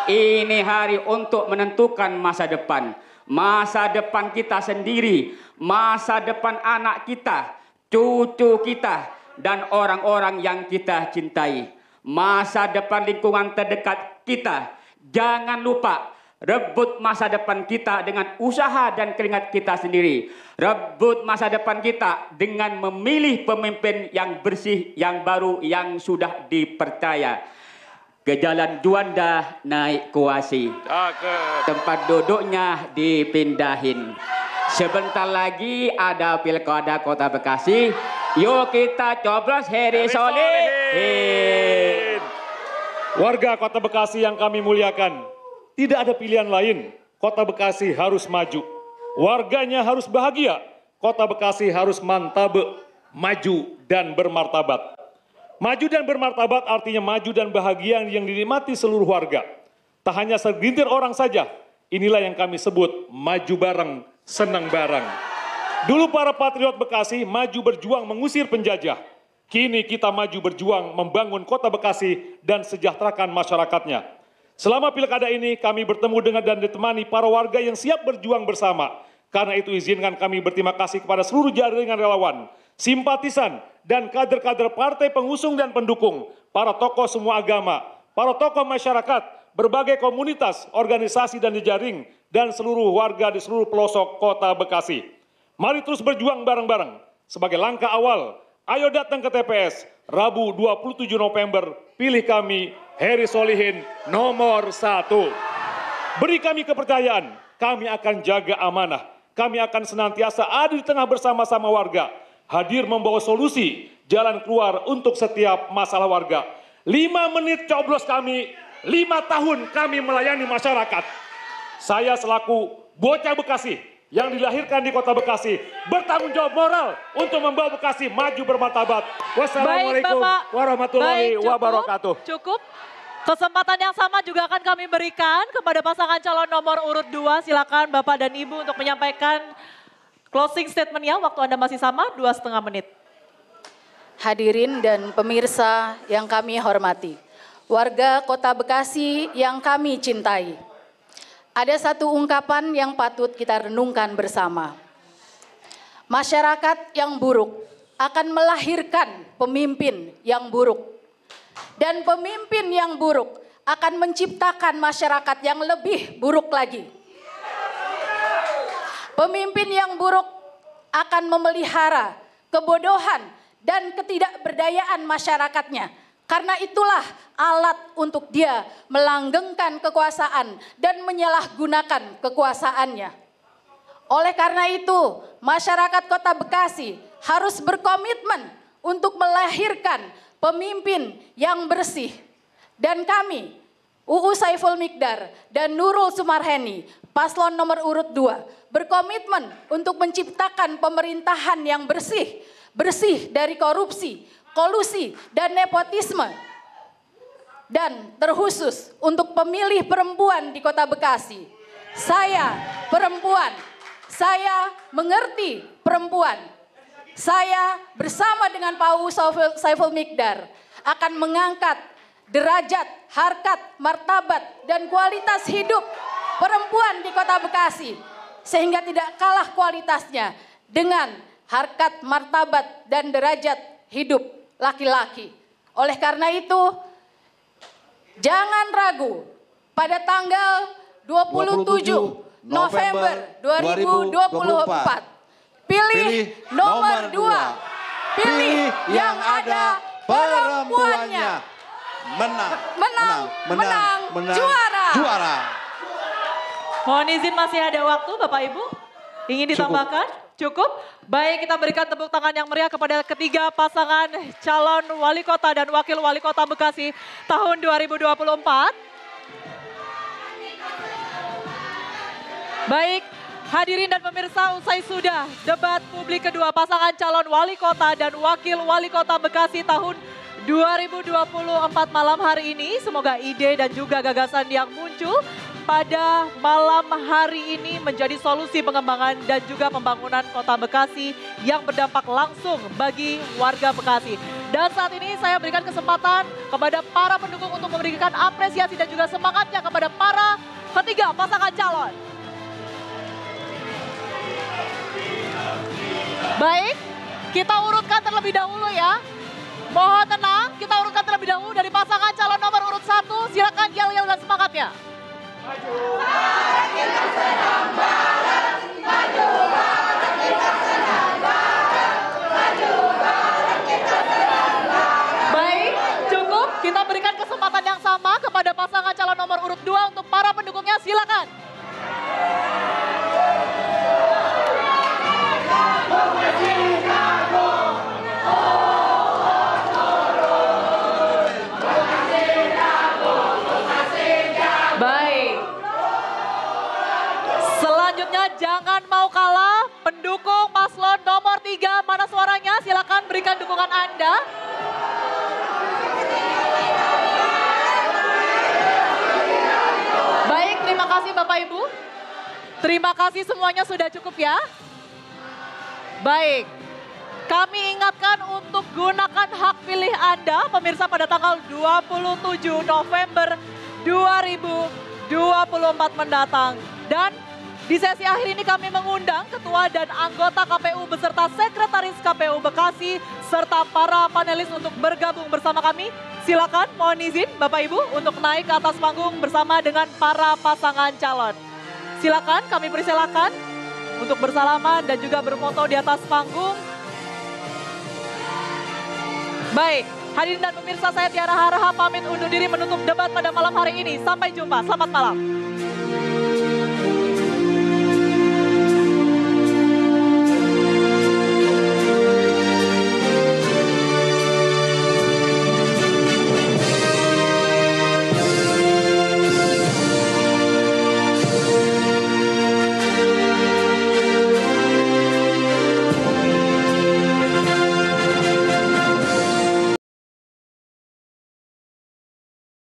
Ini hari untuk menentukan masa depan. Masa depan kita sendiri. Masa depan anak kita, cucu kita, dan orang-orang yang kita cintai. Masa depan lingkungan terdekat kita. Jangan lupa rebut masa depan kita dengan usaha dan keringat kita sendiri. Rebut masa depan kita dengan memilih pemimpin yang bersih, yang baru, yang sudah dipercaya. Ke Jalan Juanda naik kuasi. Tempat duduknya dipindahin. Sebentar lagi ada Pilkada Kota Bekasi. Yuk kita coblos Heri Solihin. Warga Kota Bekasi yang kami muliakan, tidak ada pilihan lain. Kota Bekasi harus maju. Warganya harus bahagia. Kota Bekasi harus mantabe, maju dan bermartabat. Maju dan bermartabat artinya maju dan bahagia yang dinikmati seluruh warga. Tak hanya segelintir orang saja. Inilah yang kami sebut maju bareng, senang bareng. Dulu para patriot Bekasi maju berjuang mengusir penjajah. Kini kita maju berjuang membangun Kota Bekasi dan sejahterakan masyarakatnya. Selama pilkada ini kami bertemu dengan dan ditemani para warga yang siap berjuang bersama. Karena itu izinkan kami berterima kasih kepada seluruh jaringan relawan, simpatisan, dan kader-kader partai pengusung dan pendukung, para tokoh semua agama, para tokoh masyarakat, berbagai komunitas, organisasi dan jejaring, dan seluruh warga di seluruh pelosok Kota Bekasi. Mari terus berjuang bareng-bareng. Sebagai langkah awal, ayo datang ke TPS, Rabu 27 November, pilih kami, Heri Solihin nomor 1. Beri kami kepercayaan, kami akan jaga amanah. Kami akan senantiasa ada di tengah bersama-sama warga. Hadir membawa solusi, jalan keluar untuk setiap masalah warga. 5 menit coblos kami, 5 tahun kami melayani masyarakat. Saya selaku bocah Bekasi yang dilahirkan di Kota Bekasi bertanggung jawab moral untuk membawa Bekasi maju bermartabat. Wassalamualaikum warahmatullahi wabarakatuh. Cukup. Kesempatan yang sama juga akan kami berikan kepada pasangan calon nomor urut 2. Silakan Bapak dan Ibu untuk menyampaikan closing statement-nya. Waktu Anda masih sama, 2,5 menit. Hadirin dan pemirsa yang kami hormati, warga Kota Bekasi yang kami cintai. Ada satu ungkapan yang patut kita renungkan bersama. Masyarakat yang buruk akan melahirkan pemimpin yang buruk. Dan pemimpin yang buruk akan menciptakan masyarakat yang lebih buruk lagi. Pemimpin yang buruk akan memelihara kebodohan dan ketidakberdayaan masyarakatnya. Karena itulah alat untuk dia melanggengkan kekuasaan dan menyalahgunakan kekuasaannya. Oleh karena itu, masyarakat Kota Bekasi harus berkomitmen untuk melahirkan pemimpin yang bersih. Dan kami, UU Saiful Mikdar dan Nurul Sumarheni, paslon nomor urut 2, berkomitmen untuk menciptakan pemerintahan yang bersih, bersih dari korupsi, kolusi, dan nepotisme. Dan terkhusus untuk pemilih perempuan di Kota Bekasi. Saya perempuan, saya mengerti perempuan. Saya bersama dengan Pak UU Saiful Mikdar akan mengangkat derajat, harkat, martabat, dan kualitas hidup perempuan di Kota Bekasi. Sehingga tidak kalah kualitasnya dengan harkat, martabat, dan derajat hidup laki-laki. Oleh karena itu, jangan ragu pada tanggal 27 November 2024. Pilih nomor 2. Pilih yang ada perempuannya. Menang, juara. Mohon izin masih ada waktu Bapak Ibu. Ingin ditambahkan? Cukup. Baik, kita berikan tepuk tangan yang meriah kepada ketiga pasangan calon wali kota dan wakil wali kota Bekasi tahun 2024. Baik, hadirin dan pemirsa, usai sudah debat publik kedua pasangan calon wali kota dan wakil wali kota Bekasi tahun 2024 malam hari ini. Semoga ide dan juga gagasan yang muncul pada malam hari ini menjadi solusi pengembangan dan juga pembangunan kota Bekasi yang berdampak langsung bagi warga Bekasi. Dan saat ini saya berikan kesempatan kepada para pendukung untuk memberikan apresiasi dan juga semangatnya kepada para ketiga pasangan calon. Baik, kita urutkan terlebih dahulu ya. Mohon tenang, kita urutkan terlebih dahulu dari pasangan calon nomor urut 1. Silakan yel-yel dan semangatnya. Maju bareng kita senang bareng, maju bareng kita senang bareng, maju bareng kita senang bareng. Baik, cukup. Kita berikan kesempatan yang sama kepada pasangan calon nomor urut 2 untuk para pendukungnya. Silakan. Baik. Selanjutnya jangan mau kalah, pendukung paslon nomor 3, mana suaranya? Silakan berikan dukungan Anda. Baik, terima kasih Bapak Ibu. Terima kasih semuanya, sudah cukup ya. Baik, kami ingatkan untuk gunakan hak pilih Anda, pemirsa, pada tanggal 27 November 2024 mendatang. Dan di sesi akhir ini kami mengundang Ketua dan anggota KPU beserta Sekretaris KPU Bekasi serta para panelis untuk bergabung bersama kami. Silakan, mohon izin Bapak Ibu untuk naik ke atas panggung bersama dengan para pasangan calon. Silakan, kami persilakan untuk bersalaman dan juga berfoto di atas panggung. Baik, hadirin dan pemirsa, saya Tiara Harahap pamit undur diri menutup debat pada malam hari ini. Sampai jumpa, selamat malam.